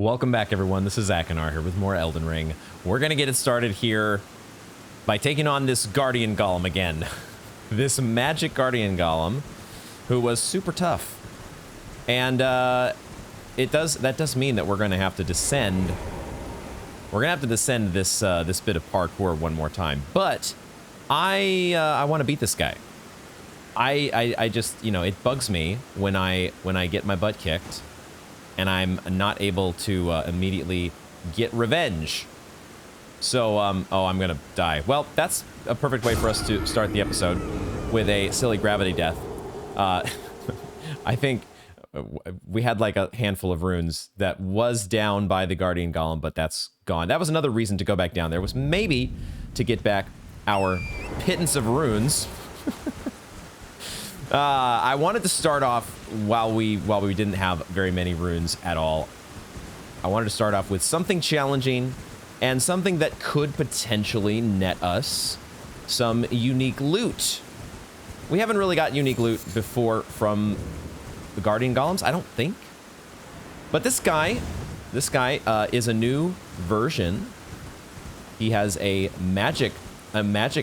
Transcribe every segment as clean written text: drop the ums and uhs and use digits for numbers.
Welcome back, everyone. This is Akinar here with more Elden Ring. We're going to get it started here by taking on this Guardian Golem again. This magic Guardian Golem who was super tough. And that does mean that we're going to have to descend. We're going to have to descend this this bit of parkour one more time. But I want to beat this guy. I just, you know, it bugs me when I get my butt kicked and I'm not able to immediately get revenge. So, oh, I'm gonna die. Well, that's a perfect way for us to start the episode with a silly gravity death. I think we had like a handful of runes that was down by the Guardian Golem, but that's gone. That was another reason to go back down there, was maybe to get back our pittance of runes. I wanted to start off while we didn't have very many runes at all. I wanted to start off with something challenging and something that could potentially net us some unique loot. We haven't really got unique loot before from the Guardian Golems, I don't think. But this guy is a new version. He has a magic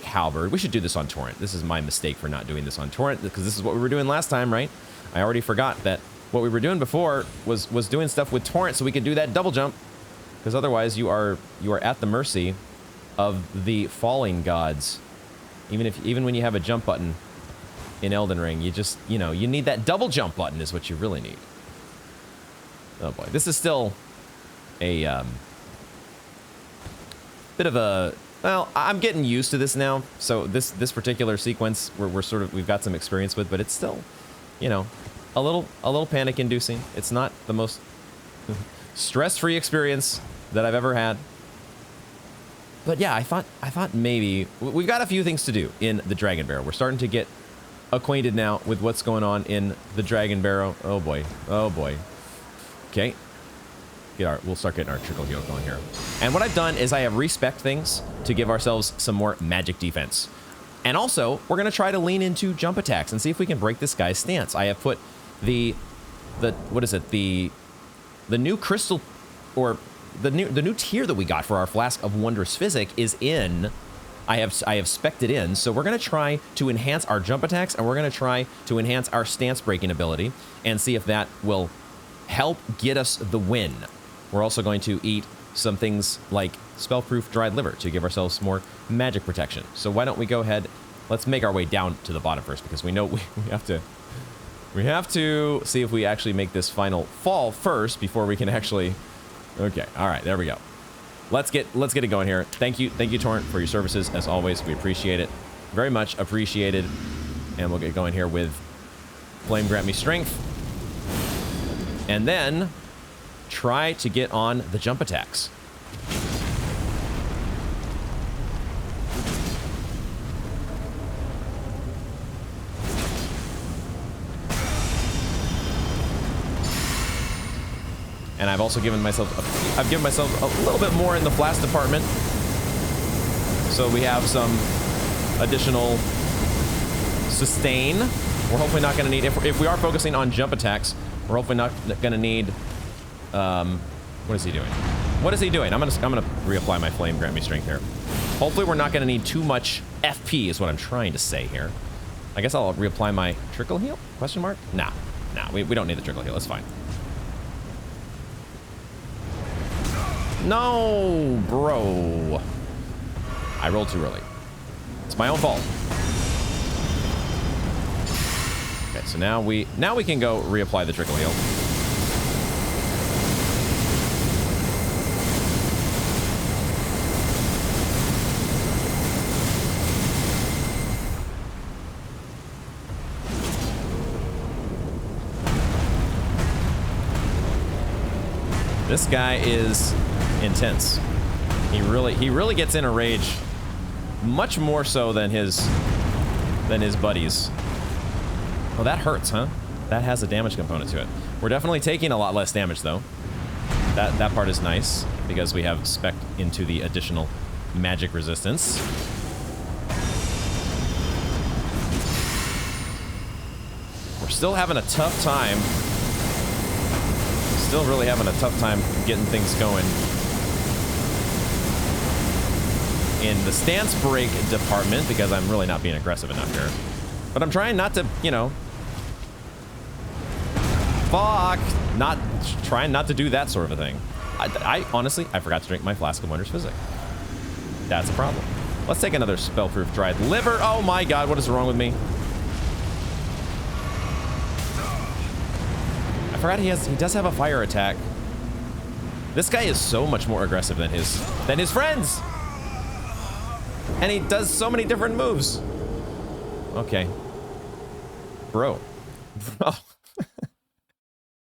halberd. We should do this on torrent. This is my mistake for not doing this on torrent, because this is what we were doing last time, right? I already forgot that what we were doing before was doing stuff with torrent so we could do that double jump, because otherwise you are at the mercy of the falling gods. Even when you have a jump button in Elden Ring, you just, you know, you need that double jump button is what you really need. Oh boy, this is still a bit of a, well, I'm getting used to this now. So this particular sequence we've got some experience with, but it's still, you know, a little panic inducing. It's not the most stress-free experience that I've ever had. But yeah, I thought maybe we've got a few things to do in the Dragonbarrow. We're starting to get acquainted now with what's going on in the Dragonbarrow. Oh boy. Oh boy. Okay. We'll start getting our trickle heal going here. And what I've done is I have respec things to give ourselves some more magic defense. And also, we're going to try to lean into jump attacks and see if we can break this guy's stance. I have put the what is it? The new crystal, or the new tier that we got for our Flask of Wondrous Physic is in. I have spec'd it in, so we're going to try to enhance our jump attacks, and we're going to try to enhance our stance breaking ability and see if that will help get us the win. We're also going to eat some things like spellproof dried liver to give ourselves more magic protection. So why don't we go ahead, let's make our way down to the bottom first, because we know we have to see if we actually make this final fall first before we can actually, okay, all right, there we go. Let's get it going here. Thank you Torrent, for your services as always. We appreciate it, very much appreciated. And we'll get going here with Flame Grant Me Strength, and then try to get on the jump attacks. And I've also given myself a little bit more in the flask department, so we have some additional sustain. We're hopefully not going to need, if we are focusing on jump attacks, we're hopefully not going to need. What is he doing? What is he doing? I'm gonna reapply my Flame Grant Me Strength here. Hopefully we're not gonna need too much FP is what I'm trying to say here. I guess I'll reapply my Trickle Heal? Question mark? Nah, we don't need the Trickle Heal. That's fine. No, bro. I rolled too early. It's my own fault. Okay, so now we can go reapply the Trickle Heal. This guy is intense. He really gets in a rage, much more so than his buddies. Oh, that hurts, huh? That has a damage component to it. We're definitely taking a lot less damage though. That part is nice because we have spec into the additional magic resistance. We're still having a tough time Still really having a tough time getting things going in the stance break department because I'm really not being aggressive enough here. But I'm trying not to, you know, trying not to do that sort of a thing. I honestly, I forgot to drink my flask of Wondrous Physic. That's a problem. Let's take another spellproof dried liver. Oh my god, what is wrong with me? I forgot he does have a fire attack. This guy is so much more aggressive than his friends. And he does so many different moves. Okay. Bro.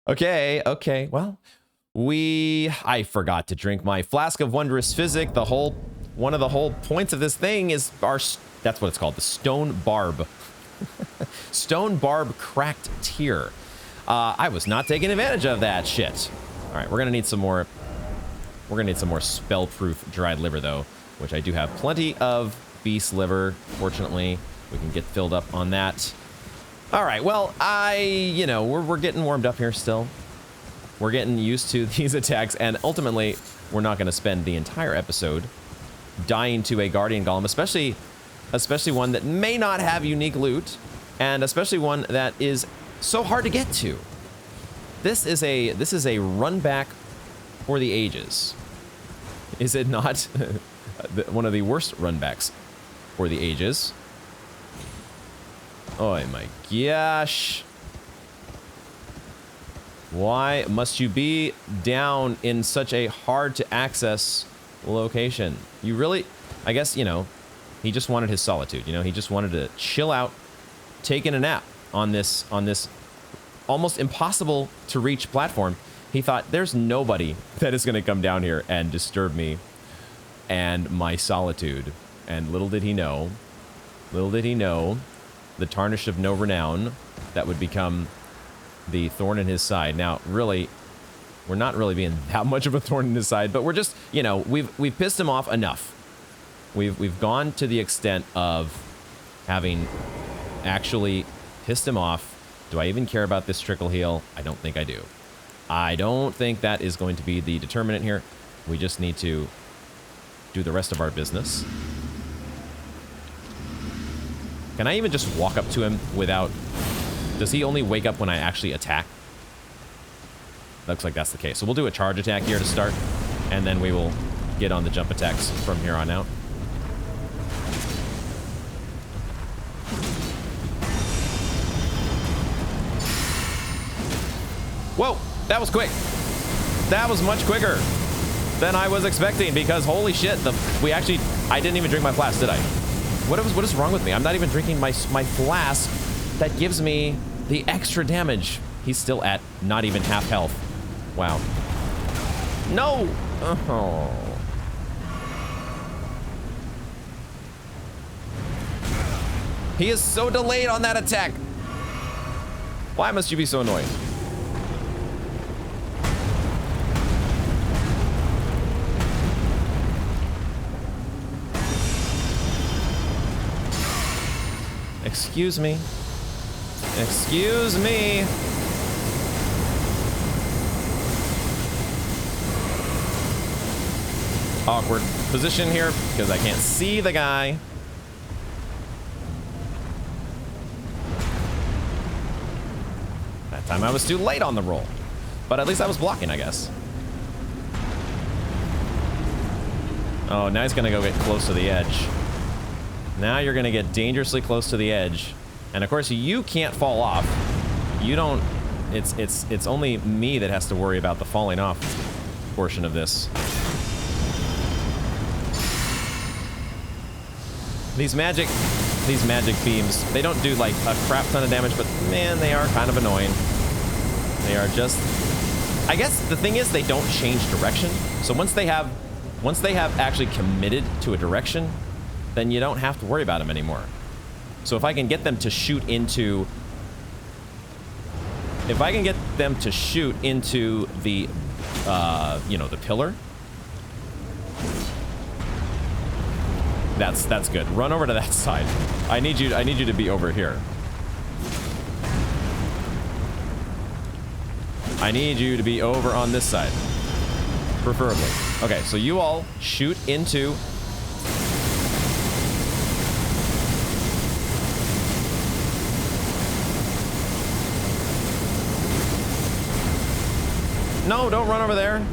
Okay. Well, I forgot to drink my flask of Wondrous Physic. One of the whole points of this thing is that's what it's called, the Stone Barb. Stone Barb Cracked Tear. I was not taking advantage of that shit. All right, we're gonna need some more spell-proof dried liver though, which I do have plenty of beast liver. Fortunately, we can get filled up on that. All right, well, we're getting warmed up here still. We're getting used to these attacks, and ultimately, we're not going to spend the entire episode dying to a Guardian Golem, especially one that may not have unique loot, and especially one that is so hard to get to. This is a run back for the ages. Is it not one of the worst run backs for the ages? Oh my gosh. Why must you be down in such a hard to access location? You really, I guess, you know, he just wanted his solitude, you know, he just wanted to chill out, take in a nap on this almost impossible to reach platform. He thought there's nobody that is going to come down here and disturb me and my solitude. And little did he know, the tarnish of no renown that would become the thorn in his side. Now, really, we're not really being that much of a thorn in his side, but we're just, you know, we've pissed him off enough. We've gone to the extent of having actually pissed him off. Do I even care about this trickle heal? I don't think I do. I don't think that is going to be the determinant here. We just need to do the rest of our business. Can I even just walk up to him without... Does he only wake up when I actually attack? Looks like that's the case. So we'll do a charge attack here to start, and then we will get on the jump attacks from here on out. Whoa, that was quick. That was much quicker than I was expecting, because holy shit, I didn't even drink my flask, did I? What is wrong with me? I'm not even drinking my flask that gives me the extra damage. He's still at not even half health. Wow. No! Oh. He is so delayed on that attack. Why must you be so annoying? Excuse me. Excuse me. Awkward position here because I can't see the guy. That time I was too late on the roll, but at least I was blocking, I guess. Oh, now he's gonna go get close to the edge. Now you're gonna get dangerously close to the edge. And of course you can't fall off. You don't, it's only me that has to worry about the falling off portion of this. These magic beams, they don't do like a crap ton of damage, but man, they are kind of annoying. They are just, I guess the thing is they don't change direction. So once they have actually committed to a direction, then you don't have to worry about them anymore. So if I can get them to shoot into... If I can get them to shoot into the, you know, the pillar... That's good. Run over to that side. I need you to be over here. I need you to be over on this side. Preferably. Okay, so you all shoot into... No, don't run over there.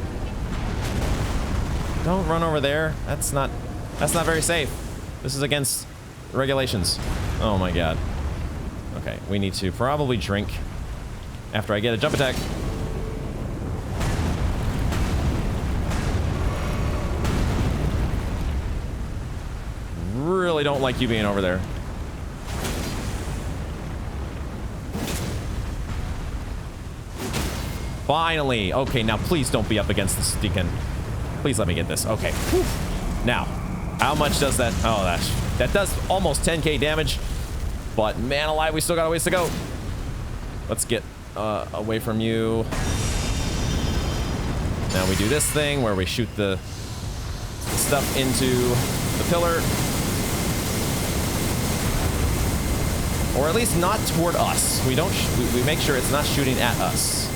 Don't run over there. That's not very safe. This is against regulations. Oh my god. Okay, we need to probably drink after I get a jump attack. Really don't like you being over there. Finally. Okay, now please don't be up against this deacon. Please let me get this. Okay. Whew. Now, how much does that... Oh, that does almost 10k damage. But man alive, we still got a ways to go. Let's get away from you. Now we do this thing where we shoot the stuff into the pillar. Or at least not toward us. We don't... we make sure it's not shooting at us.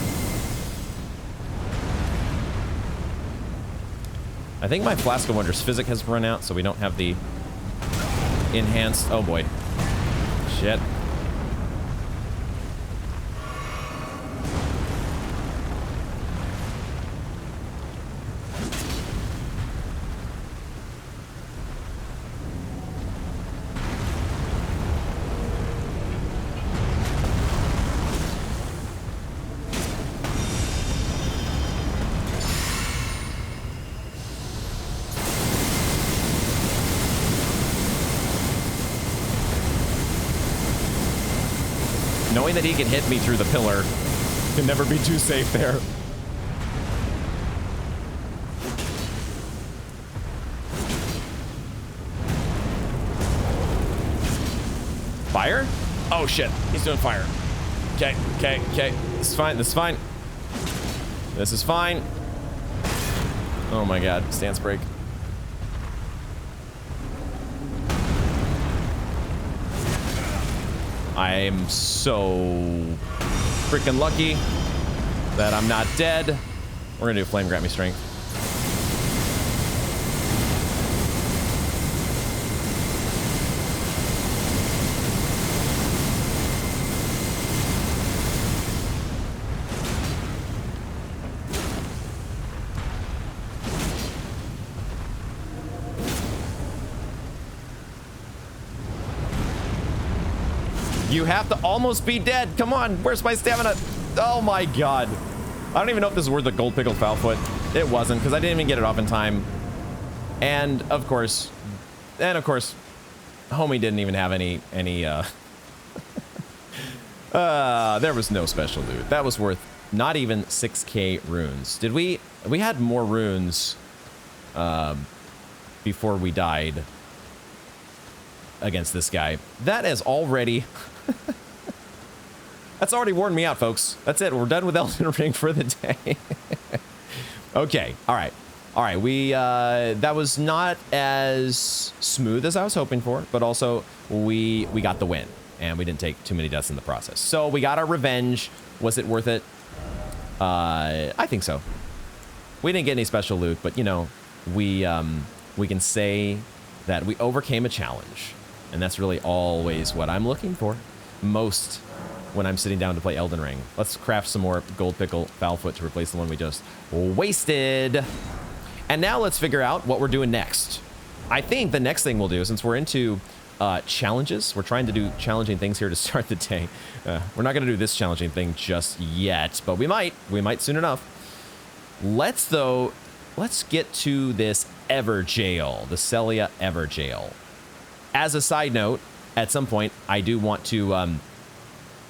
I think my Flask of Wondrous Physic has run out, so we don't have the enhanced... Oh boy. Shit. Knowing that he can hit me through the pillar can never be too safe there. Fire? Oh shit, he's doing fire. Okay, okay, okay. This is fine, this is fine. This is fine. Oh my god, stance break. I am so freaking lucky that I'm not dead. We're gonna do Flame Grant Me Strength. You have to almost be dead. Come on, where's my stamina? Oh my god. I don't even know if this is worth the gold pickled foulfoot. It wasn't, because I didn't even get it off in time. And of course, homie didn't even have any there was no special loot. That was worth not even 6k runes. Did we had more runes before we died against this guy. That is already that's already worn me out, folks. That's it. We're done with Elden Ring for the day. Okay. All right. We that was not as smooth as I was hoping for, but also we got the win, and we didn't take too many deaths in the process. So we got our revenge. Was it worth it? I think so. We didn't get any special loot, but you know, we can say that we overcame a challenge. And that's really always what I'm looking for most when I'm sitting down to play Elden Ring. Let's craft some more gold pickle foulfoot to replace the one we just wasted. And now let's figure out what we're doing next. I think the next thing we'll do, since we're into challenges, we're trying to do challenging things here to start the day. We're not going to do this challenging thing just yet, but we might soon enough. Let's get to this Evergaol, the Sellia Evergaol. As a side note, at some point, I do want to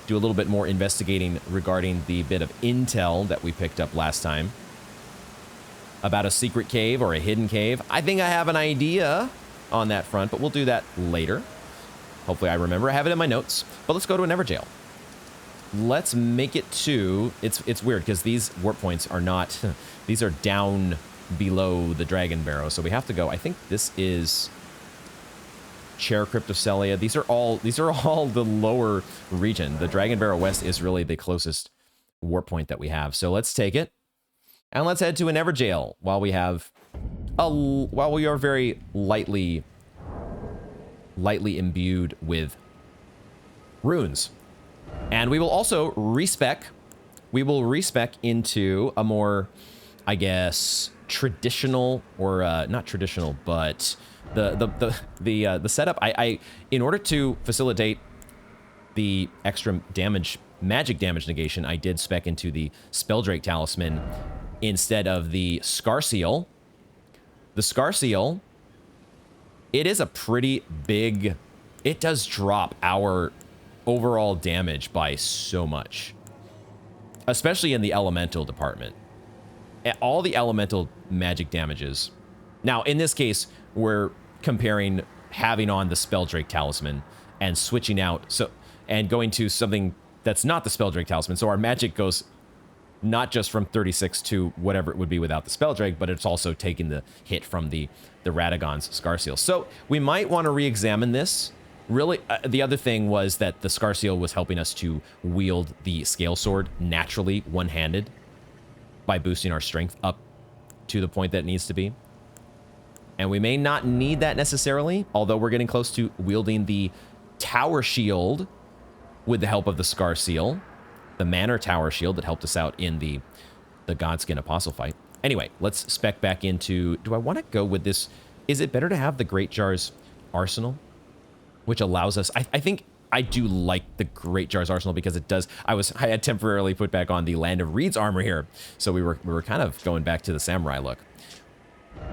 do a little bit more investigating regarding the bit of intel that we picked up last time about a secret cave or a hidden cave. I think I have an idea on that front, but we'll do that later. Hopefully I remember. I have it in my notes. But let's go to an Evergaol. Let's make it to... It's weird because these warp points are not... These are down below the Dragonbarrow, so we have to go... I think this is... Chair Crypt of Sellia. These are all the lower region. The Dragonbarrow West is really the closest warp point that we have. So let's take it. And let's head to an Evergaol while we have while we are very lightly imbued with runes. And we will also respec. We will respec into a more, I guess, traditional, or not traditional, but the setup. I in order to facilitate the extra damage, magic damage negation, I did spec into the Spelldrake Talisman instead of the Scar Seal. The Scar Seal, it is a pretty big, it does drop our overall damage by so much, especially in the elemental department. All the elemental magic damages. Now, in this case, we're comparing having on the Spelldrake Talisman and switching out, and going to something that's not the Spelldrake Talisman. So our magic goes not just from 36 to whatever it would be without the Spelldrake, but it's also taking the hit from the Radagon's Scar Seal. So we might want to re-examine this. Really, the other thing was that the Scar Seal was helping us to wield the Scale Sword naturally, one-handed, by boosting our strength up to the point that it needs to be. And we may not need that necessarily, although we're getting close to wielding the Tower Shield with the help of the Scar Seal, the Manor Tower Shield that helped us out in the Godskin Apostle fight. Anyway, let's spec back into, do I want to go with this? Is it better to have the Great Jar's Arsenal, which allows us, I think I do like the Great Jar's Arsenal because it does, I had temporarily put back on the Land of Reed's armor here, so we were kind of going back to the samurai look.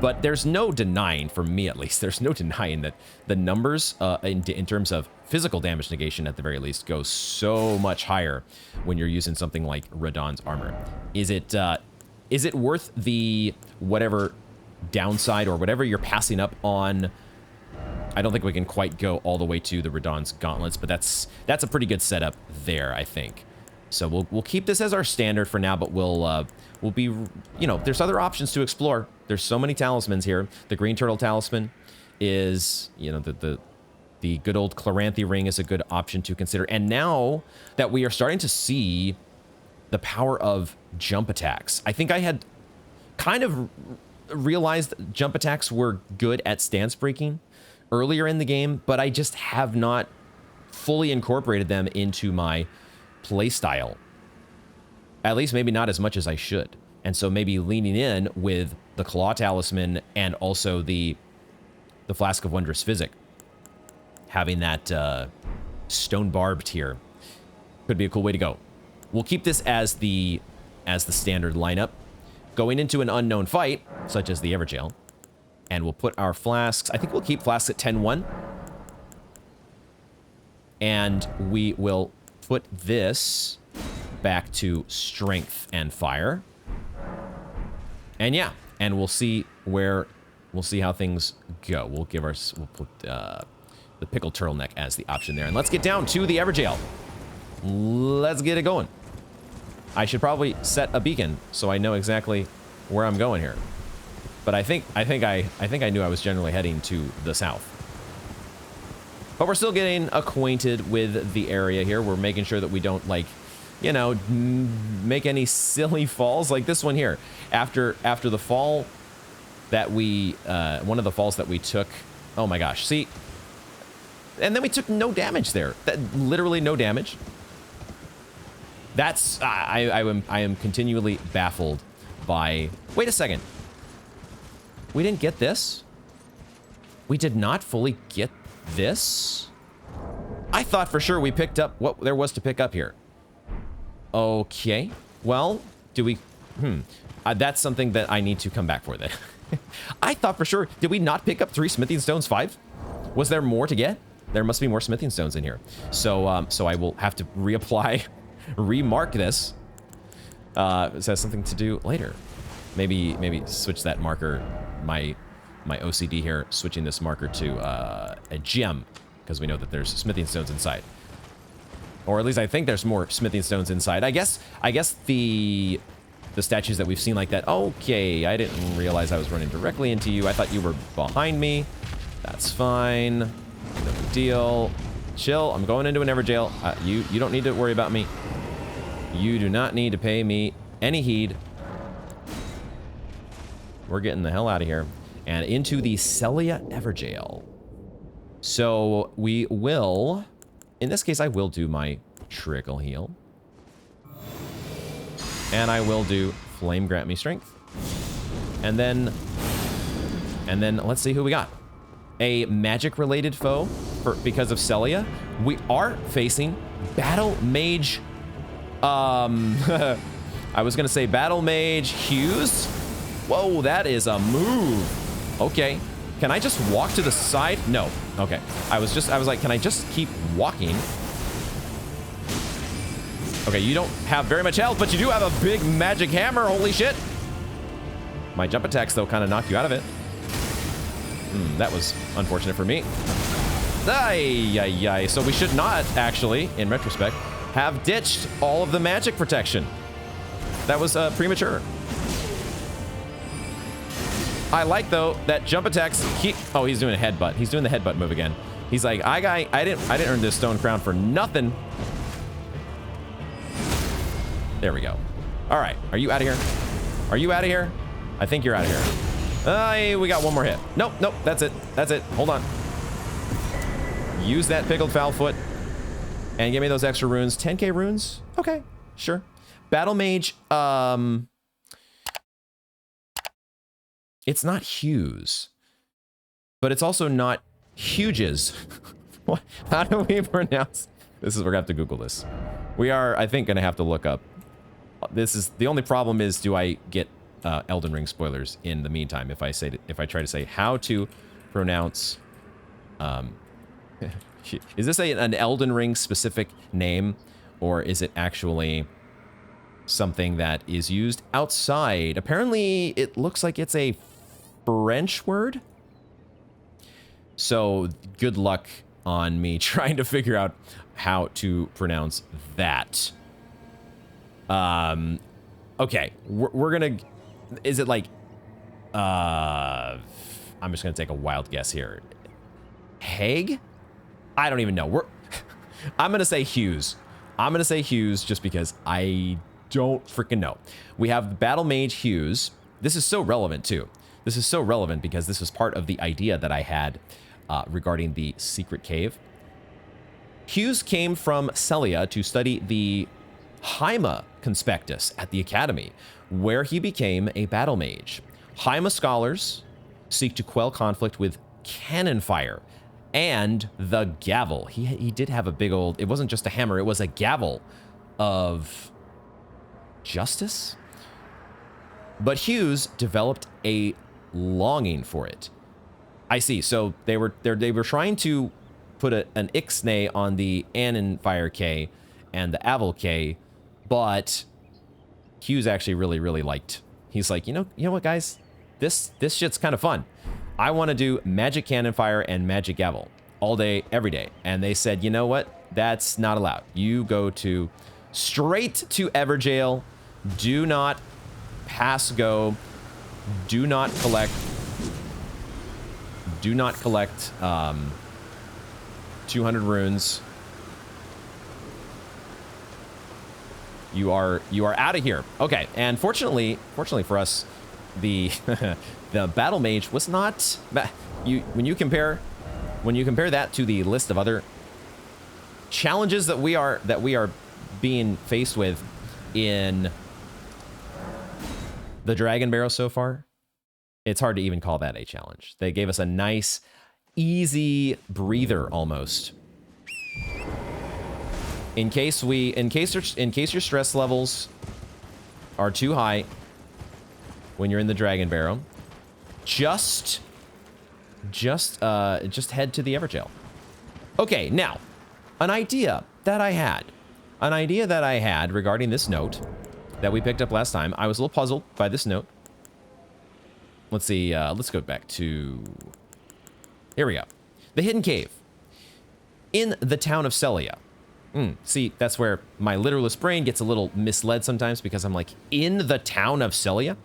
But there's no denying, for me at least, there's no denying that the numbers in terms of physical damage negation at the very least go so much higher when you're using something like Radagon's armor. Is it worth the whatever downside or whatever you're passing up on? I don't think we can quite go all the way to the Radagon's gauntlets, but that's a pretty good setup there, I think. So we'll keep this as our standard for now, but we'll be, you know, there's other options to explore. There's so many talismans here. The Green Turtle Talisman is, you know, the good old Chloranthy Ring is a good option to consider. And now that we are starting to see the power of jump attacks, I think I had kind of realized jump attacks were good at stance breaking earlier in the game, but I just have not fully incorporated them into my playstyle. At least maybe not as much as I should. And so maybe leaning in with the Claw Talisman and also the Flask of Wondrous Physic, having that stone barbed here, could be a cool way to go. We'll keep this as the standard lineup. Going into an unknown fight, such as the Evergaol, and we'll put our flasks, I think we'll keep flasks at 10-1. And we will put this back to strength and fire. And yeah, and we'll see how things go. We'll put the pickled turtleneck as the option there. And let's get down to the Evergaol. Let's get it going. I should probably set a beacon so I know exactly where I'm going here. But I think I knew I was generally heading to the south. But we're still getting acquainted with the area here. We're making sure that we don't, like, you know, make any silly falls like this one here. After the fall that we, one of the falls that we took, oh my gosh, see, and then we took no damage there. Literally no damage. That's, I am continually baffled by, wait a second. We didn't get this? We did not fully get this? I thought for sure we picked up what there was to pick up here. Okay. Well, do we... that's something that I need to come back for then. I thought for sure... Did we not pick up 3 smithing stones? 5? Was there more to get? There must be more smithing stones in here. So, so I will have to reapply, remark this. This has something to do later. Maybe switch that marker, my OCD here, switching this marker to a gem, because we know that there's smithing stones inside. Or at least I think there's more smithing stones inside. I guess the statues that we've seen like that. Okay, I didn't realize I was running directly into you. I thought you were behind me. That's fine. No big deal. Chill. I'm going into an Evergaol. You don't need to worry about me. You do not need to pay me any heed. We're getting the hell out of here. And into the Sellia Evergaol. So we will... In this case, I will do my Trickle Heal. And I will do Flame Grant Me Strength. And then let's see who we got. A magic-related foe because of Sellia. We are facing Battle Mage... I was going to say Battle Mage Hughes. Whoa, that is a move. Okay. Can I just walk to the side? No. Okay. I was like, can I just keep walking? Okay, you don't have very much health, but you do have a big magic hammer. Holy shit. My jump attacks, though, kind of knock you out of it. That was unfortunate for me. Ay, ay, ay. So we should not, actually, in retrospect, have ditched all of the magic protection. That was premature. I like, though, that jump attacks keep... Oh, he's doing a headbutt. He's doing the headbutt move again. He's like, I didn't earn this stone crown for nothing. There we go. All right. Are you out of here? Are you out of here? I think you're out of here. We got one more hit. Nope, nope. That's it. That's it. Hold on. Use that pickled foul foot and give me those extra runes. 10k runes? Okay, sure. Battle Mage, it's not Hughes, but it's also not Huges. What? How do we pronounce this? We're gonna have to Google this. We are, I think, gonna have to look up. This is the only problem is, do I get Elden Ring spoilers in the meantime if I try to say how to pronounce? Is this an Elden Ring specific name, or is it actually something that is used outside? Apparently, it looks like it's a French word. So good luck on me trying to figure out how to pronounce that. Okay, we're gonna... Is it like... I'm just gonna take a wild guess here. Hague? I don't even know. I'm gonna say Hughes. I'm gonna say Hughes just because I don't freaking know. We have Battle Mage Hughes. This is so relevant too. This is so relevant because this was part of the idea that I had regarding the secret cave. Hughes came from Sellia to study the Haima Conspectus at the Academy, where he became a battle mage. Haima scholars seek to quell conflict with cannon fire and the gavel. He did have a big old... It wasn't just a hammer, it was a gavel of justice? But Hughes developed a longing for it. I see. So they were trying to put an ixnay on the Annenfire K and the Avel K, but Hughes actually really liked. He's like, you know what, guys? This shit's kind of fun. I want to do Magic Cannon Fire and Magic Gavel all day, every day. And they said, you know what? That's not allowed. You go straight to Evergaol. Do not pass go. Do not collect 200 runes. You are out of here. Okay, and fortunately for us, the the battle mage was not when you compare that to the list of other challenges that we are being faced with in the Dragonbarrow so far, it's hard to even call that a challenge. They gave us a nice, easy breather almost. In case your stress levels are too high when you're in the Dragonbarrow, just head to the Evergaol. Okay, now, an idea that I had regarding this note that we picked up last time. I was a little puzzled by this note. Let's see, let's go back to... Here we go. The Hidden Cave. In the town of Sellia. See, that's where my literalist brain gets a little misled sometimes because I'm like, in the town of Sellia?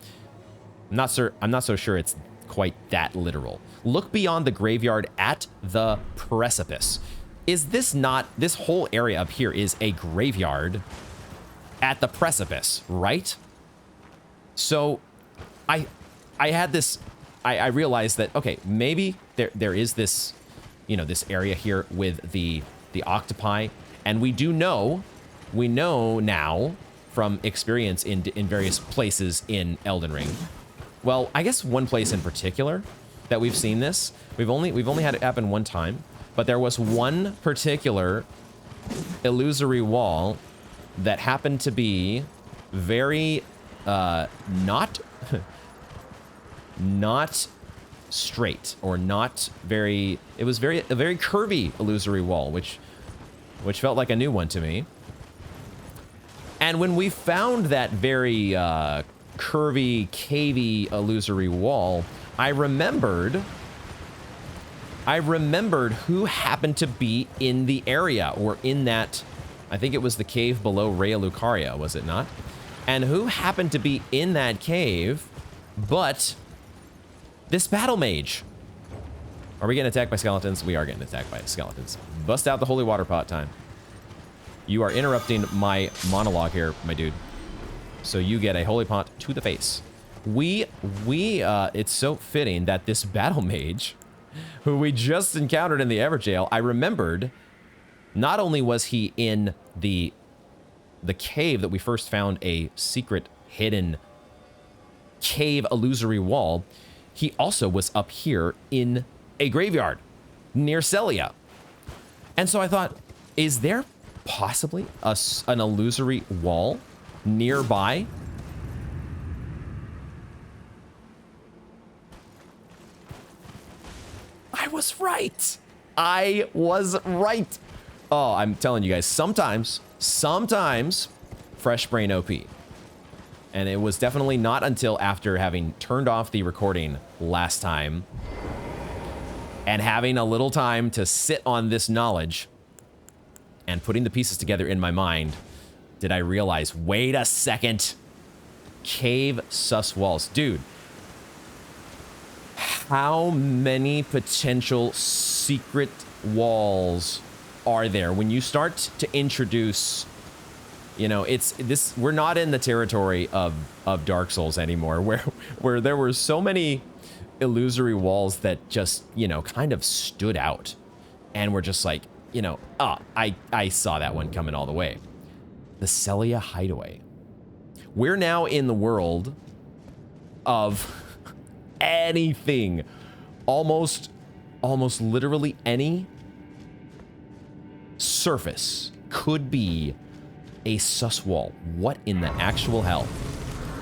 I'm not so sure it's quite that literal. Look beyond the graveyard at the precipice. Is this not... This whole area up here is a graveyard. at the precipice, right? So I had this, I realized that, okay, maybe there is this, you know, this area here with the octopi, and we know now from experience in various places in Elden Ring. Well, I guess one place in particular that we've seen this. We've only had it happen one time, but there was one particular illusory wall that happened to be very not not straight, or not very, it was a very curvy illusory wall, which felt like a new one to me. And when we found that very curvy, cavey illusory wall, I remembered who happened to be in the area, or in that, I think it was the cave below Greyoll, was it not? And who happened to be in that cave but this battle mage. Are we getting attacked by skeletons? We are getting attacked by skeletons. Bust out the holy water pot time. You are interrupting my monologue here, my dude. So you get a holy pot to the face. It's so fitting that this battle mage, who we just encountered in the Evergaol, I remembered, not only was he in the cave that we first found a secret hidden cave illusory wall, he also was up here in a graveyard near Sellia. And so I thought, is there possibly an illusory wall nearby? I was right. I was right. Oh, I'm telling you guys, sometimes fresh brain OP. And it was definitely not until after having turned off the recording last time and having a little time to sit on this knowledge and putting the pieces together in my mind did I realize, wait a second, cave sus walls. Dude, how many potential secret walls are there when you start to introduce, you know, we're not in the territory of Dark Souls anymore, where there were so many illusory walls that just, you know, kind of stood out and were just like, you know, I saw that one coming all the way. The Sellia Hideaway. We're now in the world of anything, almost literally any surface could be a sus wall. What in the actual hell?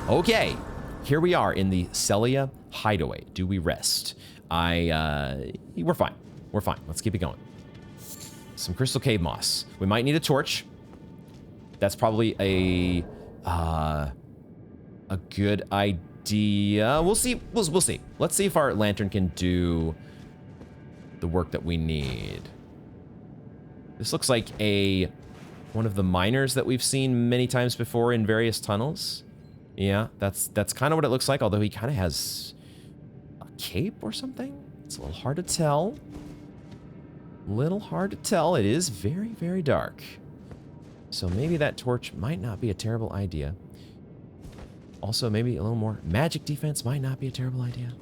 Okay, here we are in the Sellia Hideaway. Do we rest? We're fine. We're fine. Let's keep it going. Some crystal cave moss. We might need a torch. That's probably a good idea. We'll see. We'll see. Let's see if our lantern can do the work that we need. This looks like one of the miners that we've seen many times before in various tunnels. Yeah, that's kind of what it looks like, although he kind of has a cape or something. It's a little hard to tell. Little hard to tell. It is very, very dark. So maybe that torch might not be a terrible idea. Also, maybe a little more magic defense might not be a terrible idea.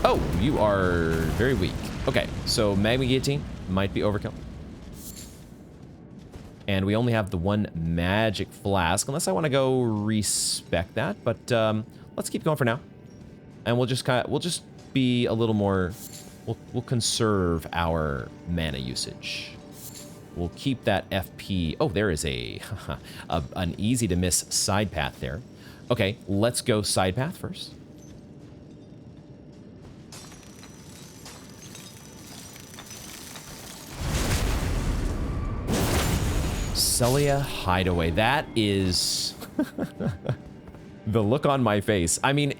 Oh, you are very weak. Okay, so magma guillotine might be overkill. And we only have the one magic flask, unless I want to go respec that. But let's keep going for now, and we'll just be a little more. We'll conserve our mana usage. We'll keep that FP. Oh, there is an easy to miss side path there. Okay, let's go side path first. Sellia Hideaway. That is the look on my face. I mean,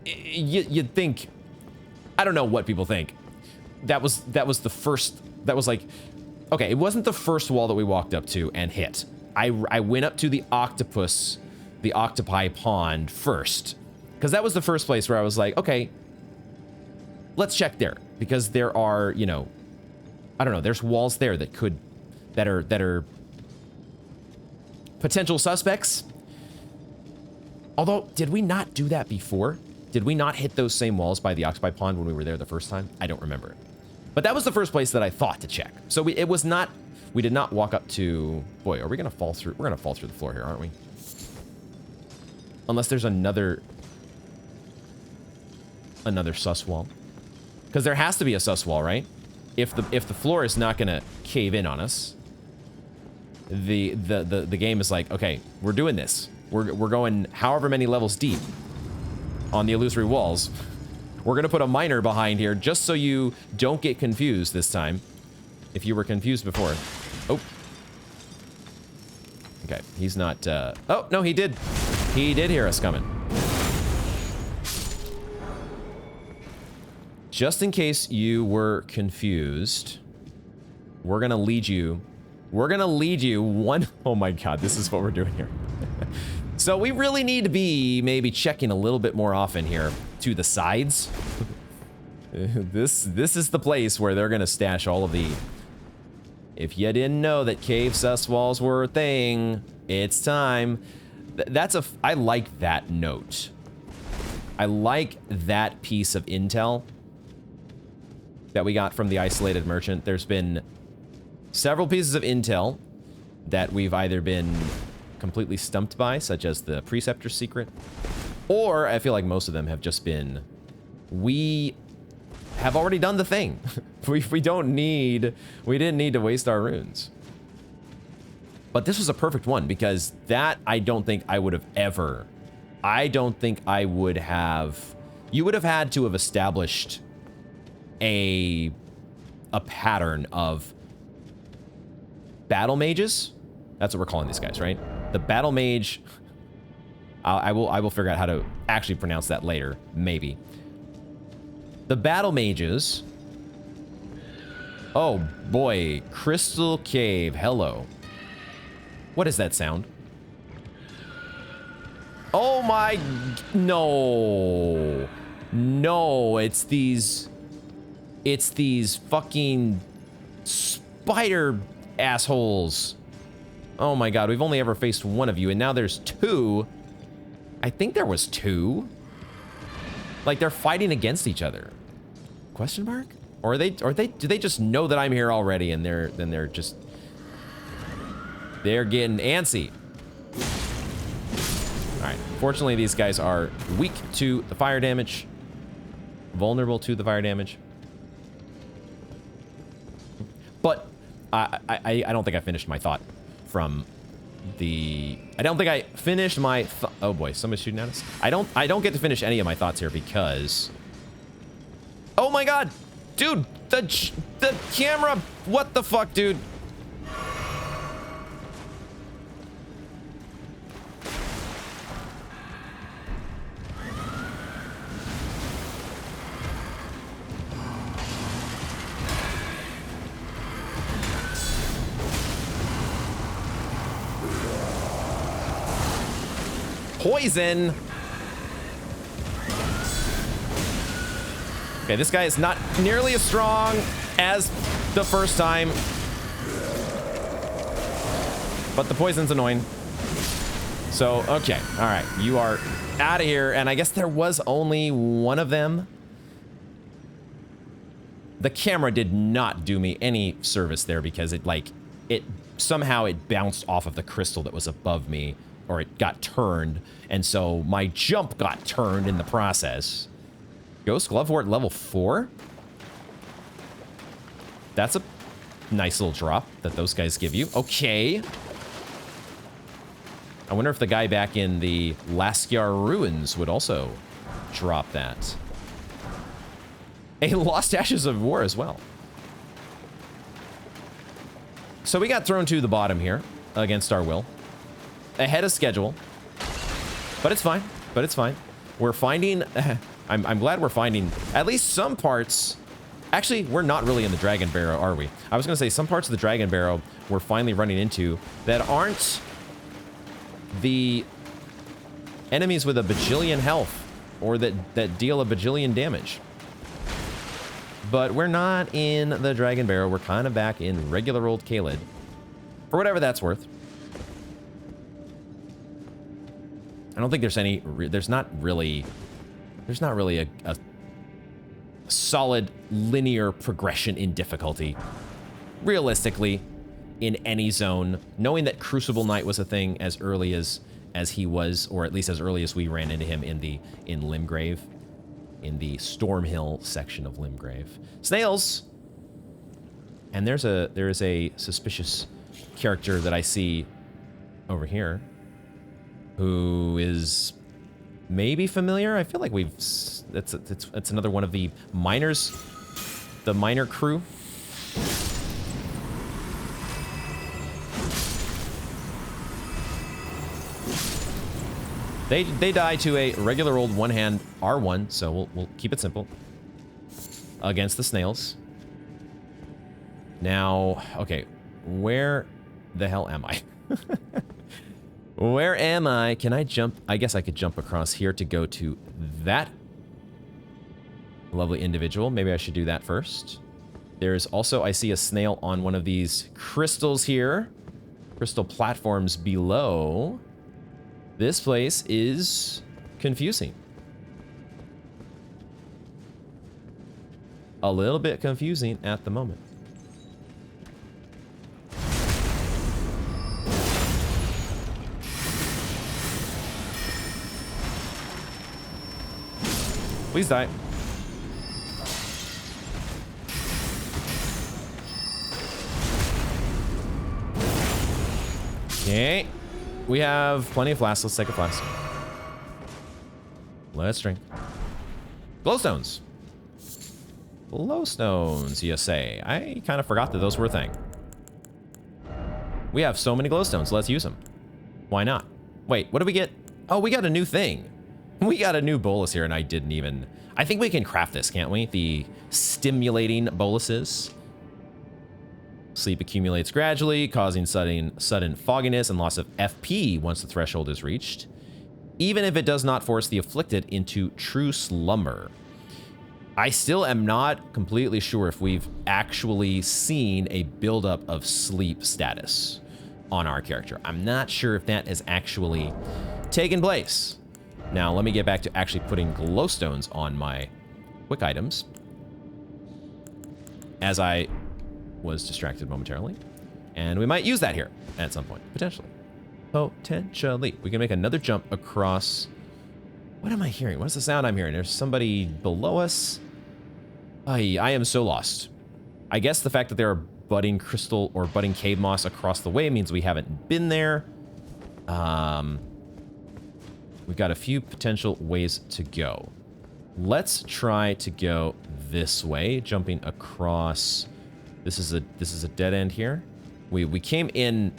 you'd think, I don't know what people think. That was the first, that was like, okay, it wasn't the first wall that we walked up to and hit. I went up to the octopi pond first, because that was the first place where I was like, okay, let's check there, because there are, you know, I don't know, there's walls there that are potential suspects. Although, did we not do that before? Did we not hit those same walls by the Oxby Pond when we were there the first time? I don't remember. But that was the first place that I thought to check. So we did not walk up to... Boy, are we going to fall through? We're going to fall through the floor here, aren't we? Unless there's another sus wall. Because there has to be a sus wall, right? If the floor is not going to cave in on us, the game is like, okay, we're doing this. We're going however many levels deep on the illusory walls. We're going to put a miner behind here just so you don't get confused this time. If you were confused before. Oh. Okay, he's not... Oh, no, he did. He did hear us coming. Just in case you were confused, we're going to lead you... We're going to lead you one... Oh my god, this is what we're doing here. So we really need to be maybe checking a little bit more often here to the sides. This is the place where they're gonna stash all of the... If you didn't know that cave sus walls were a thing, it's time. I like that note. I like that piece of intel that we got from the isolated merchant. There's been several pieces of intel that we've either been completely stumped by, such as the Preceptor's secret, or I feel like most of them have just been, we have already done the thing. we didn't need to waste our runes. But this was a perfect one because that I don't think I would have ever, you would have had to have established a pattern of battle mages. That's what we're calling these guys, right? The battle mage. I will figure out how to actually pronounce that later, maybe. The battle mages. Oh boy, Crystal Cave. Hello. What is that sound? Oh my, no. No, it's these fucking spider assholes. Oh my god, we've only ever faced one of you, and now there's two. I think there was two. Like, they're fighting against each other. Question mark? Or do they just know that I'm here already, and they're getting antsy. Alright, fortunately these guys are weak to the fire damage. Vulnerable to the fire damage. But I don't think I finished my thought from the... I don't think I finished my... Oh boy, somebody's shooting at us. I don't get to finish any of my thoughts here because... Oh my god! Dude, the camera... What the fuck, dude? Poison. Okay, this guy is not nearly as strong as the first time. But the poison's annoying. So, okay. All right. You are out of here. And I guess there was only one of them. The camera did not do me any service there because it somehow it bounced off of the crystal that was above me. Or it got turned, and so my jump got turned in the process. Ghost Glovewort level 4? That's a nice little drop that those guys give you. Okay. I wonder if the guy back in the Laskiar Ruins would also drop that. A Lost Ashes of War as well. So we got thrown to the bottom here against our will. Ahead of schedule, but it's fine. We're finding, I'm glad we're finding at least some parts. Actually, we're not really in the Dragonbarrow, are we? I was gonna say some parts of the Dragonbarrow we're finally running into that aren't the enemies with a bajillion health or that deal a bajillion damage. But we're not in the Dragonbarrow. We're kind of back in regular old Caelid, for whatever that's worth. I don't think there's any, there's not really a solid linear progression in difficulty. Realistically, in any zone, knowing that Crucible Knight was a thing as early as he was, or at least as early as we ran into him in Limgrave, in the Stormhill section of Limgrave. Snails! And there is a suspicious character that I see over here who is maybe familiar. I feel like it's another one of the miners, the miner crew. They die to a regular old one-hand R1, so we'll keep it simple. Against the snails. Now, okay, where the hell am I? Where am I? Can I jump? I guess I could jump across here to go to that lovely individual. Maybe I should do that first. There's also, I see a snail on one of these crystals here. Crystal platforms below. This place is confusing. A little bit confusing at the moment. Please die. Okay. We have plenty of flasks. Let's take a flask. Let's drink. Glowstones. Glowstones, you say? I kind of forgot that those were a thing. We have so many glowstones. Let's use them. Why not? Wait, what did we get? Oh, we got a new thing. We got a new bolus here, and I didn't even... I think we can craft this, can't we? The stimulating boluses. Sleep accumulates gradually, causing sudden fogginess and loss of FP once the threshold is reached, even if it does not force the afflicted into true slumber. I still am not completely sure if we've actually seen a buildup of sleep status on our character. I'm not sure if that has actually taken place. Now, let me get back to actually putting glowstones on my quick items, as I was distracted momentarily. And we might use that here at some point, potentially. Potentially. We can make another jump across... What am I hearing? What's the sound I'm hearing? There's somebody below us. I am so lost. I guess the fact that there are budding crystal or budding cave moss across the way means we haven't been there. We've got a few potential ways to go. Let's try to go this way, jumping across. This is a dead end here. We came in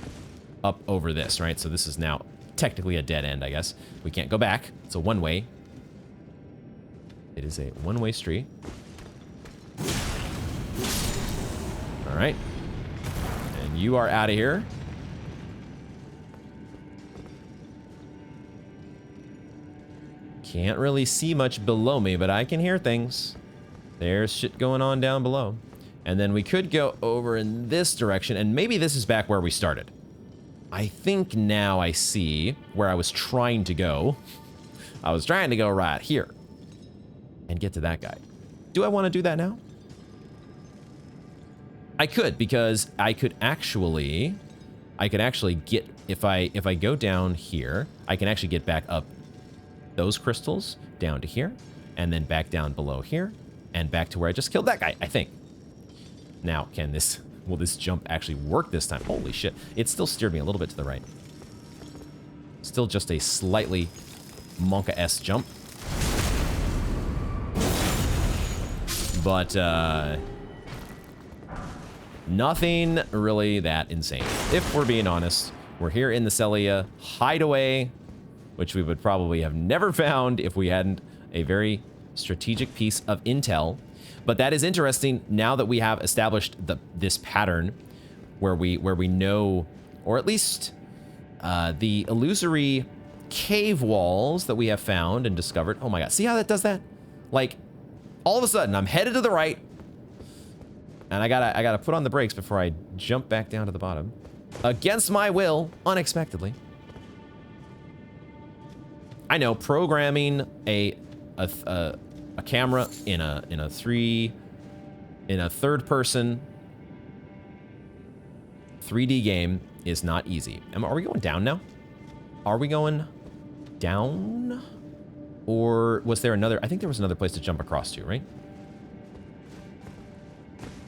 up over this, right? So this is now technically a dead end, I guess. We can't go back. It's a one-way. It is a one-way street. All right. And you are out of here. Can't really see much below me, but I can hear things. There's shit going on down below. And then we could go over in this direction, and maybe this is back where we started. I think now I see where I was trying to go. I was trying to go right here and get to that guy. Do I want to do that now? I could, because I could actually get, if I go down here, I can actually get back up those crystals down to here, and then back down below here, and back to where I just killed that guy, I think. Now, will this jump actually work this time? Holy shit. It still steered me a little bit to the right. Still just a slightly Monka-esque jump. But, nothing really that insane. If we're being honest, we're here in the Sellia Hideaway, which we would probably have never found if we hadn't a very strategic piece of intel. But that is interesting now that we have established this pattern where we know, or at least the illusory cave walls that we have found and discovered. Oh my god, see how that does that? Like, all of a sudden, I'm headed to the right, and I gotta put on the brakes before I jump back down to the bottom. Against my will, unexpectedly. I know programming a camera in a third person 3D game is not easy. Are we going down now? Are we going down? Or was there another? I think there was another place to jump across to, right?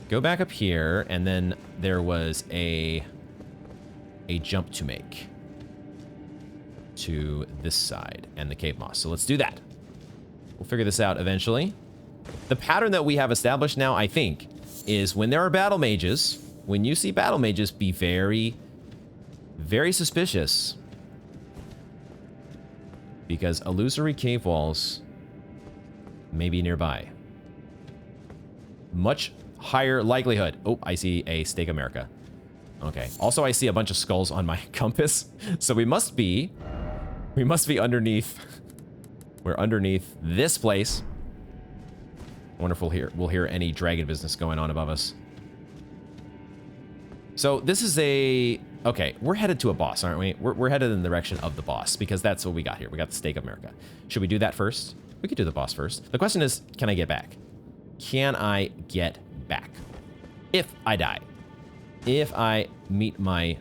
Go back up here, and then there was a jump to make to this side and the cave moss. So let's do that. We'll figure this out eventually. The pattern that we have established now, I think, is when there are battle mages, when you see battle mages, be very, very suspicious. Because illusory cave walls may be nearby. Much higher likelihood. Oh, I see a Stake America. Okay. Also, I see a bunch of skulls on my compass. So we must be underneath. We're underneath this place. I wonder if we'll hear any dragon business going on above us. So this is a... Okay, we're headed to a boss, aren't we? We're headed in the direction of the boss, because that's what we got here. We got the Stake of America. Should we do that first? We could do the boss first. The question is, can I get back? Can I get back? If I die. If I meet my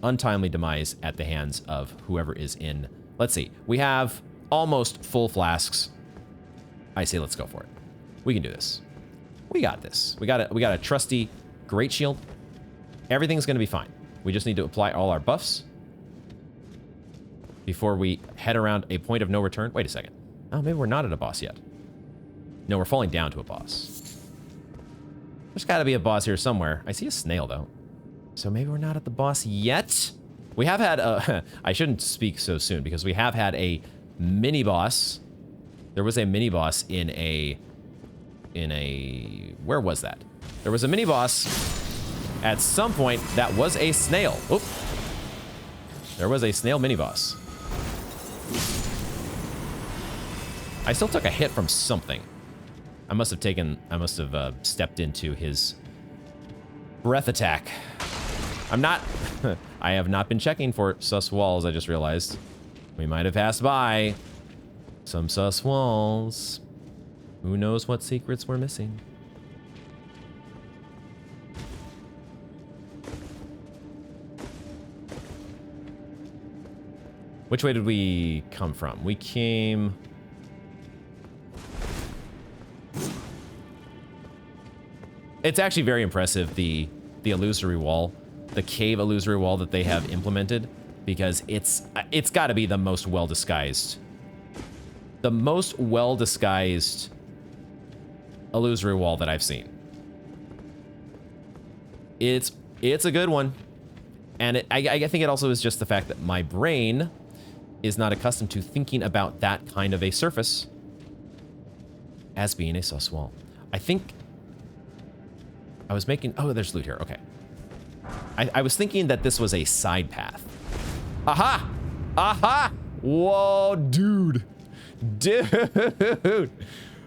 untimely demise at the hands of whoever is in... Let's see. We have almost full flasks. I say let's go for it. We can do this. We got this. We got a trusty great shield. Everything's going to be fine. We just need to apply all our buffs before we head around a point of no return. Wait a second. Oh, maybe we're not at a boss yet. No, we're falling down to a boss. There's got to be a boss here somewhere. I see a snail, though. So maybe we're not at the boss yet. We have had a... I shouldn't speak so soon, because we have had a mini-boss. There was a mini-boss in a... Where was that? There was a mini-boss... At some point, that was a snail. Oop. There was a snail mini-boss. I still took a hit from something. I must have stepped into his breath attack. I have not been checking for sus walls, I just realized. We might have passed by some sus walls. Who knows what secrets we're missing? Which way did we come from? We came... It's actually very impressive, the illusory wall, the cave illusory wall that they have implemented, because it's got to be the most well-disguised. The most well-disguised illusory wall that I've seen. It's a good one. And I think it also is just the fact that my brain is not accustomed to thinking about that kind of a surface as being a sus wall. I think I was making... Oh, there's loot here. Okay. I was thinking that this was a side path. Aha! Aha! Whoa, dude. Dude.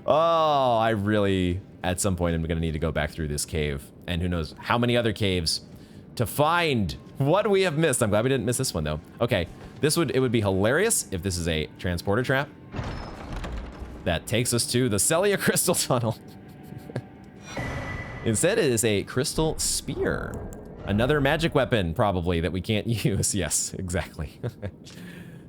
Oh, I really, at some point, I'm going to need to go back through this cave. And who knows how many other caves to find what we have missed. I'm glad we didn't miss this one, though. Okay. It would be hilarious if this is a transporter trap that takes us to the Sellia Crystal Tunnel. Instead, it is a crystal spear. Another magic weapon, probably, that we can't use. Yes, exactly.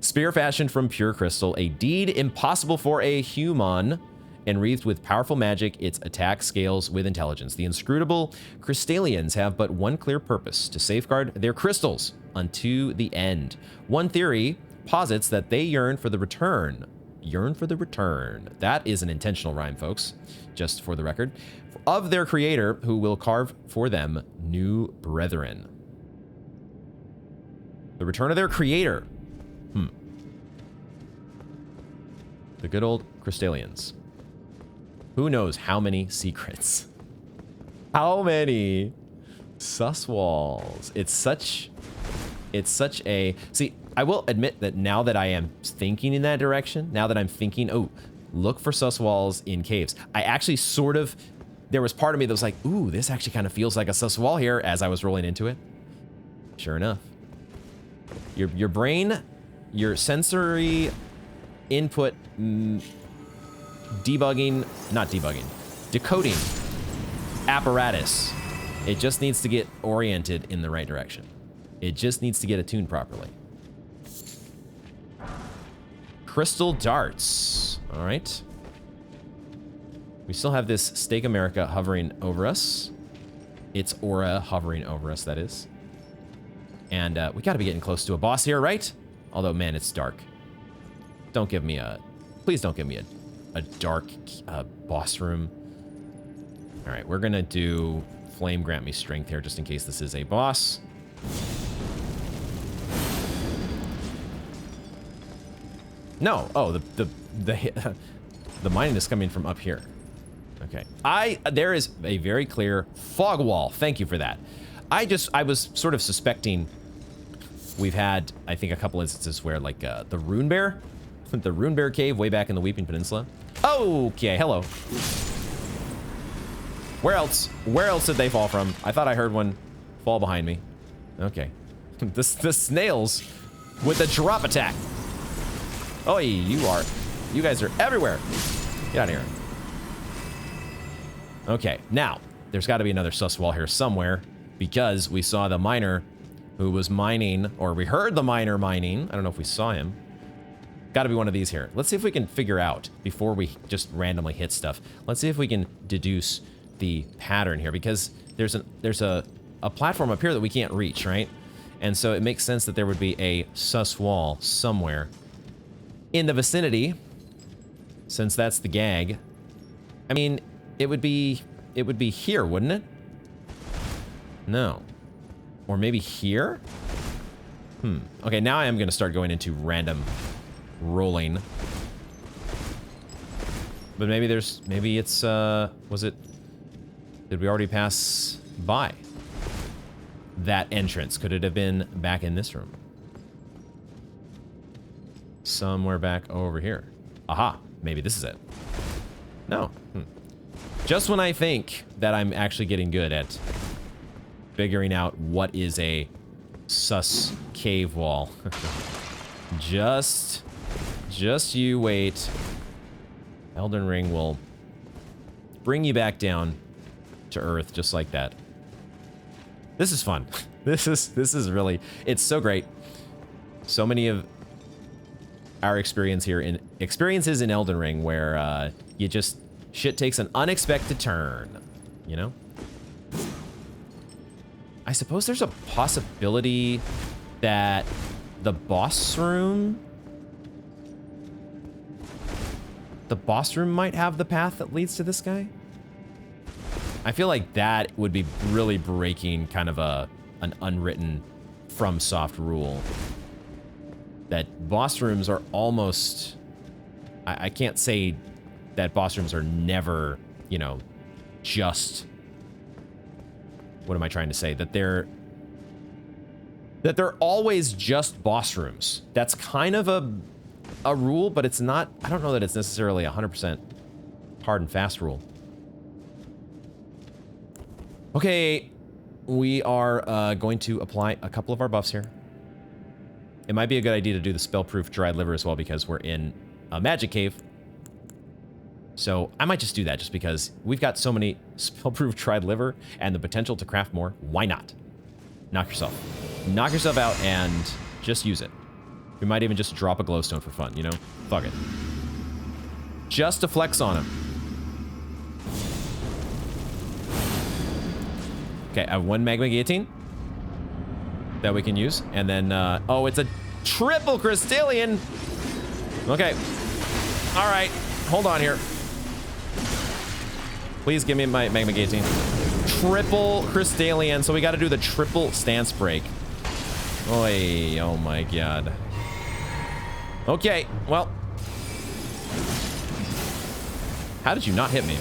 Spear fashioned from pure crystal, a deed impossible for a human. Enwreathed with powerful magic, its attack scales with intelligence. The inscrutable Crystallians have but one clear purpose: to safeguard their crystals unto the end. One theory posits that they yearn for the return. Yearn for the return. That is an intentional rhyme, folks, just for the record. Of their creator, who will carve for them new brethren. The return of their creator. The good old Crystallians. Who knows how many secrets? How many sus walls? It's such a... See, I will admit that now that I am thinking in that direction, now that I'm thinking, oh, look for sus walls in caves, I actually sort of... There was part of me that was like, ooh, this actually kind of feels like a sus wall here as I was rolling into it. Sure enough. Your brain your sensory input decoding apparatus. It just needs to get oriented in the right direction. It just needs to get attuned properly. Crystal darts. All right. We still have this Stake America hovering over us. Its aura hovering over us, that is. And we gotta be getting close to a boss here, right? Although, man, it's dark. Don't give me a... Please don't give me a dark boss room. All right, we're gonna do Flame Grant Me Strength here, just in case this is a boss. No, oh, the mining is coming from up here. Okay, there is a very clear fog wall. Thank you for that. I was sort of suspecting we've had, I think, a couple instances where, like, the Rune Bear, the Rune Bear Cave way back in the Weeping Peninsula. Okay, hello. Where else did they fall from? I thought I heard one fall behind me. Okay. The snails with the drop attack. Oh, you guys are everywhere. Get out of here. Okay, now, there's got to be another sus wall here somewhere, because we saw the miner who was mining, or we heard the miner mining. I don't know if we saw him. Got to be one of these here. Let's see if we can figure out, before we just randomly hit stuff, let's see if we can deduce the pattern here, because there's a platform up here that we can't reach, right? And so it makes sense that there would be a sus wall somewhere in the vicinity, since that's the gag. I mean, it would be here, wouldn't it? No. Or maybe here? Okay, now I am going to start going into random rolling. But maybe it's, did we already pass by that entrance? Could it have been back in this room? Somewhere back over here. Aha, maybe this is it. No. Just when I think that I'm actually getting good at figuring out what is a sus cave wall. Just you wait. Elden Ring will bring you back down to earth just like that. This is fun. This is really, it's so great. So many of our experiences in Elden Ring where shit takes an unexpected turn, you know? I suppose there's a possibility that the boss room might have the path that leads to this guy. I feel like that would be really breaking kind of an unwritten FromSoft rule. That boss rooms are almost... I can't say that boss rooms are never, you know, just... What am I trying to say? That they're always just boss rooms. That's kind of a rule, but it's not... I don't know that it's necessarily 100% hard and fast rule. Okay, we are going to apply a couple of our buffs here. It might be a good idea to do the spellproof dried liver as well, because we're in a magic cave. So I might just do that just because we've got so many spellproof dried liver and the potential to craft more. Why not? Knock yourself out and just use it. We might even just drop a glowstone for fun, you know? Fuck it. Just to flex on him. Okay, I have one magma guillotine that we can use. And then, oh, it's a triple crystallian. Okay. All right. Hold on here. Please give me my magma guillotine. Triple crystallian. So we got to do the triple stance break. Oy, oh my god. Okay, well. How did you not hit me?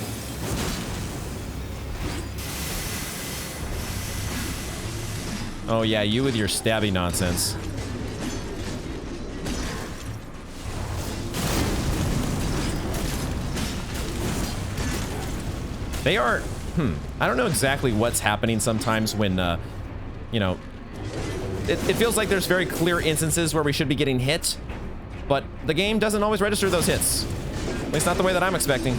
Oh yeah, you with your stabby nonsense. They are, I don't know exactly what's happening sometimes when, you know, it feels like there's very clear instances where we should be getting hit, but the game doesn't always register those hits. At least not the way that I'm expecting.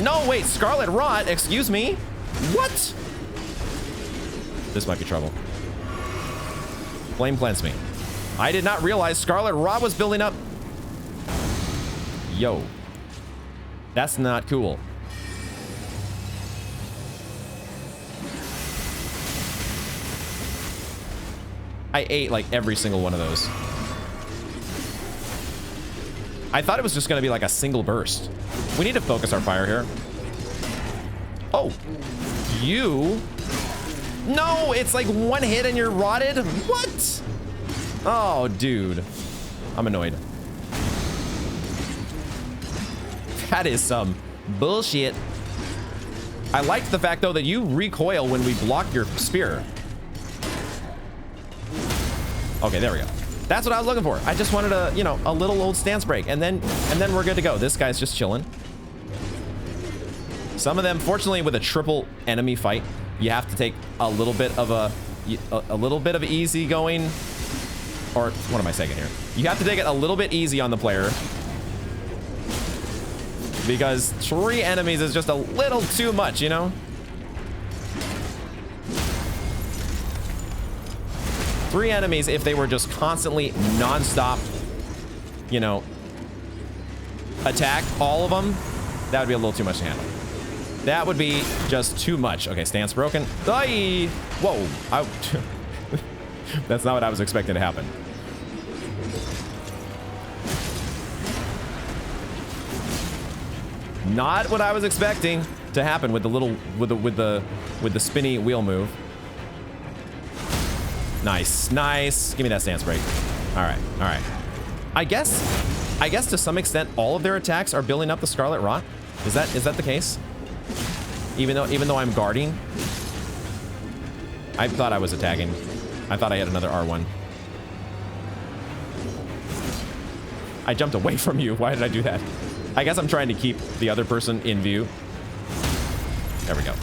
No, wait, Scarlet Rot, excuse me? What? This might be trouble. Flame cleanse me. I did not realize Scarlet Rot was building up. Yo. That's not cool. I ate like every single one of those. I thought it was just gonna be like a single burst. We need to focus our fire here. Oh, you. No, it's like one hit and you're rotted. What? Oh, dude. I'm annoyed. That is some bullshit. I liked the fact though that you recoil when we block your spear. Okay, there we go. That's what I was looking for. I just wanted a, you know, a little old stance break, and then we're good to go. This guy's just chilling. Some of them, fortunately, with a triple enemy fight, you have to take a little bit of a little bit of easy going, or what am I saying here? You have to take it a little bit easy on the player because 3 enemies is just a little too much, you know? 3 enemies, if they were just constantly non-stop, you know, attack all of them, that would be a little too much to handle. That would be just too much. Okay, stance broken. Aye! Whoa. That's not what I was expecting to happen. Not what I was expecting to happen with the little with the spinny wheel move. Nice, nice. Give me that stance break. All right, all right. I guess to some extent all of their attacks are building up the Scarlet Rot. Is that the case? Even though I'm guarding, I thought I was attacking. I thought I had another R1. I jumped away from you. Why did I do that? I guess I'm trying to keep the other person in view. There we go.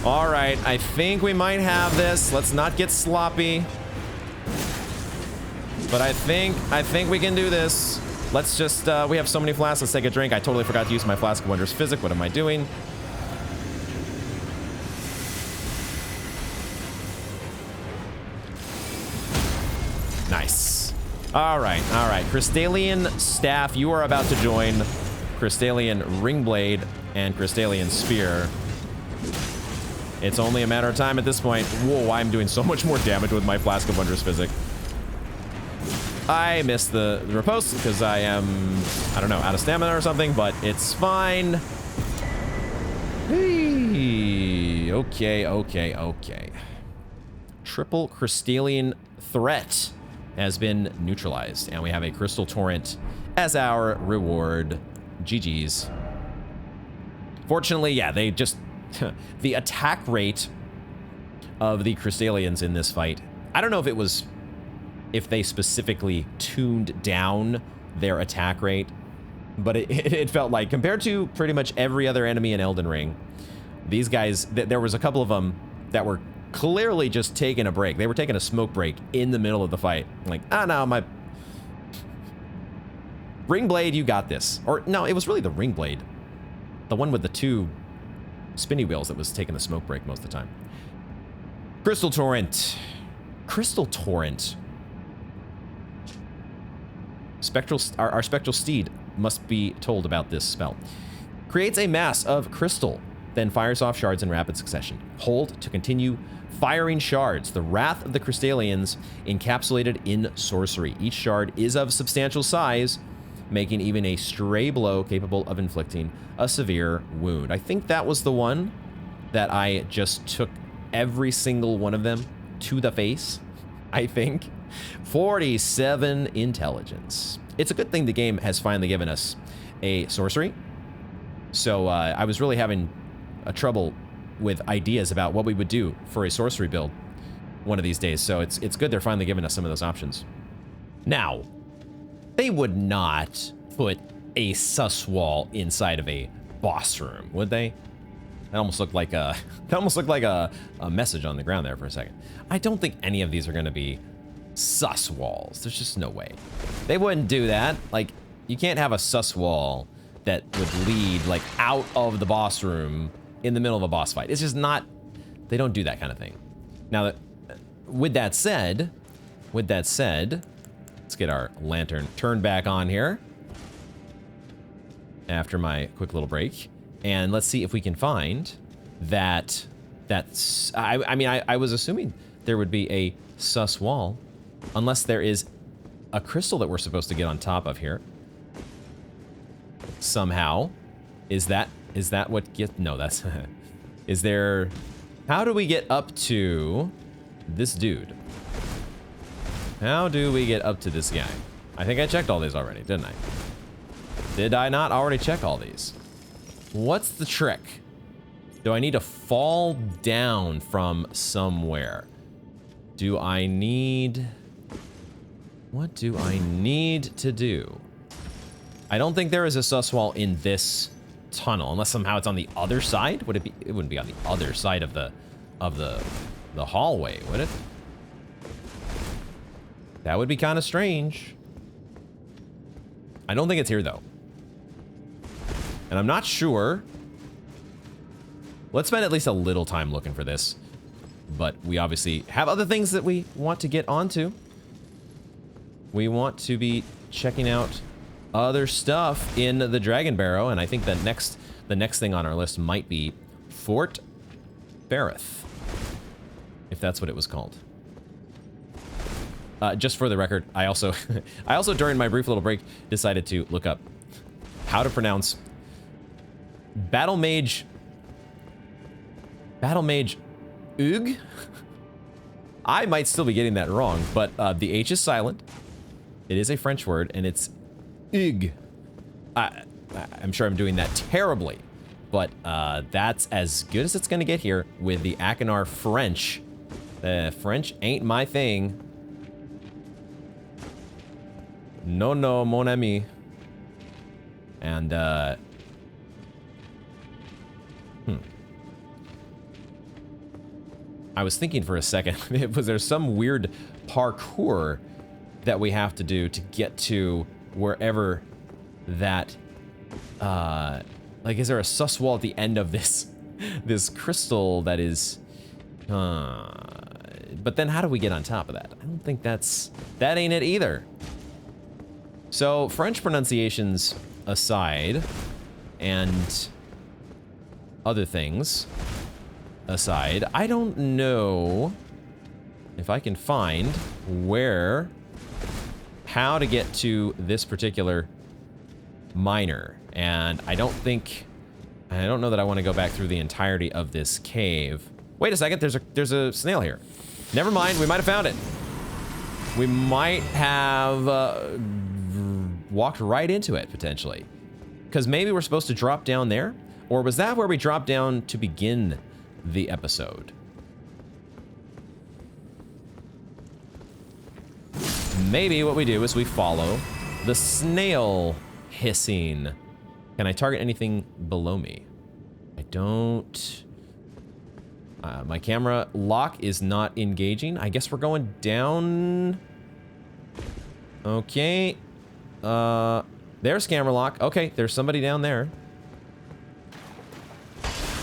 All right, I think we might have this. Let's not get sloppy. But I think we can do this. Let's just, we have so many flasks. Let's take a drink. I totally forgot to use my Flask of Wondrous Physic. What am I doing? Nice. All right. Crystallian Staff, you are about to join Crystallian Ringblade and Crystallian Spear. It's only a matter of time at this point. Whoa, I'm doing so much more damage with my Flask of Wondrous Physic. I missed the riposte because I am, I don't know, out of stamina or something, but it's fine. Hey, okay. Triple Crystallian threat has been neutralized, and we have a Crystal Torrent as our reward. GG's. Fortunately, yeah, they just... the attack rate of the Crystallians in this fight, I don't know if it was... if they specifically tuned down their attack rate, but it felt like, compared to pretty much every other enemy in Elden Ring, these guys, there was a couple of them that were clearly just taking a break. They were taking a smoke break in the middle of the fight. Like, no, my... Ringblade, you got this. Or, no, it was really the Ringblade. The one with the 2 spinny wheels that was taking the smoke break most of the time. Crystal Torrent. Crystal Torrent. Our Spectral Steed must be told about this spell. Creates a mass of crystal, then fires off shards in rapid succession. Hold to continue firing shards. The wrath of the Crystallians encapsulated in sorcery. Each shard is of substantial size, making even a stray blow capable of inflicting a severe wound. I think that was the one that I just took every single one of them to the face, I think. 47 intelligence. It's a good thing the game has finally given us a sorcery. So I was really having a trouble with ideas about what we would do for a sorcery build one of these days. So it's good they're finally giving us some of those options. Now, they would not put a sus wall inside of a boss room, would they? That almost looked like a a message on the ground there for a second. I don't think any of these are going to be sus walls. There's just no way. They wouldn't do that. Like, you can't have a sus wall that would lead like out of the boss room in the middle of a boss fight. It's just not, they don't do that kind of thing. Now, with that said, let's get our lantern turned back on here after my quick little break. And let's see if we can find that, I mean, I was assuming there would be a sus wall, unless there is a crystal that we're supposed to get on top of here. Somehow. Is that what get, no, that's, is there, how do we get up to this dude? How do we get up to this guy? I think I checked all these already, didn't I? Did I not already check all these? What's the trick? Do I need to fall down from somewhere? Do I need... What do I need to do? I don't think there is a sus wall in this tunnel, unless somehow it's on the other side. Would it be? It wouldn't be on the other side of the hallway, would it? That would be kind of strange. I don't think it's here though. And I'm not sure. Let's spend at least a little time looking for this. But we obviously have other things that we want to get onto. We want to be checking out other stuff in the Dragonbarrow, and I think the next thing on our list might be Fort Faroth, if that's what it was called. Just for the record, I also during my brief little break decided to look up how to pronounce Battle Mage Ugh. I might still be getting that wrong, but the H is silent. It is a French word, and it's Ugh. I'm sure I'm doing that terribly, but that's as good as it's gonna get here with the Akinar French. French ain't my thing. No, no, mon ami. And, I was thinking for a second, was there some weird parkour that we have to do to get to wherever that, like, is there a sus wall at the end of this, this crystal that is, but then how do we get on top of that? I don't think that ain't it either. So, French pronunciations aside, and other things aside, I don't know if I can find how to get to this particular miner. And I don't know that I want to go back through the entirety of this cave. Wait a second, there's a snail here. Never mind, we might have found it. We might have walked right into it, potentially. Because maybe we're supposed to drop down there? Or was that where we dropped down to begin the episode? Maybe what we do is we follow the snail hissing. Can I target anything below me? I don't. My camera lock is not engaging. I guess we're going down. Okay. There's camera lock. Okay, there's somebody down there.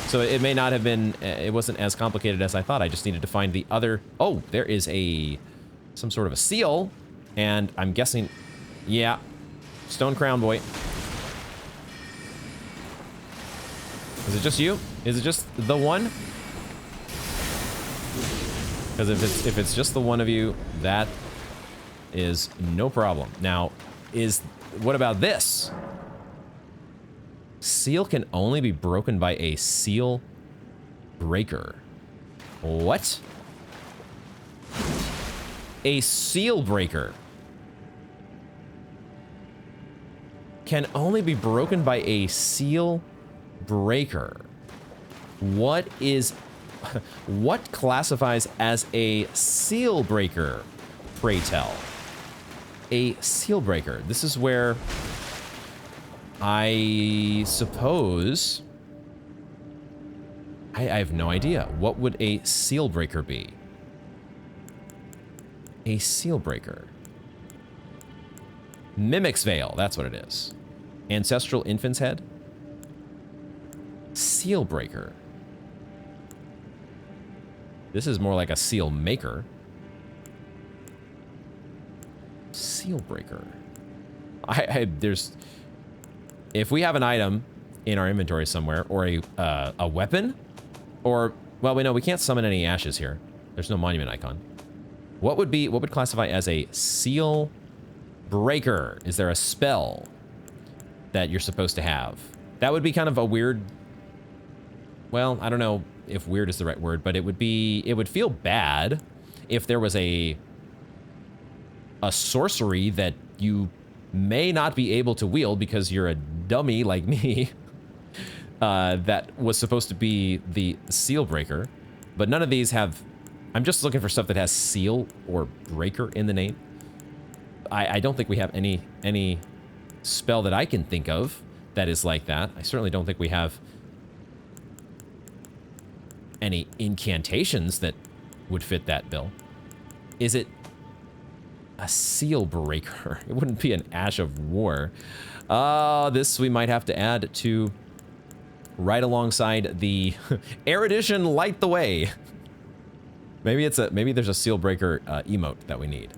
So it may not have been, it wasn't as complicated as I thought. I just needed to find the other. Oh, there is some sort of a seal. And I'm guessing, yeah, Stone Crown Boy. Is it just you? Is it just the one? Because if it's just the one of you, that is no problem. Now, what about this? Seal can only be broken by a seal breaker. What? A seal breaker can only be broken by a seal breaker. What classifies as a seal breaker, pray tell? A seal breaker. This is where I suppose I have no idea. What would a seal breaker be? A seal breaker. Mimic's Veil, that's what it is. Ancestral Infant's Head. Seal breaker. This is more like a seal maker. Seal breaker. There's... If we have an item in our inventory somewhere, or a weapon, or... Well, we know we can't summon any ashes here. There's no monument icon. What would classify as a seal breaker? Is there a spell that you're supposed to have? That would be kind of a weird... Well, I don't know if weird is the right word, but it would feel bad if there was a sorcery that you may not be able to wield because you're a dummy like me, that was supposed to be the seal breaker, but none of these have... I'm just looking for stuff that has seal or breaker in the name. I don't think we have any spell that I can think of that is like that. I certainly don't think we have any incantations that would fit that bill. Is it a seal breaker? It wouldn't be an Ash of War. This we might have to add to right alongside the Erudition Light the Way. Maybe there's a seal breaker emote that we need.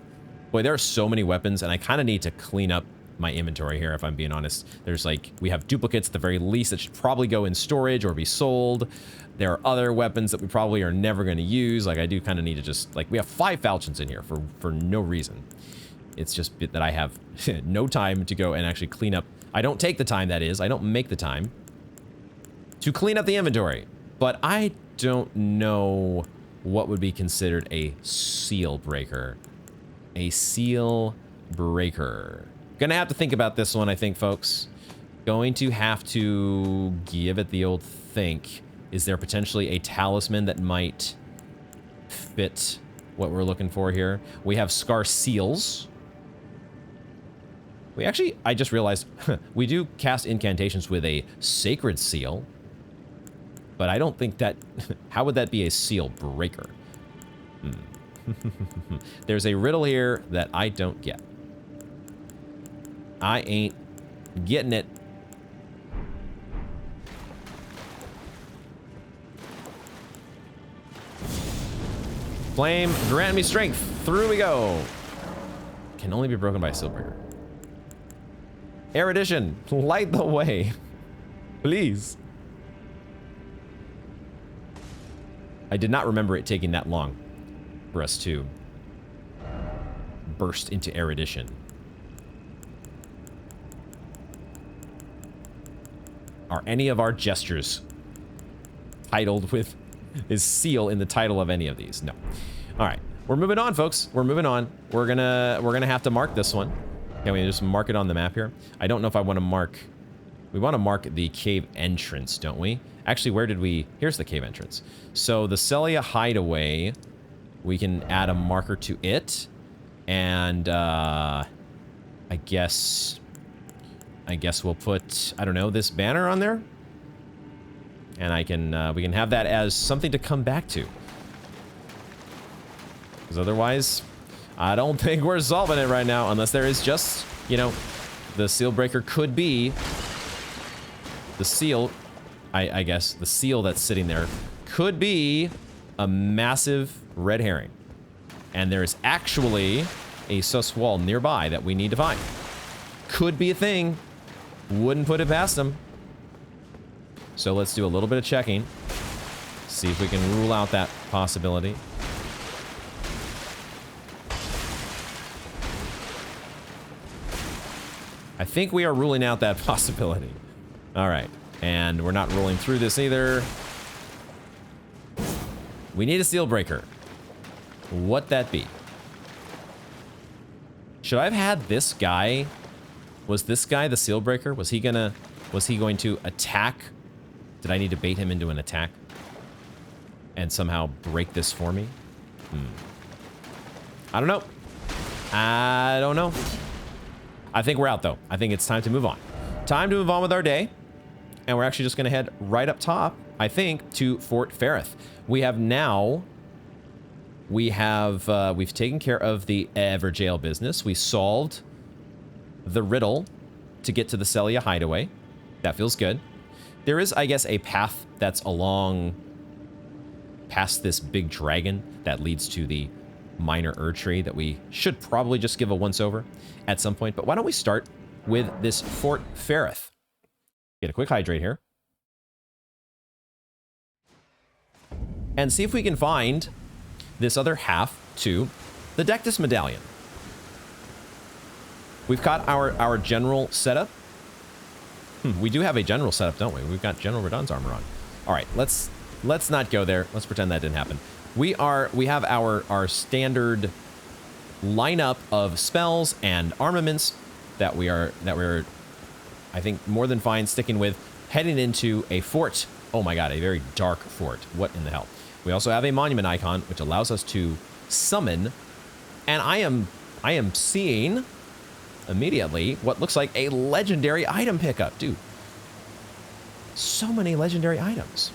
Boy, there are so many weapons, and I kind of need to clean up my inventory here, if I'm being honest. There's like, we have duplicates at the very least that should probably go in storage or be sold. There are other weapons that we probably are never going to use. Like, I do kind of need to just, like, we have 5 falchions in here for no reason. It's just that I have no time to go and actually clean up. I don't take the time, that is. I don't make the time to clean up the inventory. But I don't know what would be considered a seal breaker. A seal breaker. Gonna have to think about this one, I think, folks. Going to have to give it the old think. Is there potentially a talisman that might fit what we're looking for here? We have Scar Seals. We actually, I just realized, we do cast incantations with a Sacred Seal. But I don't think that... How would that be a seal breaker? There's a riddle here that I don't get. I ain't getting it. Flame, grant me strength. Through we go. Can only be broken by a seal breaker. Erudition, light the way. Please. I did not remember it taking that long for us to burst into erudition. Are any of our gestures titled with his seal in the title of any of these? No. All right, we're moving on, folks. We're moving on. We're gonna have to mark this one. Can we just mark it on the map here? I don't know if I want to mark. We want to mark the cave entrance, don't we? Actually, where did we... Here's the cave entrance. So the Sellia Hideaway, we can add a marker to it. And I guess we'll put, I don't know, this banner on there. And we can have that as something to come back to. Because otherwise, I don't think we're solving it right now. Unless there is just, you know, the seal breaker could be the seal... I guess the seal that's sitting there could be a massive red herring. And there's actually a sus wall nearby that we need to find. Could be a thing. Wouldn't put it past them. So let's do a little bit of checking. See if we can rule out that possibility. I think we are ruling out that possibility. All right. And we're not rolling through this either. We need a seal breaker. What that be? Should I have had this guy? Was this guy the seal breaker? Was he going to attack? Did I need to bait him into an attack? And somehow break this for me? I don't know. I don't know. I think we're out though. I think it's time to move on. Time to move on with our day. and we're actually just going to head right up top, I think, to Fort Faroth. We've taken care of the Evergaol business. We solved the riddle to get to the Sellia Hideaway. That feels good. There is, I guess, a path that's along past this big dragon that leads to the minor Erdtree that we should probably just give a once-over at some point. But why don't we start with this Fort Faroth? Get a quick hydrate here. And see if we can find this other half to the Dectus Medallion. We've got our general setup. We do have a general setup, don't we? We've got General Radahn's armor on. All right, let's not go there. Let's pretend that didn't happen. We have our standard lineup of spells and armaments that we're I think more than fine sticking with, heading into a fort. Oh my god, a very dark fort. What in the hell? We also have a monument icon which allows us to summon, and I am seeing immediately what looks like a legendary item pickup. Dude, so many legendary items.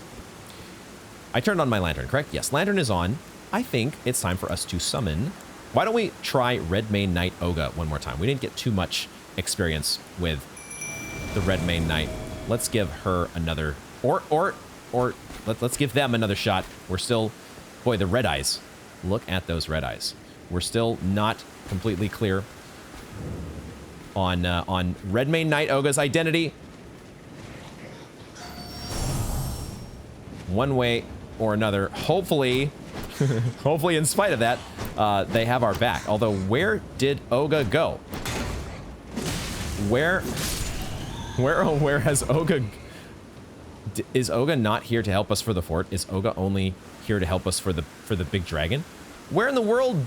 I turned on my lantern, correct? Yes, lantern is on. I think it's time for us to summon. Why don't we try Redmane Knight Olga one more time? We didn't get too much experience with the Redmane Knight. Let's give her another, let's give them another shot. We're still, boy, the red eyes. Look at those red eyes. We're still not completely clear on Redmane Knight Olga's identity. One way or another, hopefully, hopefully in spite of that, they have our back. Although, where did Olga go? Where has Olga... Is Olga not here to help us for the fort? Is Olga only here to help us for the big dragon? Where in the world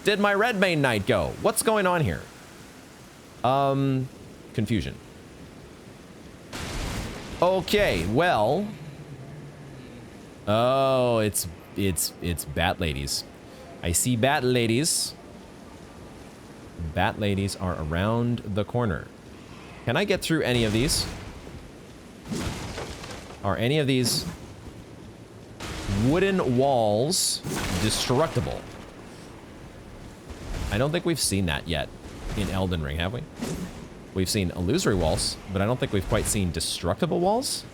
did my Redmane Knight go? What's going on here? Confusion. Okay, well... Oh, it's bat ladies. I see bat ladies. Bat ladies are around the corner. Can I get through any of these? Are any of these wooden walls destructible? I don't think we've seen that yet in Elden Ring, have we? We've seen illusory walls, but I don't think we've quite seen destructible walls.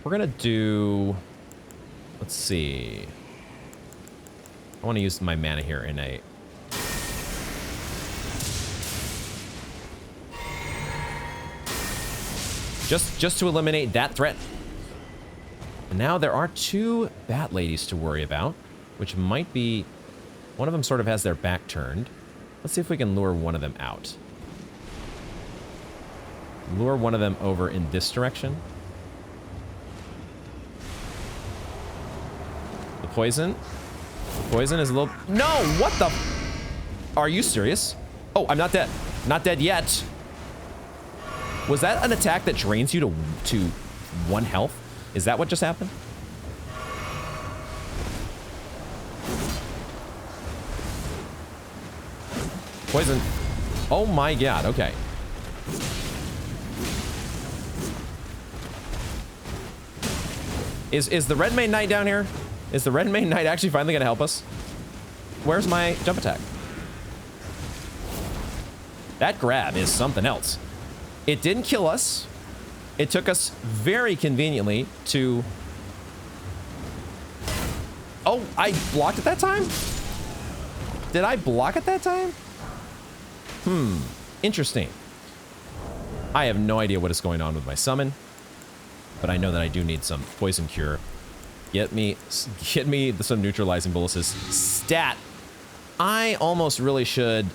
We're gonna do... Let's see. I want to use my mana here in a... Just to eliminate that threat. And now there are two bat ladies to worry about, which might be... One of them sort of has their back turned. Let's see if we can lure one of them out. Lure one of them over in this direction. The poison. The poison is a little... No! What the... Are you serious? Oh, I'm not dead. Not dead yet. Was that an attack that drains you to 1 health? Is that what just happened? Poison. Oh my god, okay. Is the Redmane Knight down here? Is the Redmane Knight actually finally gonna help us? Where's my jump attack? That grab is something else. It didn't kill us. It took us very conveniently to... Oh, I blocked at that time? Did I block at that time? Interesting. I have no idea what is going on with my summon, but I know that I do need some poison cure. Get me some neutralizing boluses. Stat. I almost really should...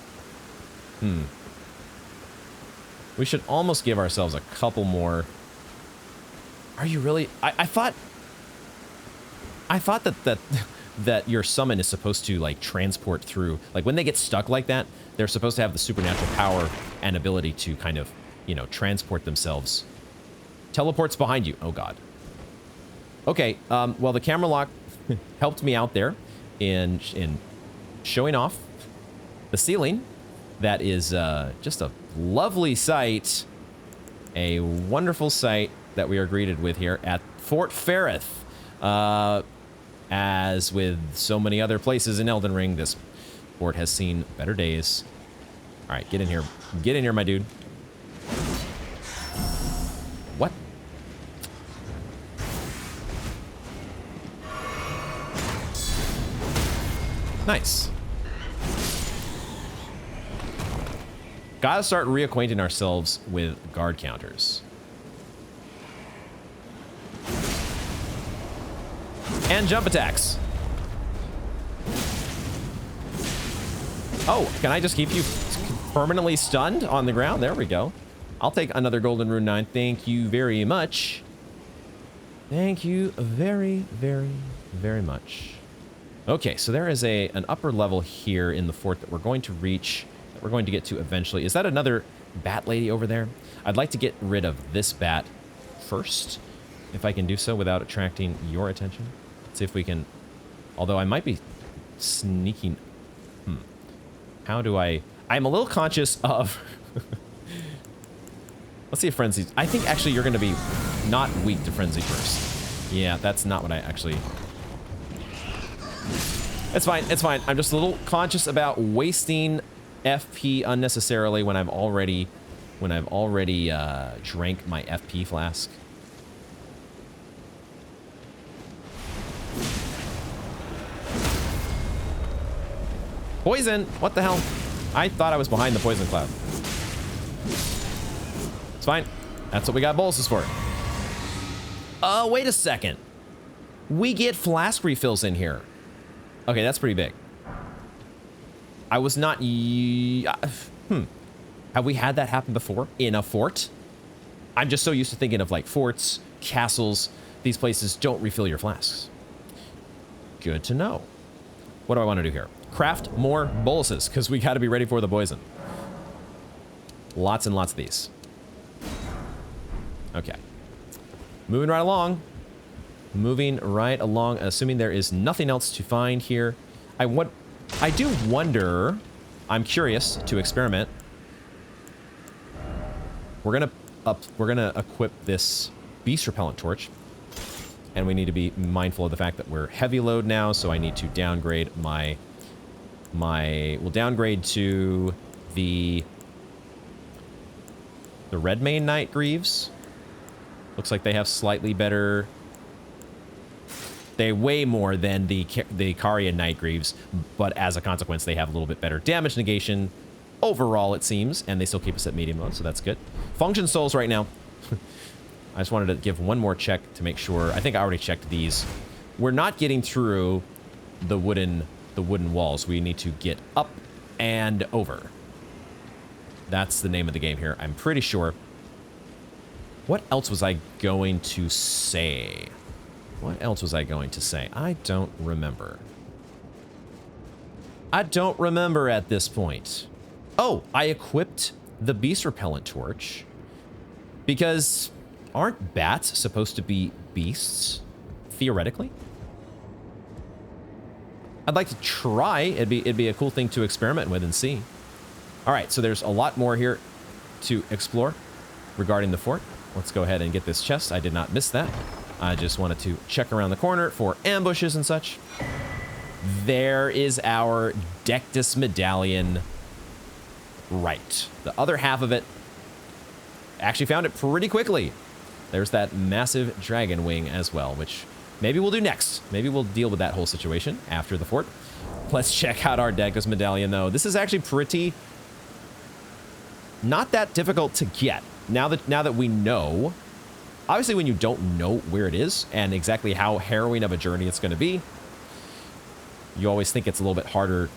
We should almost give ourselves a couple more. Are you really... I thought that your summon is supposed to, like, transport through. Like, when they get stuck like that, they're supposed to have the supernatural power and ability to kind of, you know, transport themselves. Teleports behind you. Oh, God. Okay, well, the camera lock helped me out there in showing off the ceiling. That is just a lovely sight. A wonderful sight that we are greeted with here at Fort Faroth. As with so many other places in Elden Ring, this fort has seen better days. All right, get in here. Get in here, my dude. What? Nice. Gotta start reacquainting ourselves with guard counters. And jump attacks. Oh, can I just keep you permanently stunned on the ground? There we go. I'll take another Golden Rune 9. Thank you very much. Thank you very, very, very much. Okay, so there is an upper level here in the fort that we're going to reach, that we're going to get to eventually. Is that another bat lady over there? I'd like to get rid of this bat first, if I can do so without attracting your attention. Let's see if we can, although I might be sneaking. How do I'm a little conscious of, let's see if Frenzy, I think actually you're going to be not weak to Frenzy first. Yeah, that's not what I actually, it's fine, it's fine. I'm just a little conscious about wasting FP unnecessarily when I've already drank my FP flask. Poison! What the hell? I thought I was behind the poison cloud. It's fine. That's what we got boluses for. Wait a second. We get flask refills in here. Okay, that's pretty big. I was not... Have we had that happen before in a fort? I'm just so used to thinking of like forts, castles. These places don't refill your flasks. Good to know. What do I want to do here? Craft more boluses, because we got to be ready for the poison. Lots and lots of these. Okay. Moving right along. Moving right along, assuming there is nothing else to find here. I do wonder, I'm curious to experiment. We're gonna equip this beast repellent torch. And we need to be mindful of the fact that we're heavy load now, so I need to downgrade we'll downgrade to the Red Mane Knight Greaves. Looks like they have slightly better, they weigh more than the Carian Knight Greaves, but as a consequence, they have a little bit better damage negation overall, it seems, and they still keep us at medium mode, so that's good. Function souls right now. I just wanted to give one more check to make sure. I think I already checked these. We're not getting through the wooden walls. We need to get up and over. That's the name of the game here, I'm pretty sure. What else was I going to say? What else was I going to say? I don't remember. I don't remember at this point. Oh, I equipped the beast repellent torch because aren't bats supposed to be beasts, theoretically? I'd like to try. It'd be a cool thing to experiment with and see. All right, so there's a lot more here to explore regarding the fort. Let's go ahead and get this chest. I did not miss that. I just wanted to check around the corner for ambushes and such. There is our Dectus medallion. Right. The other half of it, actually found it pretty quickly. There's that massive dragon wing as well, which maybe we'll do next. Maybe we'll deal with that whole situation after the fort. Let's check out our Dectus medallion, though. This is actually pretty... not that difficult to get. Now that we know... obviously, when you don't know where it is and exactly how harrowing of a journey it's going to be, you always think it's a little bit harder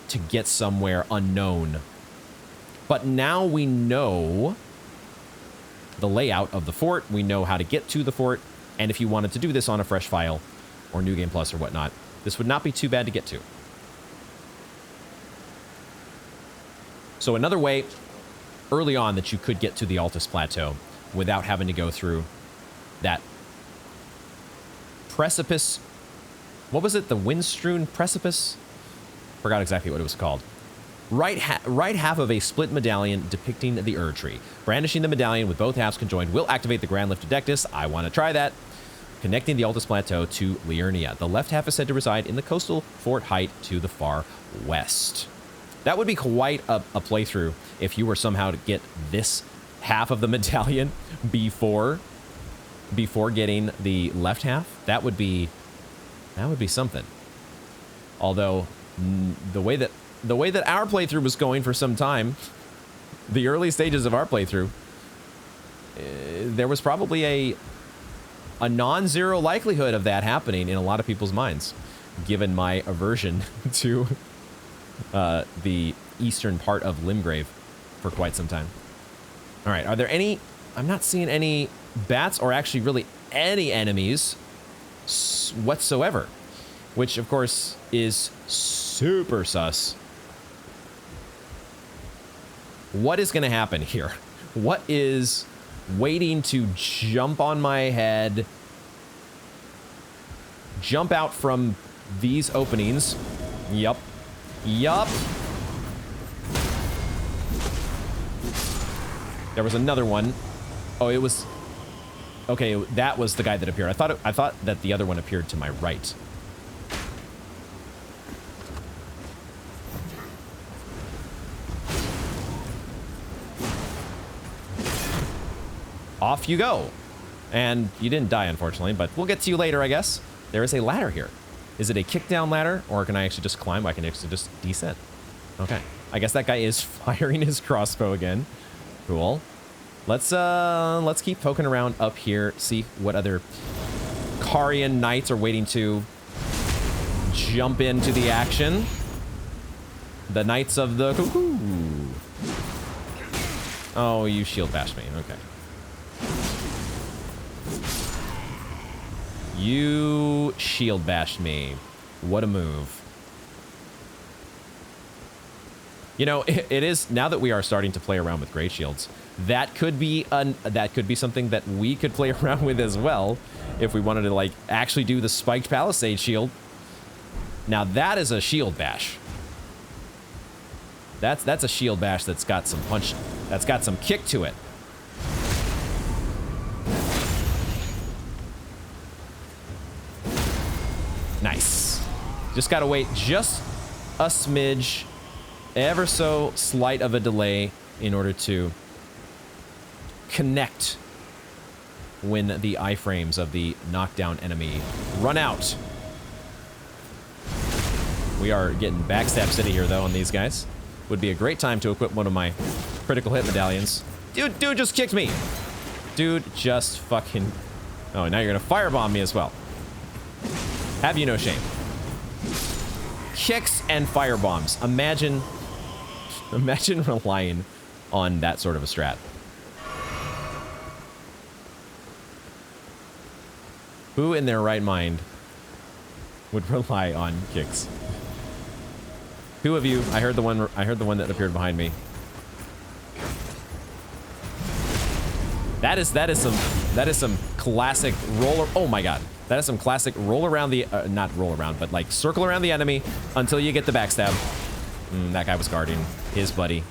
to get somewhere unknown. But now we know the layout of the fort. We know how to get to the fort. And if you wanted to do this on a fresh file or New Game Plus or whatnot, this would not be too bad to get to. So another way early on that you could get to the Altus Plateau without having to go through that precipice. What was it? The Windstrewn Precipice? Forgot exactly what it was called. Right half of a split medallion depicting the Ur tree. Brandishing the medallion with both halves conjoined will activate the Grand Lift Adectus. I want to try that. Connecting the Altus Plateau to Liurnia. The left half is said to reside in the coastal fort height to the far west. That would be quite a playthrough if you were somehow to get this half of the medallion before getting the left half. That would be something. Although the way that our playthrough was going for some time, the early stages of our playthrough, there was probably a non-zero likelihood of that happening in a lot of people's minds, given my aversion to the eastern part of Limgrave for quite some time. All right, are there any... I'm not seeing any bats or actually really any enemies whatsoever, which of course is super sus. What is going to happen here? What is waiting to jump on my head, jump out from these openings? Yup. There was another one. Oh, it was... Okay, that was the guy that appeared. I thought that the other one appeared to my right. Off you go. And you didn't die, unfortunately, but we'll get to you later, I guess. There is a ladder here. Is it a kick-down ladder, or can I actually just climb? I can actually just descend. Okay. I guess that guy is firing his crossbow again. Cool. Let's keep poking around up here, see what other Carian knights are waiting to jump into the action. The Knights of the Cuckoo. Oh, you shield bashed me. Okay. You shield bashed me. What a move. You know, it is, now that we are starting to play around with great shields, that could be something that we could play around with as well if we wanted to like actually do the spiked palisade shield. Now that is a shield bash. That's a shield bash that's got some punch, that's got some kick to it. Nice. Just gotta wait just a smidge, ever so slight of a delay in order to connect when the iframes of the knockdown enemy run out. We are getting backstab city here though on these guys. Would be a great time to equip one of my critical hit medallions. Dude just kicked me. Dude just fucking... Oh, now you're gonna firebomb me as well. Have you no shame. Kicks and firebombs. Imagine relying on that sort of a strat. Who in their right mind would rely on kicks? Who of you? I heard the one that appeared behind me. That is some classic roller. Oh my god. That is some classic roll around the not roll around, but like circle around the enemy until you get the backstab. That guy was guarding his buddy.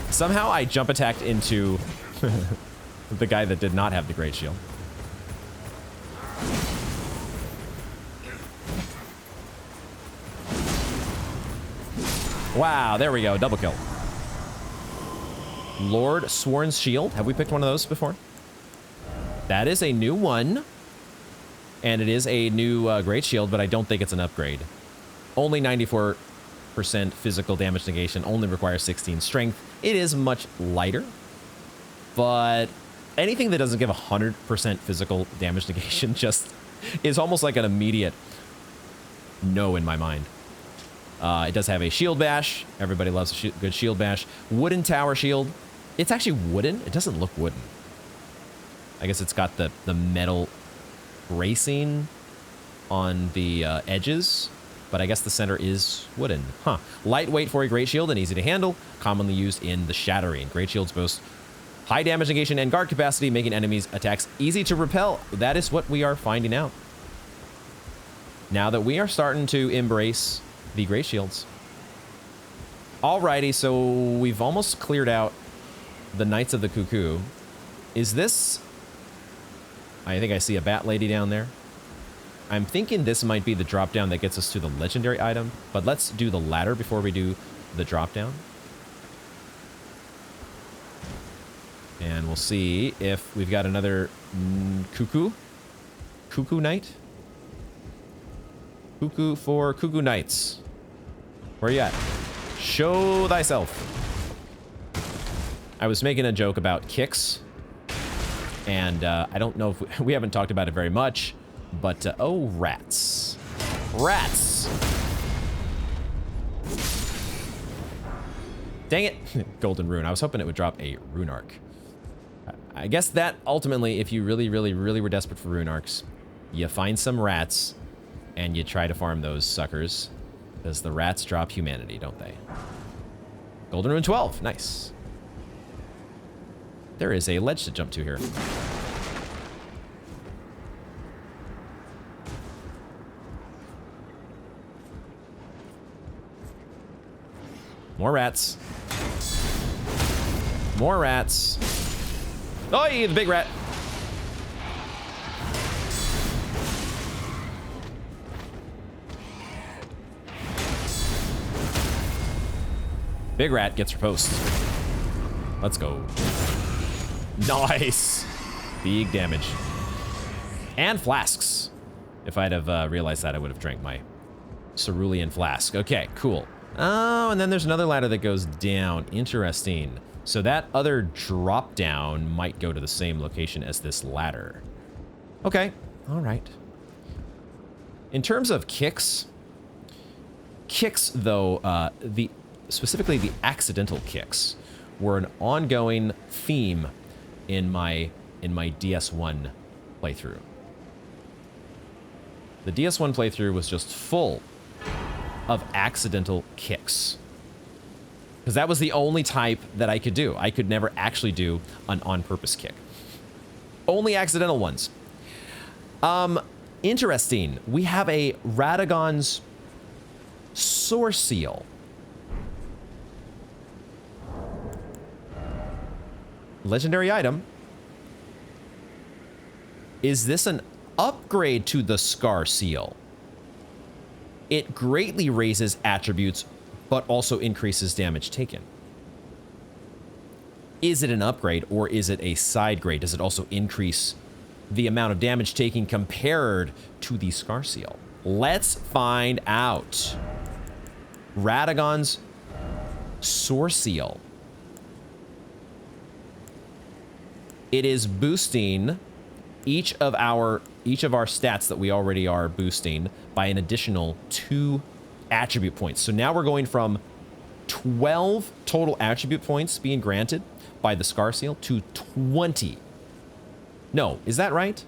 Somehow I jump attacked into the guy that did not have the great shield. Wow, there we go. Double kill. Lord Sworn's Shield. Have we picked one of those before? That is a new one. And it is a new great shield, but I don't think it's an upgrade. Only 94% physical damage negation. Only requires 16 strength. It is much lighter. But anything that doesn't give 100% physical damage negation just is almost like an immediate no in my mind. It does have a shield bash. Everybody loves a good shield bash. Wooden tower shield. It's actually wooden. It doesn't look wooden. I guess it's got the metal bracing on the edges, but I guess the center is wooden. Huh. Lightweight for a great shield and easy to handle. Commonly used in the Shattering. Great shields boast high damage negation and guard capacity, making enemies' attacks easy to repel. That is what we are finding out. Now that we are starting to embrace the Gray Shields. Alrighty, so we've almost cleared out the Knights of the Cuckoo. Is this... I think I see a Bat Lady down there. I'm thinking this might be the drop down that gets us to the legendary item, but let's do the ladder before we do the drop down. And we'll see if we've got another Cuckoo. Cuckoo Knight? Cuckoo for Cuckoo Knights. Where you at? Show thyself. I was making a joke about kicks. And I don't know if we haven't talked about it very much. But, oh, rats. Rats! Dang it. Golden Rune. I was hoping it would drop a Rune Arc. I guess that ultimately, if you really, really, really were desperate for Rune Arcs, you find some rats and you try to farm those suckers. Because the rats drop humanity, don't they? Golden Rune 12. Nice. There is a ledge to jump to here. More rats. More rats. Oh, the big rat. Big rat gets repulsed. Let's go. Nice. Big damage. And flasks. If I'd have realized that, I would have drank my cerulean flask. Okay, cool. Oh, and then there's another ladder that goes down. Interesting. So that other drop down might go to the same location as this ladder. Okay. All right. In terms of kicks, though, specifically the accidental kicks were an ongoing theme in my DS1 playthrough. The DS1 playthrough was just full of accidental kicks. Because that was the only type that I could do. I could never actually do an on-purpose kick. Only accidental ones. Interesting. We have a Radagon's Source Seal. Legendary item. Is this an upgrade to the Scar Seal? It greatly raises attributes, but also increases damage taken. Is it an upgrade, or is it a side grade? Does it also increase the amount of damage taken compared to the Scar Seal? Let's find out. Radagon's Source Seal. It is boosting each of our stats that we already are boosting by an additional 2 attribute points. So now we're going from 12 total attribute points being granted by the Scar Seal to 20. No, is that right?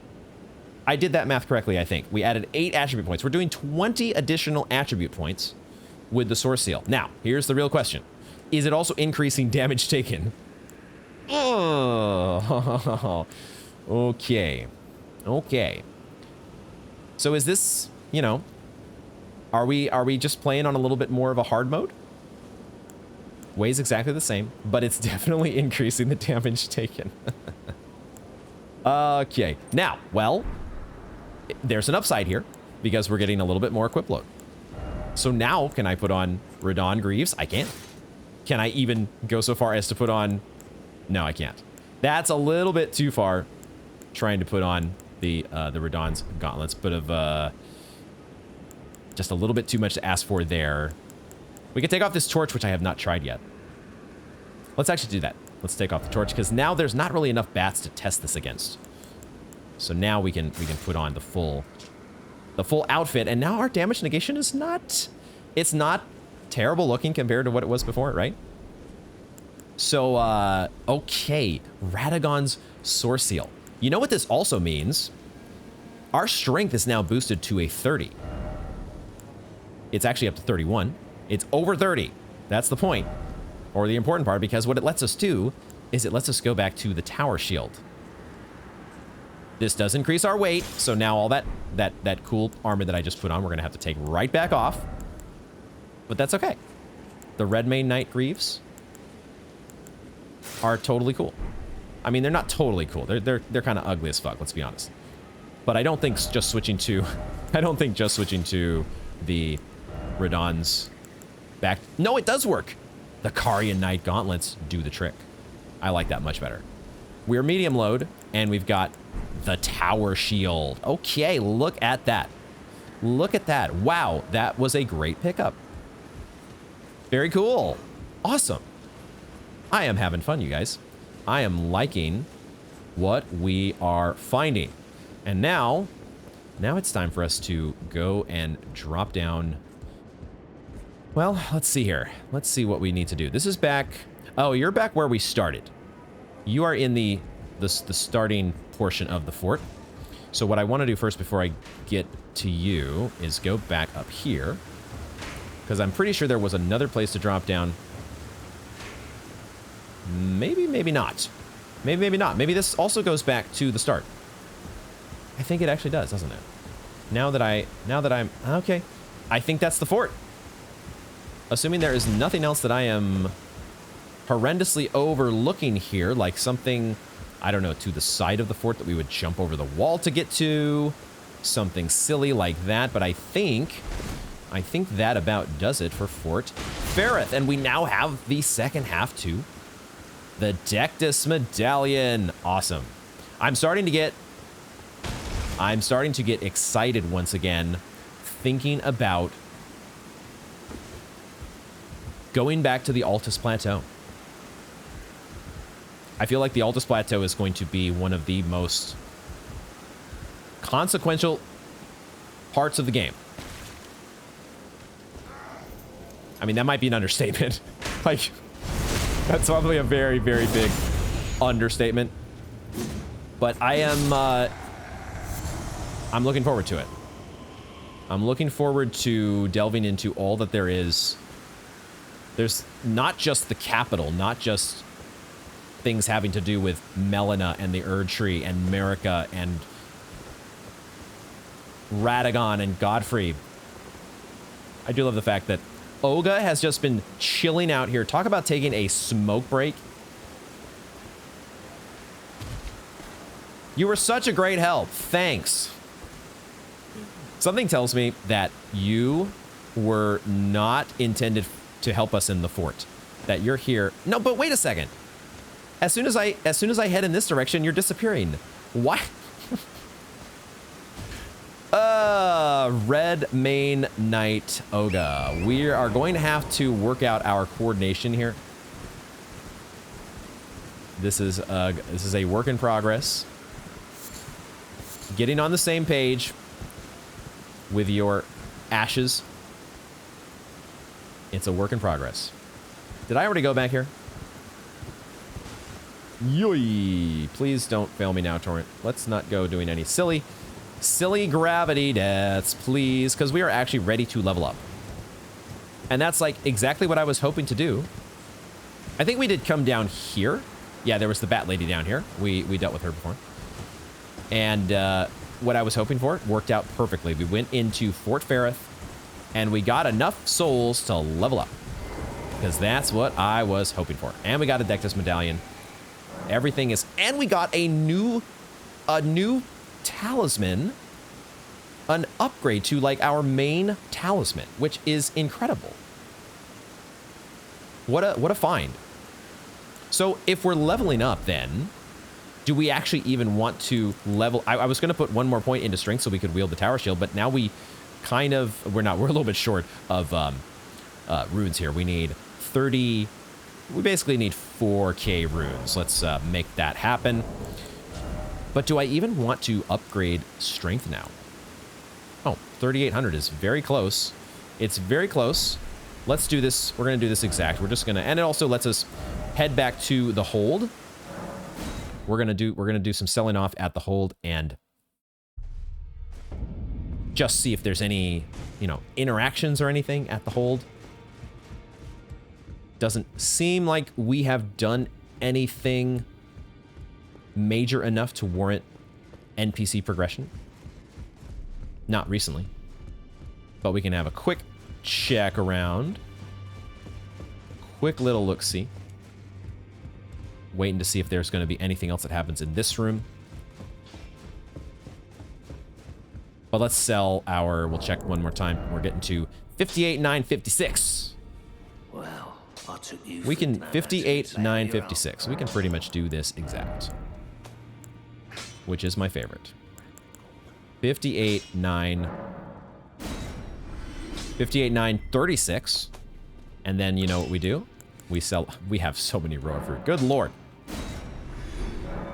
I did that math correctly, I think. We added 8 attribute points. We're doing 20 additional attribute points with the Source Seal. Now, here's the real question. Is it also increasing damage taken? Oh, okay. Okay. So is this, you know, are we just playing on a little bit more of a hard mode? Weighs exactly the same, but it's definitely increasing the damage taken. Okay. Now, well, there's an upside here because we're getting a little bit more equip load. So now, can I put on Radon Greaves? I can. Can I even go so far as to put on... No, I can't. That's a little bit too far, trying to put on the Radon's gauntlets, but of just a little bit too much to ask for there. We can take off this torch, which I have not tried yet. Let's actually do that. Let's take off the torch, because now there's not really enough bats to test this against. So now we can put on the full outfit, and now our damage negation is not... It's not terrible looking compared to what it was before, right? So, okay. Radagon's Source Seal. You know what this also means? Our strength is now boosted to a 30. It's actually up to 31. It's over 30. That's the point. Or the important part, because what it lets us do is it lets us go back to the tower shield. This does increase our weight, so now all that cool armor that I just put on, we're gonna have to take right back off. But that's okay. The Redmane Knight Greaves are totally cool. I mean, they're not totally cool. They're kind of ugly as fuck, let's be honest. But I don't think just switching to the Radahn's back. No, it does work. The Carian Knight Gauntlets do the trick. I like that much better. We're medium load, and we've got the Tower Shield. Okay, look at that. Look at that. Wow, that was a great pickup. Very cool. Awesome. I am having fun, you guys. I am liking what we are finding. And now it's time for us to go and drop down. Well, let's see here. Let's see what we need to do. This is back. Oh, you're back where we started. You are in the starting portion of the fort. So what I want to do first before I get to you is go back up here, because I'm pretty sure there was another place to drop down. Maybe, maybe not. Maybe, maybe not. Maybe this also goes back to the start. I think it actually does, doesn't it? Now that I'm okay. I think that's the fort. Assuming there is nothing else that I am horrendously overlooking here, like something, I don't know, to the side of the fort that we would jump over the wall to get to. Something silly like that, but I think that about does it for Fort Faroth. And we now have the second half to the Dectus Medallion. Awesome. I'm starting to get excited once again, thinking about going back to the Altus Plateau. I feel like the Altus Plateau is going to be one of the most consequential parts of the game. I mean, that might be an understatement. Like, that's probably a very, very big understatement. But I'm looking forward to it. I'm looking forward to delving into all that there is. There's not just the capital, not just things having to do with Melina and the Erd Tree and Marika and Radagon and Godfrey. I do love the fact that Olga has just been chilling out here. Talk about taking a smoke break. You were such a great help. Thanks. Something tells me that you were not intended to help us in the fort. That you're here. No, but wait a second. As soon as I head in this direction, you're disappearing. What? Redmane Knight Olga. We are going to have to work out our coordination here. This is a work in progress. Getting on the same page with your ashes. It's a work in progress. Did I already go back here? Yoy! Please don't fail me now, Torrent. Let's not go doing any silly gravity deaths, please, because we are actually ready to level up. And that's like exactly what I was hoping to do. I think we did come down here. Yeah, there was the Bat Lady down here. We dealt with her before. And what I was hoping for worked out perfectly. We went into Fort Faroth, and we got enough souls to level up. Because that's what I was hoping for. And we got a Dectus Medallion. Everything is... And we got a new talisman. An upgrade to, like, our main talisman, which is incredible. What a find. So, if we're leveling up, then... Do we actually even want to level... I was going to put one more point into strength so we could wield the tower shield, but now we kind of... We're a little bit short of runes here. We need 30... We basically need 4k runes. Let's make that happen. But do I even want to upgrade strength now? Oh, 3,800 is very close. It's very close. Let's do this. We're going to do this exact. We're just going to... And it also lets us head back to the hold. We're gonna do some selling off at the hold and just see if there's any, interactions or anything at the hold. Doesn't seem like we have done anything major enough to warrant NPC progression. Not recently. But we can have a quick check around. Quick little look-see. Waiting to see if there's going to be anything else that happens in this room. But let's sell our... We'll check one more time. We're getting to 58,956. Well, I took you. We can 58,956. We can pretty much do this exact, which is my favorite. 58,936, and then you know what we do? We sell. We have so many row of fruit. Good lord,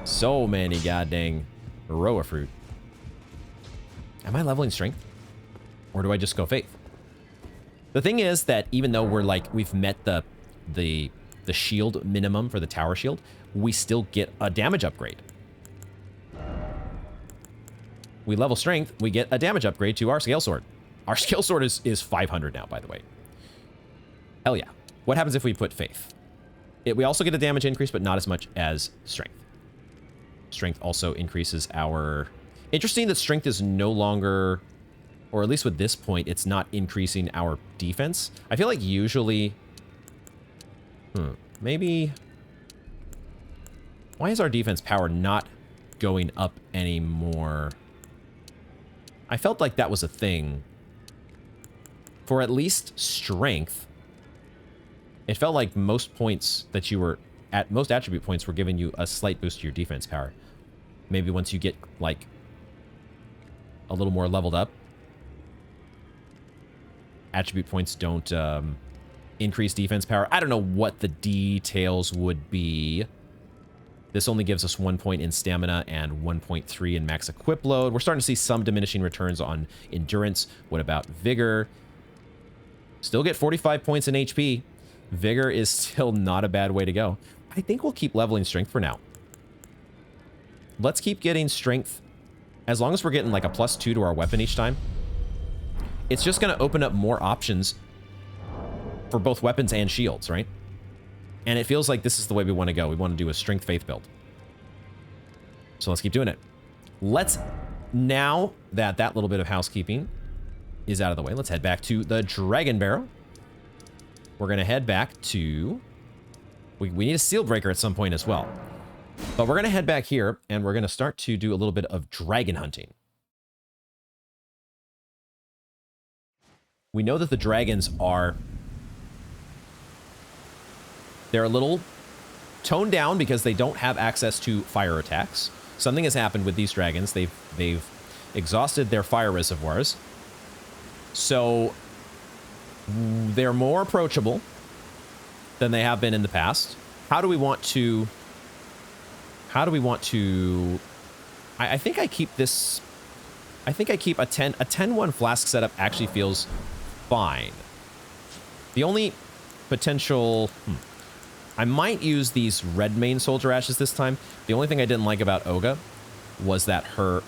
so many goddamn row of fruit. Am I leveling strength, or do I just go faith? The thing is that even though we're like we've met the shield minimum for the tower shield, we still get a damage upgrade. We level strength, we get a damage upgrade to our scale sword. Our scale sword is 500 now, by the way. Hell yeah. What happens if we put faith? We also get a damage increase, but not as much as strength. Strength also increases our... Interesting that strength is no longer, or at least with this point, it's not increasing our defense. I feel like usually... Maybe... Why is our defense power not going up anymore? I felt like that was a thing. For at least strength, it felt like most points that you were at, most attribute points were giving you a slight boost to your defense power. Maybe once you get like a little more leveled up, attribute points don't increase defense power. I don't know what the details would be. This only gives us 1 point in stamina and 1.3 in max equip load. We're starting to see some diminishing returns on endurance. What about vigor? Still get 45 points in HP. Vigor is still not a bad way to go. I think we'll keep leveling strength for now. Let's keep getting strength. As long as we're getting like a +2 to our weapon each time, it's just going to open up more options for both weapons and shields, right? And it feels like this is the way we want to go. We want to do a strength faith build. So let's keep doing it. Let's, now that that little bit of housekeeping is out of the way, let's head back to the Dragonbarrow. We're going to head back to... We need a seal breaker at some point as well. But we're going to head back here, and we're going to start to do a little bit of dragon hunting. We know that the dragons are... They're a little toned down because they don't have access to fire attacks. Something has happened with these dragons. They've exhausted their fire reservoirs. So they're more approachable than they have been in the past. How do we want to... I think I keep this... I think I keep a 10-1 flask setup actually feels fine. The only potential... I might use these red mane soldier ashes this time. The only thing I didn't like about Olga was that her.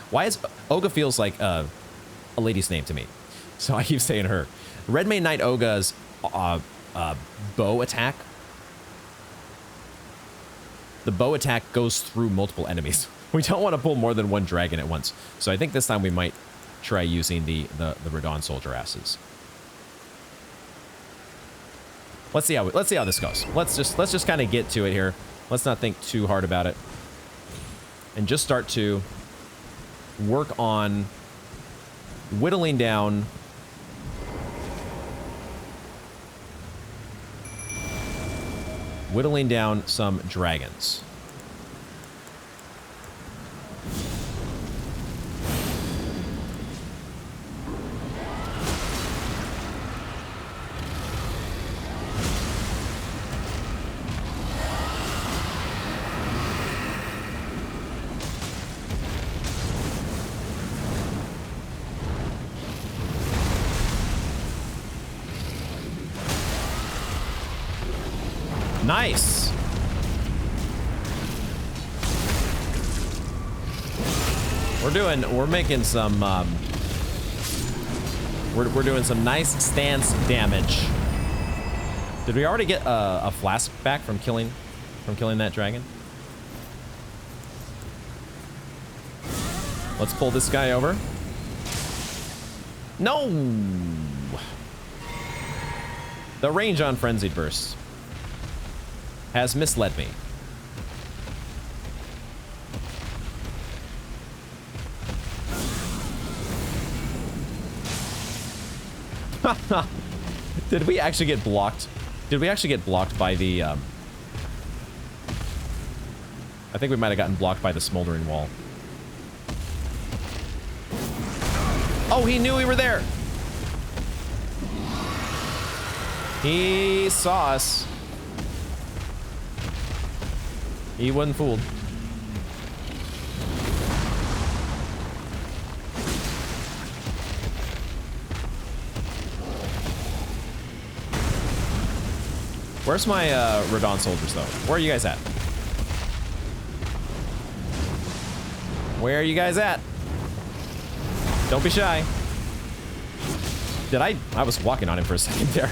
Why is Olga feels like a lady's name to me, so I keep saying her. Red mane knight Olga's bow attack. The bow attack goes through multiple enemies. We don't want to pull more than one dragon at once, so I think this time we might try using the Radon soldier asses. Let's see how this goes. Let's just kind of get to it here. Let's not think too hard about it, and just start to work on whittling down some dragons. Nice. We're making some we're doing some nice stance damage. Did we already get a flask back from killing that dragon? Let's pull this guy over. No! The range on Frenzied Burst has misled me. Did we actually get blocked? Did we actually get blocked by the, I think we might have gotten blocked by the smoldering wall. Oh, he knew we were there. He saw us. He wasn't fooled. Where's my Radon soldiers, though? Where are you guys at? Where are you guys at? Don't be shy. Did I was walking on him for a second there.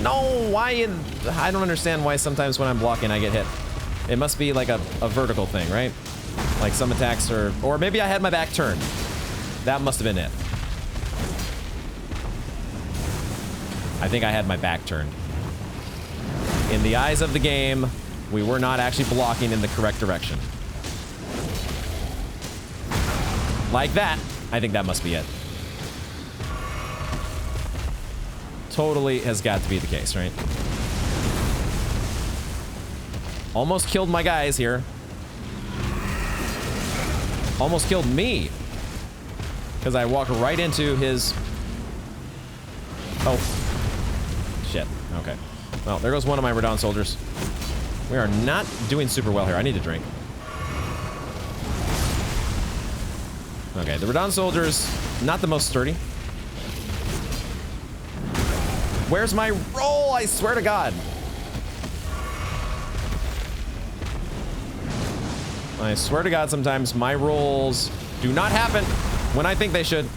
No, why? I don't understand why sometimes when I'm blocking I get hit. It must be like a vertical thing, right? Like some attacks or maybe I had my back turned. That must have been it. I think I had my back turned. In the eyes of the game, we were not actually blocking in the correct direction. Like that. I think that must be it. Totally has got to be the case, right? Almost killed my guys here. Almost killed me. Because I walked right into his... Oh. Shit. Okay. Well, there goes one of my Radon soldiers. We are not doing super well here. I need a drink. Okay, the Radon soldiers, not the most sturdy. Where's my roll? I swear to God. I swear to God, sometimes my rolls do not happen when I think they should.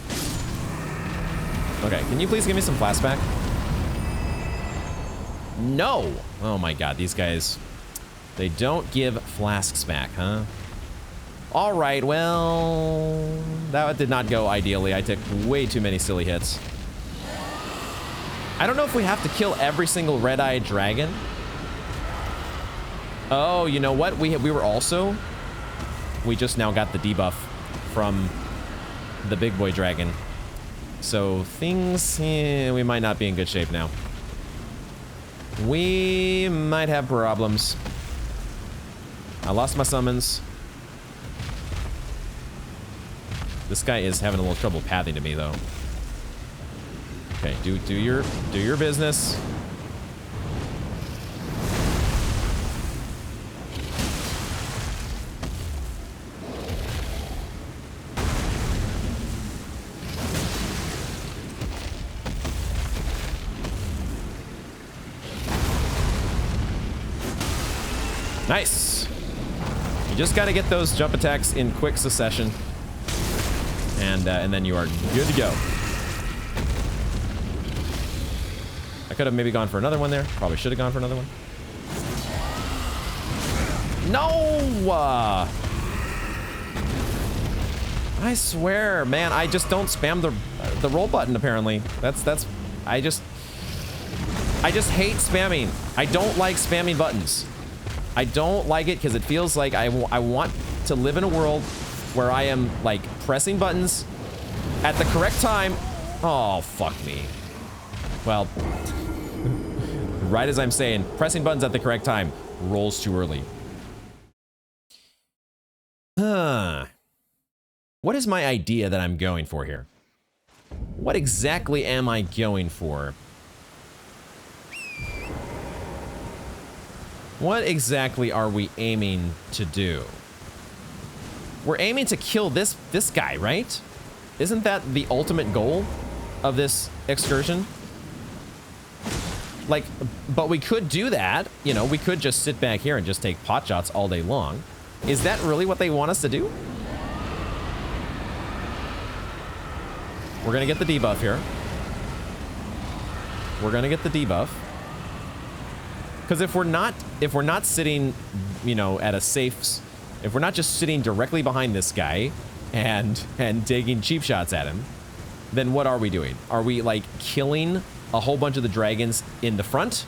Okay, can you please give me some flasks back? No! Oh my God, these guys, they don't give flasks back, huh? All right, well, that did not go ideally. I took way too many silly hits. I don't know if we have to kill every single red-eyed dragon. Oh, you know what? We were also... We just now got the debuff from the big boy dragon. So things... we might not be in good shape now. We might have problems. I lost my summons. This guy is having a little trouble pathing to me, though. Okay, do your business. Nice. You just got to get those jump attacks in quick succession. And then you are good to go. I could have maybe gone for another one there. Probably should have gone for another one. No! I swear, man, I just don't spam the roll button, apparently. I just hate spamming. I don't like spamming buttons. I don't like it because it feels like I want to live in a world where I am, like, pressing buttons at the correct time. Oh, fuck me. Well, right as I'm saying, pressing buttons at the correct time rolls too early. What is my idea that I'm going for here? What exactly am I going for? What exactly are we aiming to do? We're aiming to kill this guy, right? Isn't that the ultimate goal of this excursion? Like, but we could do that. You know, we could just sit back here and just take pot shots all day long. Is that really what they want us to do? We're gonna get the debuff here. We're gonna get the debuff. Because if we're not sitting, you know, at a safe if we're not just sitting directly behind this guy and taking cheap shots at him, then what are we doing? Are we like killing a whole bunch of the dragons in the front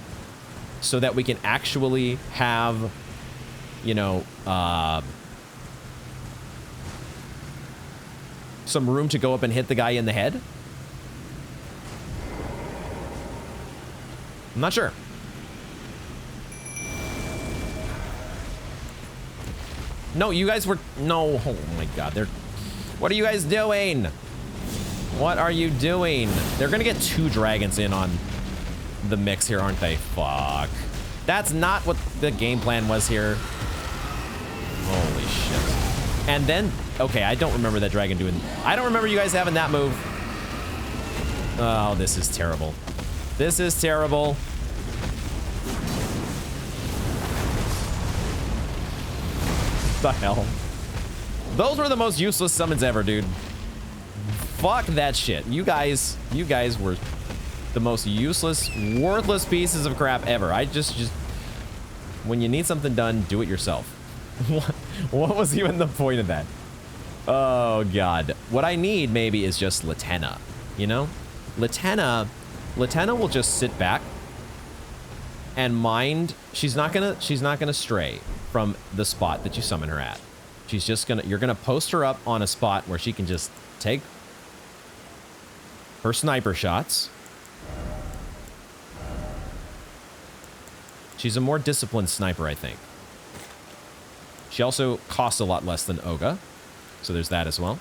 so that we can actually have, you know, some room to go up and hit the guy in the head? I'm not sure. No, you guys were... No. Oh, my God. What are you guys doing? What are you doing? They're going to get 2 dragons in on the mix here, aren't they? Fuck. That's not what the game plan was here. Holy shit. And then... Okay, I don't remember that dragon doing... I don't remember you guys having that move. Oh, this is terrible. This is terrible. The hell? Those were the most useless summons ever, dude. Fuck that shit. You guys were the most useless, worthless pieces of crap ever. I just when you need something done, do it yourself. What was even the point of that? Oh God. What I need maybe is just Latenna, you know? Latenna will just sit back and mind. She's not gonna stray from the spot that you summon her at. She's just you're gonna post her up on a spot where she can just take her sniper shots. She's a more disciplined sniper, I think. She also costs a lot less than Olga, so there's that as well.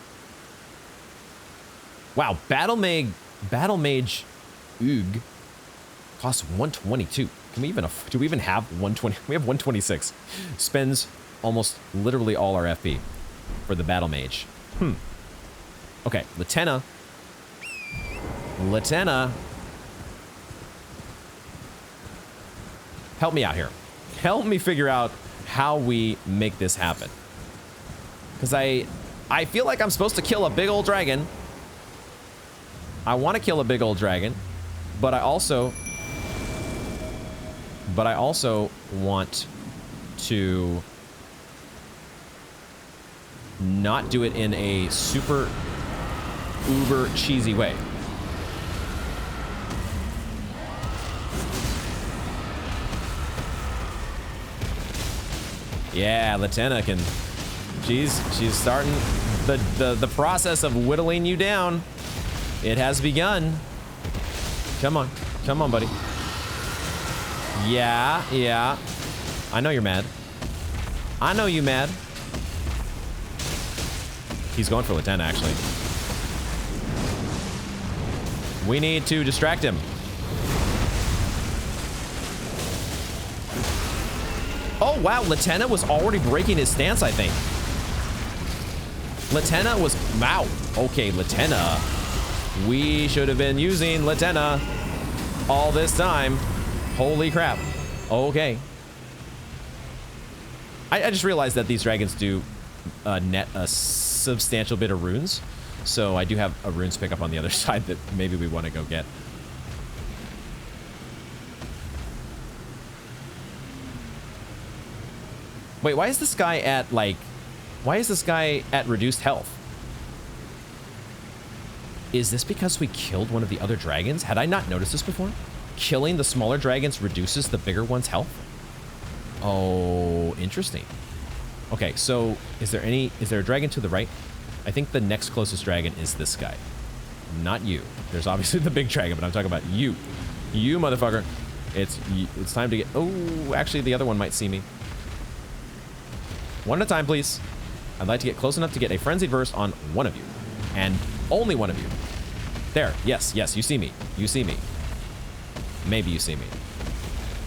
Wow, Battle Mage Ugh costs 122. Can we even, do we even have 120? We have 126. Spends almost literally all our FP for the Battle Mage. Okay, Latenna. Help me out here. Help me figure out how we make this happen. Because I feel like I'm supposed to kill a big old dragon. I want to kill a big old dragon, but I also want to not do it in a super uber cheesy way. Yeah, Latenna can... She's starting the process of whittling you down. It has begun. Come on. Come on, buddy. Yeah. I know you're mad. I know you mad. He's going for Latenna, actually. We need to distract him. Oh, wow. Latenna was already breaking his stance, I think. Latenna was... Wow. Okay, Latenna. We should have been using Latenna all this time. Holy crap. Okay. I just realized that these dragons do net a substantial bit of runes. So I do have a runes pickup on the other side that maybe we want to go get. Wait, why is this guy at, like... Why is this guy at reduced health? Is this because we killed one of the other dragons? Had I not noticed this before? Killing the smaller dragons reduces the bigger one's health? Oh, interesting. Okay, so is there a dragon to the right? I think the next closest dragon is this guy. Not you. There's obviously the big dragon, but I'm talking about you. You, motherfucker. It's time to get... Oh, actually, the other one might see me. One at a time, please. I'd like to get close enough to get a frenzied burst on one of you. And only one of you. There. Yes, you see me. You see me. Maybe you see me.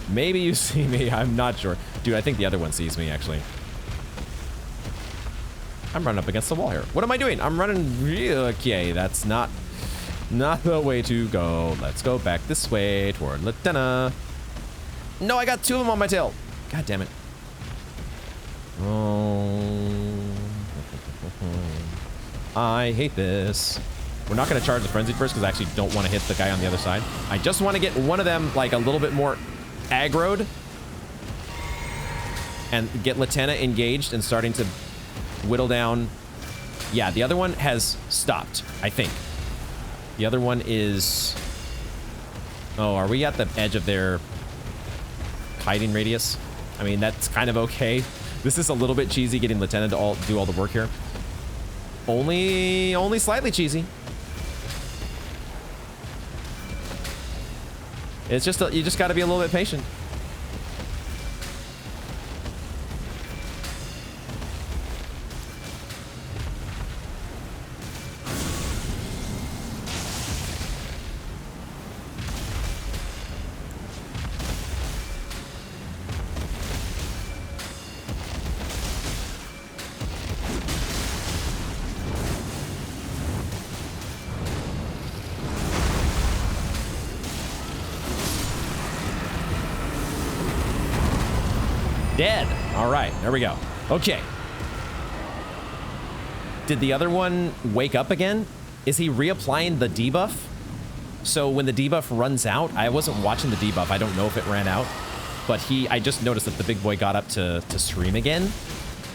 Maybe you see me. I'm not sure. Dude, I think the other one sees me, actually. I'm running up against the wall here. What am I doing? I'm running... Okay, that's not the way to go. Let's go back this way toward Latenna. No, I got 2 of them on my tail. God damn it. Oh. I hate this. We're not going to charge the frenzy first because I actually don't want to hit the guy on the other side. I just want to get one of them like a little bit more aggroed. and get Latenna engaged and starting to whittle down. Yeah, the other one has stopped, I think. The other one is... Oh, are we at the edge of their kiting radius? I mean, that's kind of okay. This is a little bit cheesy getting Latenna to do all the work here. Only slightly cheesy. It's just, you just got to be a little bit patient. Dead. All right, there we go. Okay. Did the other one wake up again? Is he reapplying the debuff? So when the debuff runs out, I wasn't watching the debuff. I don't know if it ran out, but I just noticed that the big boy got up to scream again,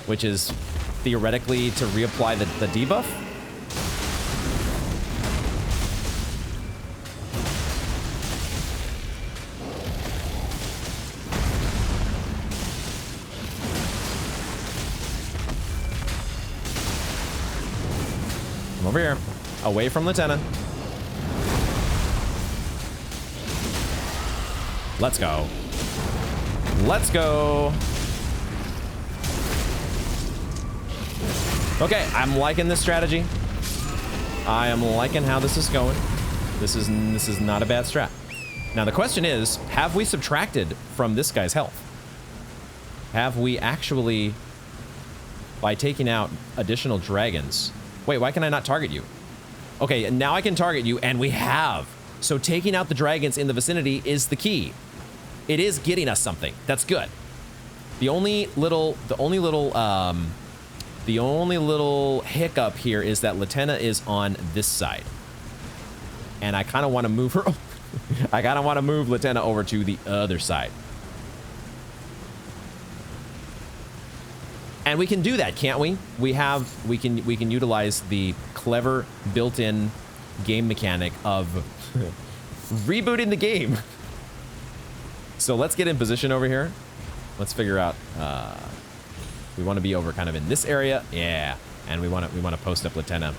which is theoretically to reapply the debuff. Over here, away from Latenna. Let's go. Let's go. Okay, I'm liking this strategy. I am liking how this is going. This is not a bad strat. Now the question is, have we subtracted from this guy's health? Have we actually, by taking out additional dragons? Wait, why can I not target you? Okay, and now I can target you, and we have. So taking out the dragons in the vicinity is the key. It is getting us something. That's good. The only little hiccup here is that Latenna is on this side. And I kind of want to move her. I kind of want to move Latenna over to the other side. And we can do that, can't we? We can utilize the clever built-in game mechanic of rebooting the game. So let's get in position over here. Let's figure out. We want to be over kind of in this area, yeah. And we want to post up Latenna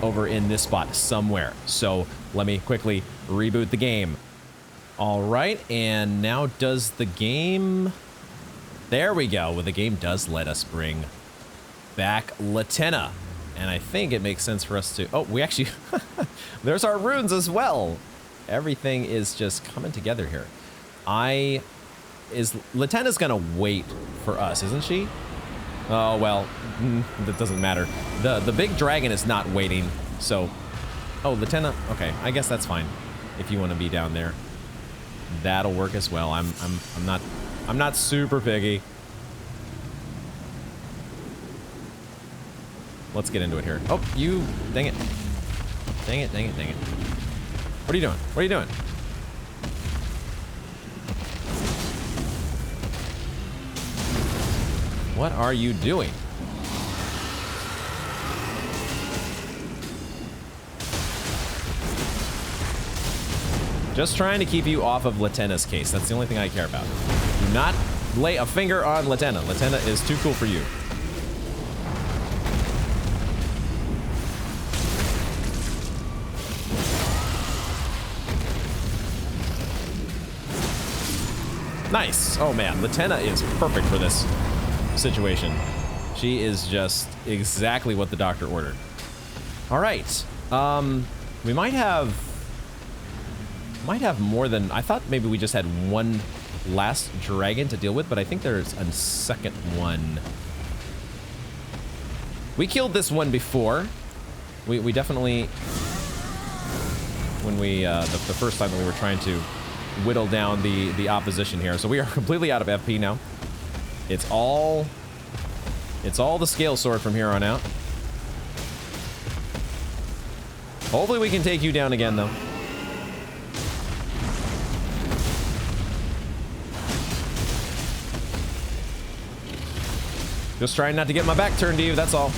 over in this spot somewhere. So let me quickly reboot the game. All right, and now does the game? There we go. Well, the game does let us bring back Latenna. And I think it makes sense for us to... Oh, we actually... There's our runes as well. Everything is just coming together here. Latenna's going to wait for us, isn't she? Oh, well, that doesn't matter. The big dragon is not waiting, so... Oh, Latenna... Okay, I guess that's fine. If you want to be down there. That'll work as well. I'm not super picky. Let's get into it here. Oh, you... Dang it. Dang it, dang it, dang it. What are you doing? What are you doing? What are you doing? Just trying to keep you off of Latenna's case. That's the only thing I care about. Do not lay a finger on Latenna. Latenna is too cool for you. Nice. Oh man, Latenna is perfect for this situation. She is just exactly what the doctor ordered. All right. We might have more than... I thought maybe we just had one last dragon to deal with, but I think there's a second one. We killed this one before. We definitely... When we... the first time that we were trying to whittle down the opposition here. So we are completely out of FP now. It's all the scale sword from here on out. Hopefully we can take you down again, though. Just trying not to get my back turned to you, that's all.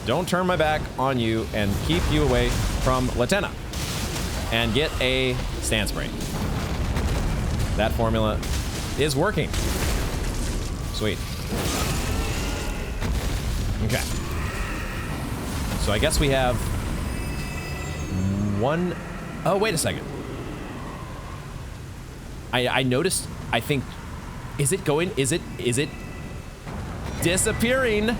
Don't turn my back on you and keep you away from Latenna. And get a stance break. That formula is working. Sweet. Okay. So I guess we have one... Oh, wait a second. I noticed, I think... Is it going... Is it disappearing?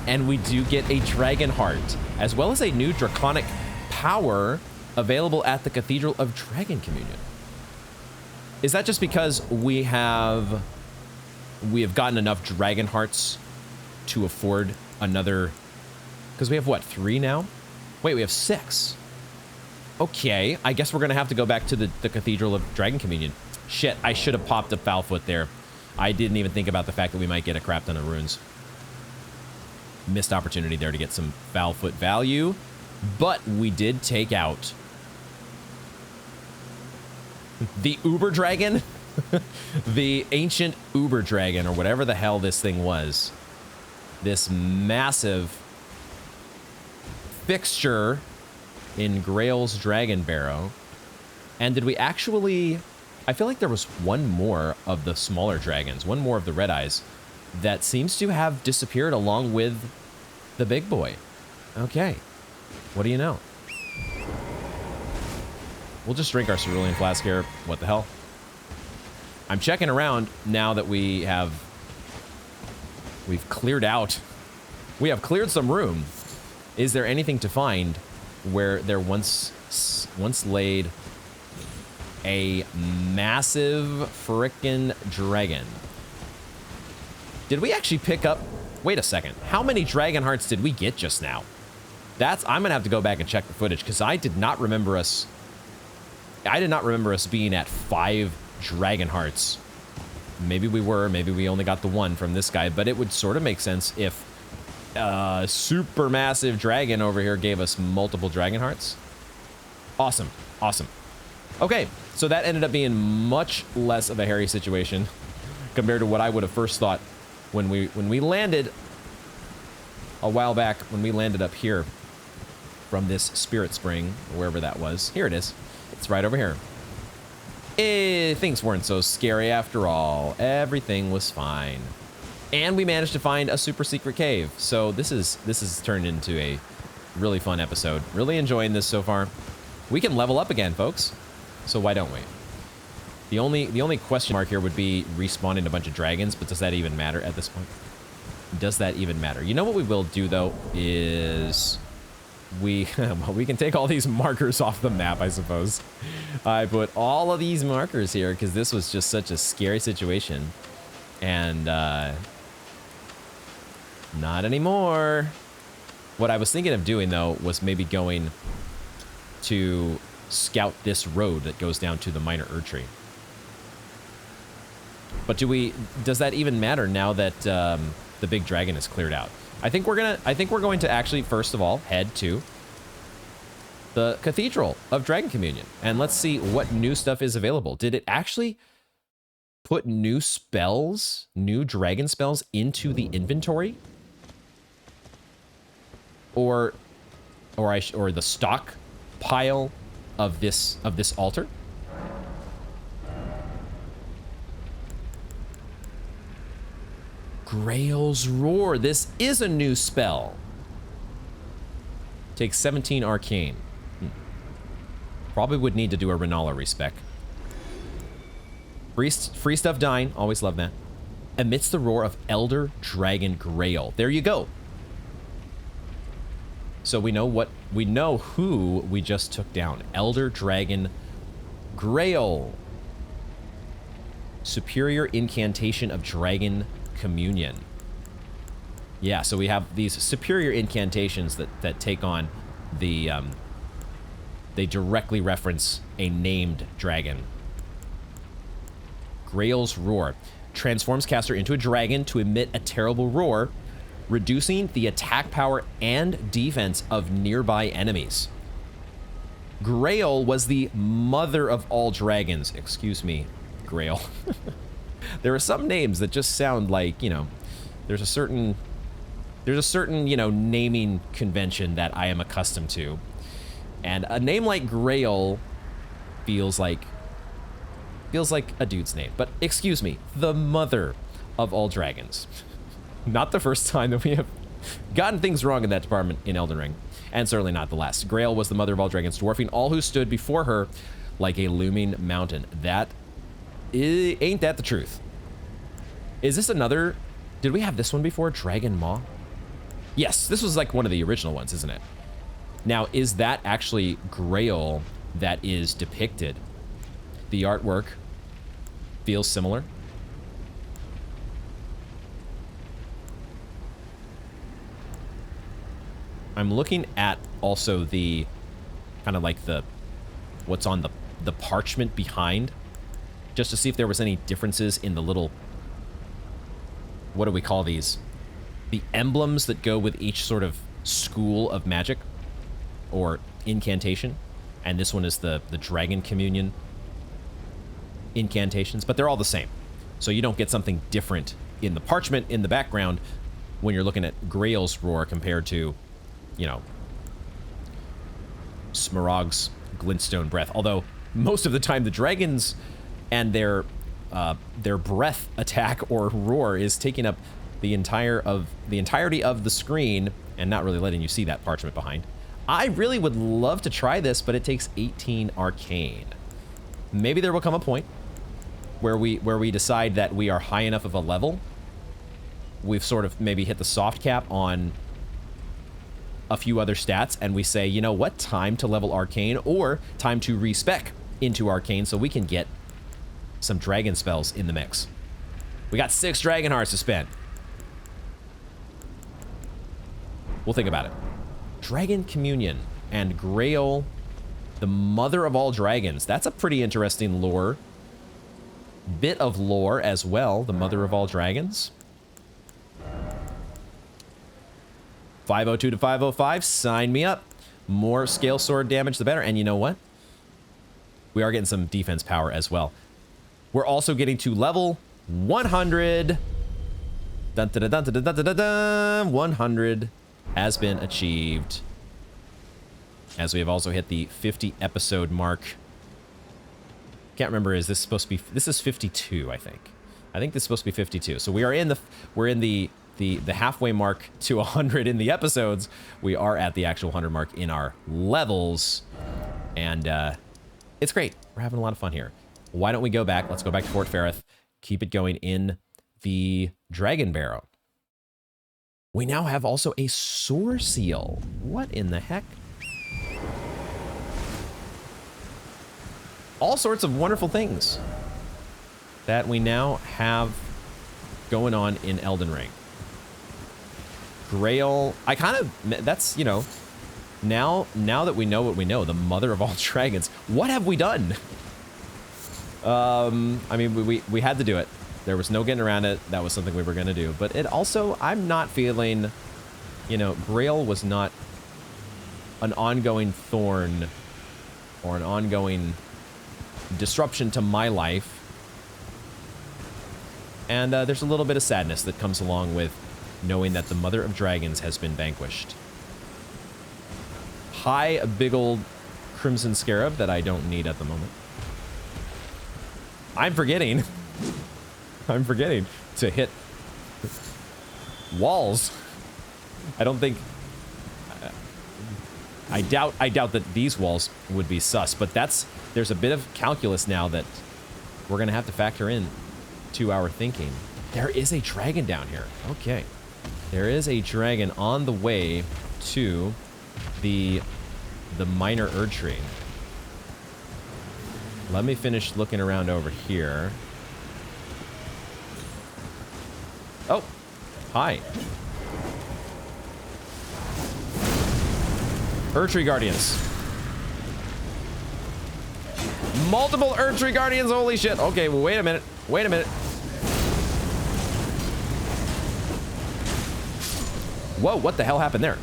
And we do get a Dragon Heart, as well as a new Draconic power available at the Cathedral of Dragon Communion. Is that just because we have gotten enough Dragon Hearts to afford another... Because we have, what, 3 now? Wait, we have 6. Okay, I guess we're going to have to go back to the Cathedral of Dragon Communion. Shit, I should have popped a Foulfoot there. I didn't even think about the fact that we might get a crap ton of runes. Missed opportunity there to get some Foulfoot value. But we did take out the Uber Dragon. The ancient Uber Dragon, or whatever the hell this thing was. This massive fixture in Greyoll's Dragonbarrow. And did we actually... I feel like there was one more of the smaller dragons, one more of the Red Eyes, that seems to have disappeared along with the big boy. Okay. What do you know? We'll just drink our cerulean flask here. What the hell? I'm checking around now that we've cleared out. We have cleared some room. Is there anything to find where there once laid a massive frickin' dragon? Did we actually pick up... Wait a second. How many Dragon Hearts did we get just now? I'm gonna have to go back and check the footage, because I did not remember us being at 5 Dragon Hearts. Maybe we were, maybe we only got the 1 from this guy, but it would sort of make sense if a super massive dragon over here gave us multiple Dragon Hearts. Awesome. Awesome. Okay, so that ended up being much less of a hairy situation compared to what I would have first thought when we landed a while back, when we landed up here from this Spirit Spring, or wherever that was. Here it is. It's right over here. Things weren't so scary after all. Everything was fine. And we managed to find a super secret cave. So this is turned into a really fun episode. Really enjoying this so far. We can level up again, folks. So why don't we? The only question mark here would be respawning a bunch of dragons, but does that even matter at this point? Does that even matter? You know what we will do, though, is well, we can take all these markers off the map, I suppose. I put all of these markers here because this was just such a scary situation. And not anymore. What I was thinking of doing, though, was maybe going to scout this road that goes down to the Minor Erdtree. But does that even matter now that the big dragon is cleared out? I think we're going to actually, first of all, head to the Cathedral of Dragon Communion. And let's see what new stuff is available. Did it actually put new spells, new dragon spells into the inventory? Or the stock pile of this altar? Greyoll's Roar. This is a new spell. Takes 17 arcane. Probably would need to do a Renala respec. Free stuff dying. Always love that. Emits the roar of Elder Dragon Greyoll. There you go. So we know who we just took down. Elder Dragon Greyoll. Superior incantation of Dragon Communion. Yeah, so we have these superior incantations that take on the they directly reference a named dragon. Greyoll's Roar transforms caster into a dragon to emit a terrible roar, reducing the attack power and defense of nearby enemies. Greyoll was the mother of all dragons. Excuse me, Greyoll. There are some names that just sound like, you know, there's a certain, you know, naming convention that I am accustomed to. And a name like Greyoll feels like a dude's name. But excuse me, the mother of all dragons. Not the first time that we have gotten things wrong in that department in Elden Ring. And certainly not the last. Greyoll was the mother of all dragons, dwarfing all who stood before her like a looming mountain. Ain't that the truth? Is this another... Did we have this one before? Dragon Maw? Yes, this was like one of the original ones, isn't it? Now, is that actually Greyoll that is depicted? The artwork feels similar. I'm looking at also the kind of like what's on the parchment behind, just to see if there was any differences in the little, what do we call these? The emblems that go with each sort of school of magic or incantation. And this one is the Dragon Communion incantations, but they're all the same. So you don't get something different in the parchment in the background when you're looking at Greyoll's roar compared to, you know, Smaragd's glintstone breath. Although most of the time the dragons and their breath attack or roar is taking up the entirety of the screen and not really letting you see that parchment behind. I really would love to try this, but it takes 18 arcane. Maybe there will come a point where we decide that we are high enough of a level. We've sort of maybe hit the soft cap on a few other stats, and we say, you know what, time to level arcane, or time to respec into arcane so we can get some dragon spells in the mix. We got 6 dragon hearts to spend. We'll think about it. Dragon Communion and Greyoll, the mother of all dragons. That's a pretty interesting lore. Bit of lore as well, the mother of all dragons. 502 to 505, sign me up. More scale sword damage, the better. And you know what? We are getting some defense power as well. We're also getting to level 100. Dun, dun, dun, dun, dun, dun, dun, dun. 100 has been achieved. As we have also hit the 50 episode mark. Can't remember, is this supposed to be... This is 52, I think. I think this is supposed to be 52. So we're in the halfway mark to 100 in the episodes. We are at the actual 100 mark in our levels. And it's great. We're having a lot of fun here. Why don't we go back? Let's go back to Fort Faroth. Keep it going in the Dragonbarrow. We now have also a Soar Seal. What in the heck? All sorts of wonderful things that we now have going on in Elden Ring. Greyoll, that's, you know, now that we know what we know, the mother of all dragons, what have we done? I mean, we had to do it. There was no getting around it. That was something we were going to do. But it also, I'm not feeling, you know, Greyoll was not an ongoing thorn or an ongoing disruption to my life. And there's a little bit of sadness that comes along with knowing that the mother of dragons has been vanquished. Hi, a big old crimson scarab that I don't need at the moment. I'm forgetting to hit walls. I don't think... I doubt that these walls would be sus, but there's a bit of calculus now that we're going to have to factor in to our thinking. There is a dragon down here. Okay. There is a dragon on the way to the minor Erd tree. Let me finish looking around over here. Oh, hi. Erd tree guardians. Multiple Erd tree guardians, holy shit. Okay, well, wait a minute. Wait a minute. Whoa, what the hell happened there?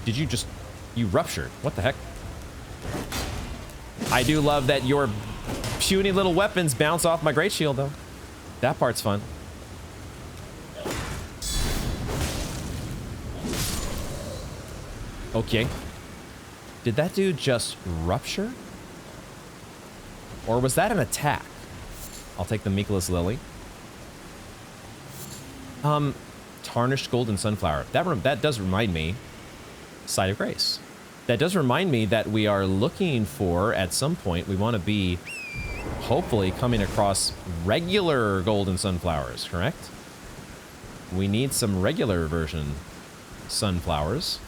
Did you ruptured? What the heck? I do love that your puny little weapons bounce off my great shield, though. That part's fun. Okay. Did that dude just rupture? Or was that an attack? I'll take the Meekless Lily. Tarnished Golden Sunflower. That does remind me. Site of Grace. That does remind me that we are looking for, at some point, we want to be hopefully coming across regular golden sunflowers, correct? We need some regular version sunflowers.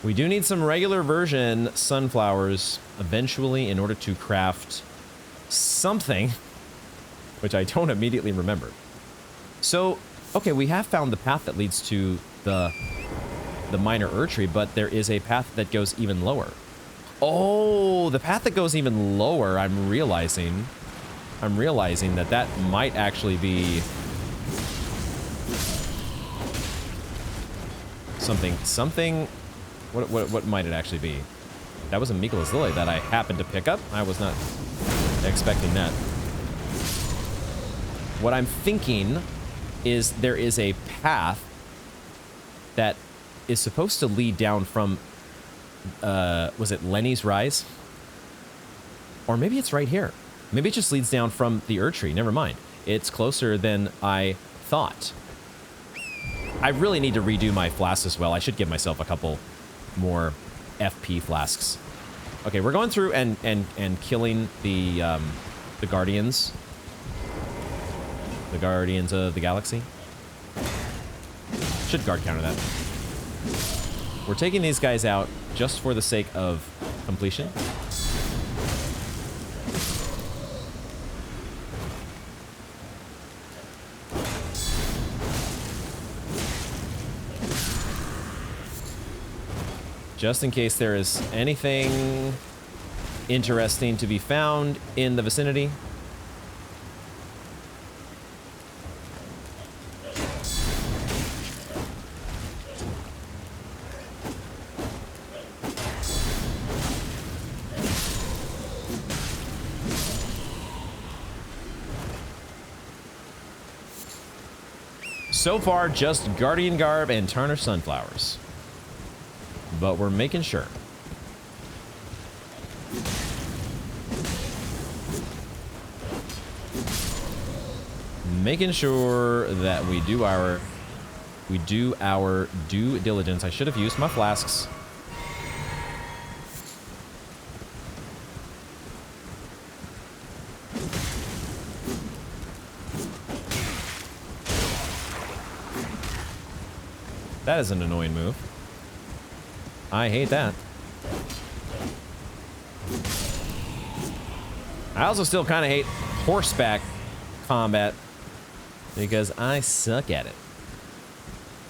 We do need some regular version sunflowers eventually in order to craft something, which I don't immediately remember. So, okay, we have found the path that leads to the minor Erdtree, but there is a path that goes even lower. Oh, the path that goes even lower, I'm realizing that that might actually be something. What might it actually be? That was a Meekless Lily that I happened to pick up. I was not expecting that. What I'm thinking is there is a path that is supposed to lead down from, was it Lenny's Rise? Or maybe it's right here. Maybe it just leads down from the Erdtree. Never mind. It's closer than I thought. I really need to redo my flasks as well. I should give myself a couple more FP flasks. Okay, we're going through and killing the Guardians. The Guardians of the Galaxy. Should guard counter that. We're taking these guys out just for the sake of completion. Just in case there is anything interesting to be found in the vicinity. So far, just Guardian Garb and Tarnished Sunflowers. But we're making sure. Making sure that we do our due diligence. I should have used my flasks. That is an annoying move. I hate that. I also still kind of hate horseback combat because I suck at it.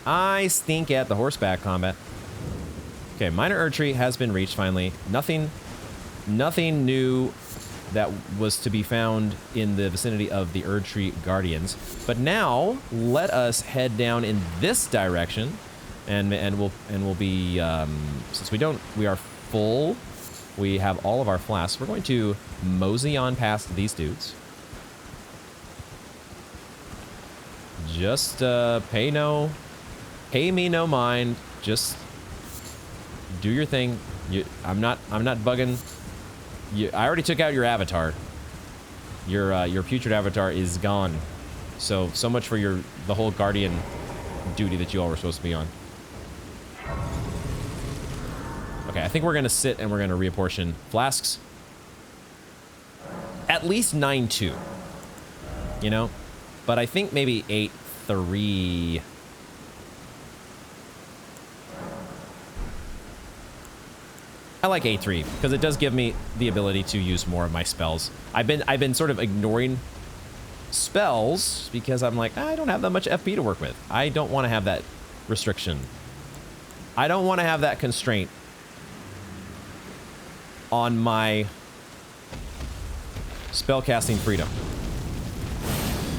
I stink at the horseback combat. Okay, minor Erdtree has been reached finally. Nothing new that was to be found in the vicinity of the Erdtree Guardians. But now let us head down in this direction. And we'll be since we are full, we have all of our flasks. We're going to mosey on past these dudes. Just pay me no mind. Just do your thing. I'm not bugging. I already took out your avatar. Your putrid avatar is gone. So much for the whole guardian duty that you all were supposed to be on. Okay, I think we're gonna sit and we're gonna reapportion flasks. At least 9-2. You know? But I think maybe 8-3. I like 8-3 because it does give me the ability to use more of my spells. I've been sort of ignoring spells because I'm like, I don't have that much FP to work with. I don't want to have that restriction. I don't want to have that constraint on my spellcasting freedom.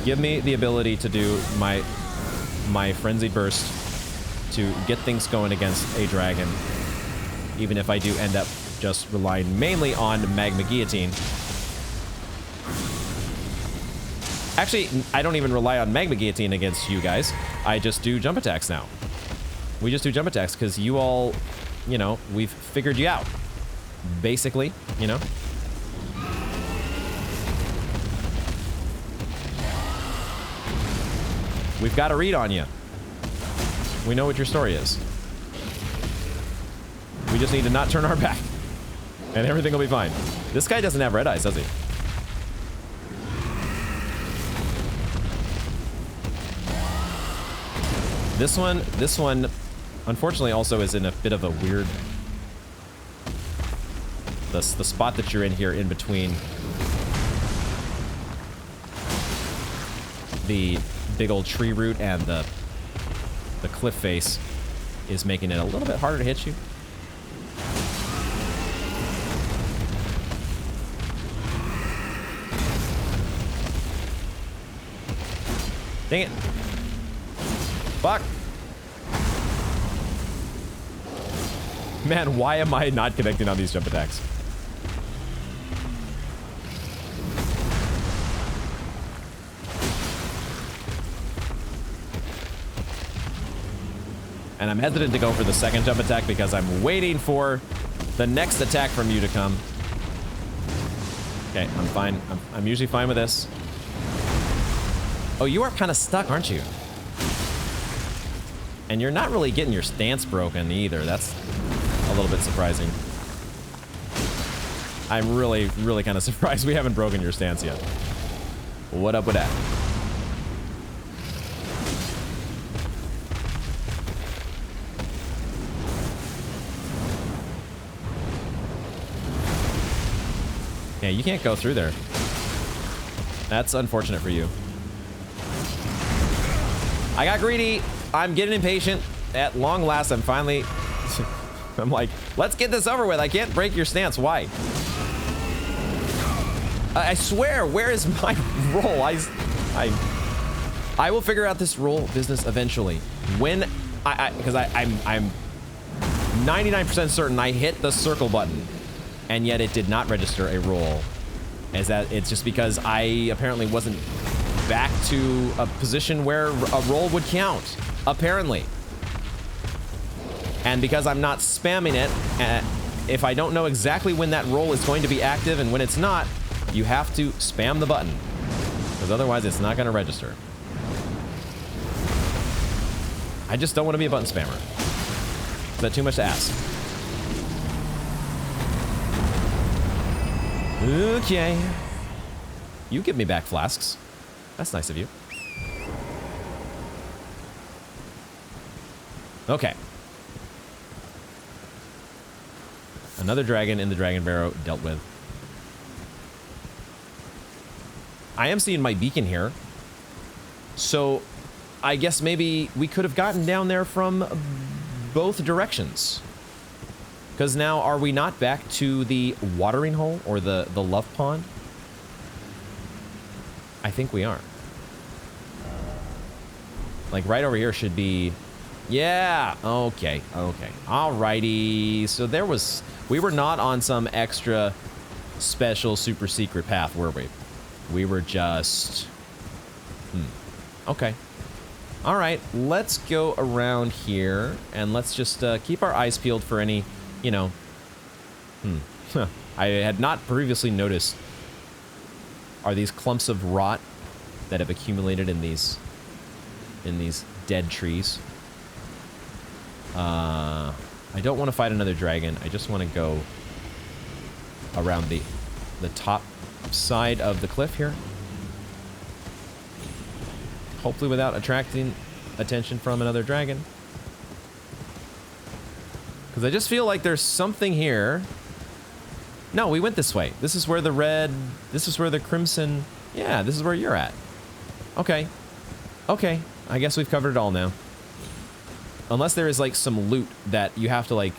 Give me the ability to do my Frenzied Burst to get things going against a dragon, even if I do end up just relying mainly on Magma Guillotine. Actually, I don't even rely on Magma Guillotine against you guys. I just do jump attacks now. We just do jump attacks because you all, you know, we've figured you out. Basically, you know. We've got a read on you. We know what your story is. We just need to not turn our back. And everything will be fine. This guy doesn't have red eyes, does he? This one, unfortunately, also is in a bit of a weird... The spot that you're in here in between the big old tree root and the cliff face is making it a little bit harder to hit you. Dang it. Fuck. Man, why am I not connecting on these jump attacks? And I'm hesitant to go for the second jump attack because I'm waiting for the next attack from you to come. Okay, I'm fine. I'm usually fine with this. Oh, you are kind of stuck, aren't you? And you're not really getting your stance broken either. That's a little bit surprising. I'm really, really kind of surprised we haven't broken your stance yet. What up with that? Yeah, you can't go through there. That's unfortunate for you. I got greedy. I'm getting impatient. At long last, I'm finally... I'm like, let's get this over with. I can't break your stance. Why? I swear, where is my roll? I will figure out this roll business eventually. When because I'm 99% certain I hit the circle button, and yet it did not register a roll. Is that it's just because I apparently wasn't back to a position where a roll would count, apparently. And because I'm not spamming it, if I don't know exactly when that roll is going to be active and when it's not, you have to spam the button, because otherwise it's not going to register. I just don't want to be a button spammer. Is that too much to ask? Okay. You give me back flasks. That's nice of you. Okay. Another dragon in the Dragonbarrow dealt with. I am seeing my beacon here. So I guess maybe we could have gotten down there from both directions. Because now, are we not back to the watering hole or the love pond? I think we are. Like right over here should be... Yeah, okay, okay. Alrighty. So there was... We were not on some extra special super secret path, were we? We were just... Okay. Alright, let's go around here and let's just keep our eyes peeled for any, you know... I had not previously noticed... Are these clumps of rot that have accumulated in these dead trees? I don't want to fight another dragon. I just want to go around the top side of the cliff here. Hopefully without attracting attention from another dragon. Because I just feel like there's something here. No, we went this way. This is where the red... This is where the crimson... Yeah, this is where you're at. Okay. Okay. I guess we've covered it all now. Unless there is, like, some loot that you have to, like...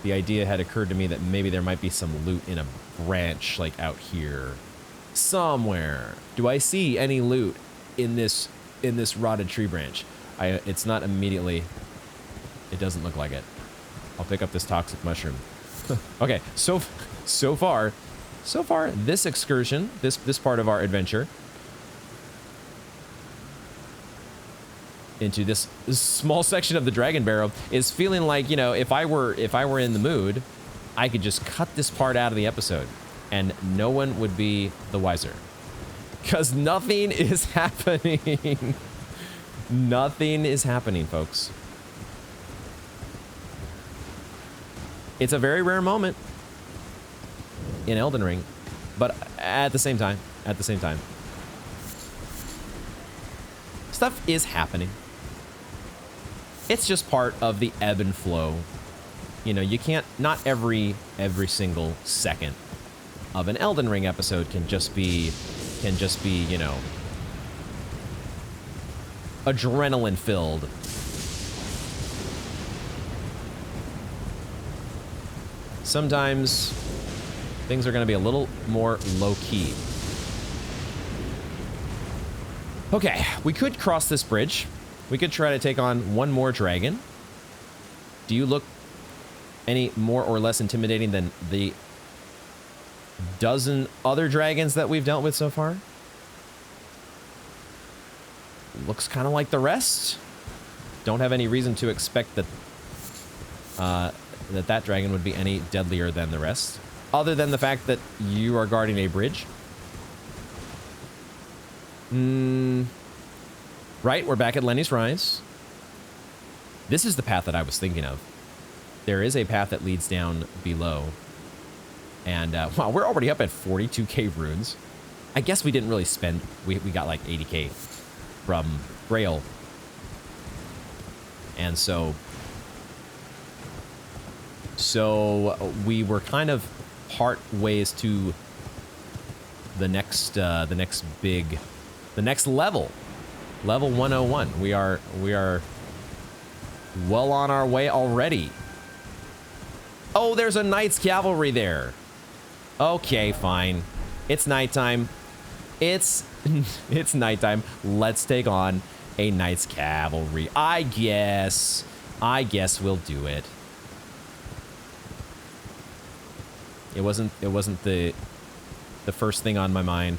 The idea had occurred to me that maybe there might be some loot in a branch, like, out here. Somewhere. Do I see any loot in this rotted tree branch? It's not immediately... It doesn't look like it. I'll pick up this toxic mushroom. Okay, so far, this excursion, this part of our adventure, into this small section of the Dragonbarrow is feeling like, you know, if I were in the mood, I could just cut this part out of the episode, and no one would be the wiser, because nothing is happening. Nothing is happening, folks. It's a very rare moment in Elden Ring, but at the same time, stuff is happening. It's just part of the ebb and flow. You know, you can't, not every single second of an Elden Ring episode can just be, you know, adrenaline filled. Sometimes things are going to be a little more low-key. Okay, we could cross this bridge. We could try to take on one more dragon. Do you look any more or less intimidating than the dozen other dragons that we've dealt with so far? Looks kind of like the rest. Don't have any reason to expect that that dragon would be any deadlier than the rest, other than the fact that you are guarding a bridge. Right, we're back at Lenny's Rise. This is the path that I was thinking of. There is a path that leads down below. And, wow, we're already up at 42k runes. I guess we didn't really spend... We got like 80k from Greyoll. And so we were kind of part ways to the next level. Level 101. We are well on our way already. Oh, there's a Knight's Cavalry there. Okay, fine. It's nighttime. It's nighttime. Let's take on a Knight's Cavalry. I guess we'll do it. It wasn't the first thing on my mind.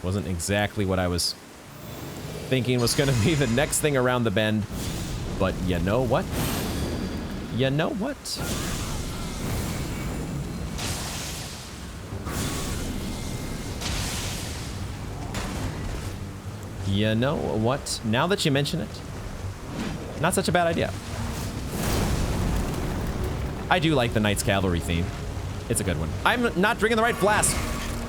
Wasn't exactly what I was thinking was going to be the next thing around the bend. But you know what? You know what? You know what? Now that you mention it, not such a bad idea. I do like the Knight's Cavalry theme. It's a good one. I'm not drinking the right flask.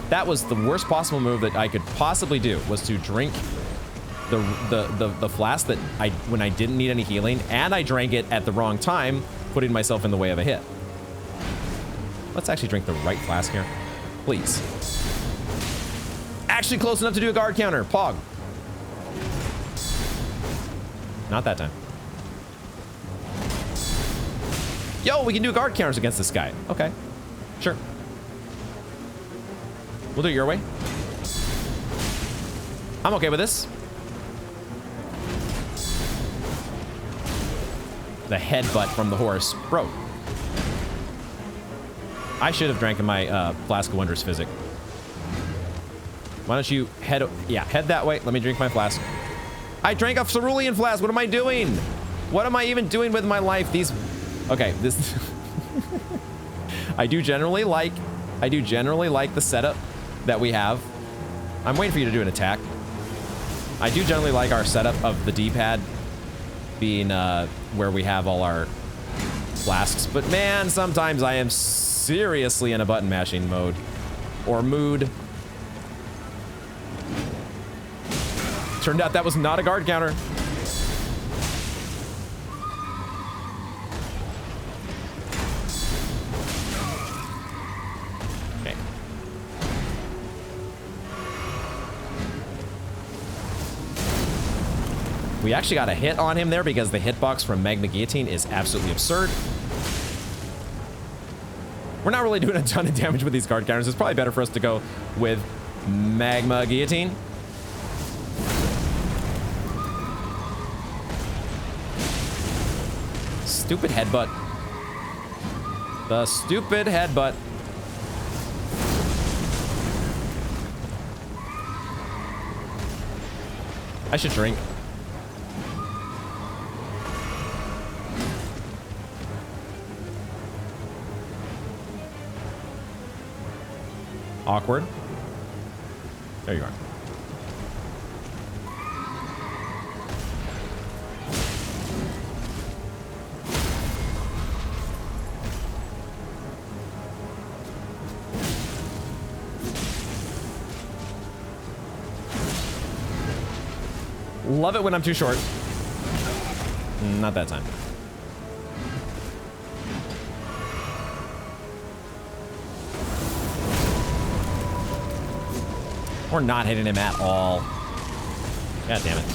That was the worst possible move that I could possibly do, was to drink the flask that when I didn't need any healing, and I drank it at the wrong time, putting myself in the way of a hit. Let's actually drink the right flask here, please. Actually close enough to do a guard counter. Pog. Not that time. Yo, we can do guard counters against this guy. Okay, sure. We'll do it your way. I'm okay with this. The headbutt from the horse. Bro. I should have drank my Flask of Wondrous Physic. Why don't you head that way. Let me drink my flask. I drank a cerulean flask. What am I doing? What am I even doing with my life? Okay, this... I do generally like the setup that we have. I'm waiting for you to do an attack. I do generally like our setup of the D-pad being where we have all our flasks, but man, sometimes I am seriously in a button mashing mode or mood. Turned out that was not a guard counter. We actually got a hit on him there because the hitbox from Magma Guillotine is absolutely absurd. We're not really doing a ton of damage with these guard counters. It's probably better for us to go with Magma Guillotine. Stupid headbutt. The stupid headbutt. I should drink. Awkward. There you are. Love it when I'm too short. Not that time. We're not hitting him at all. God damn it.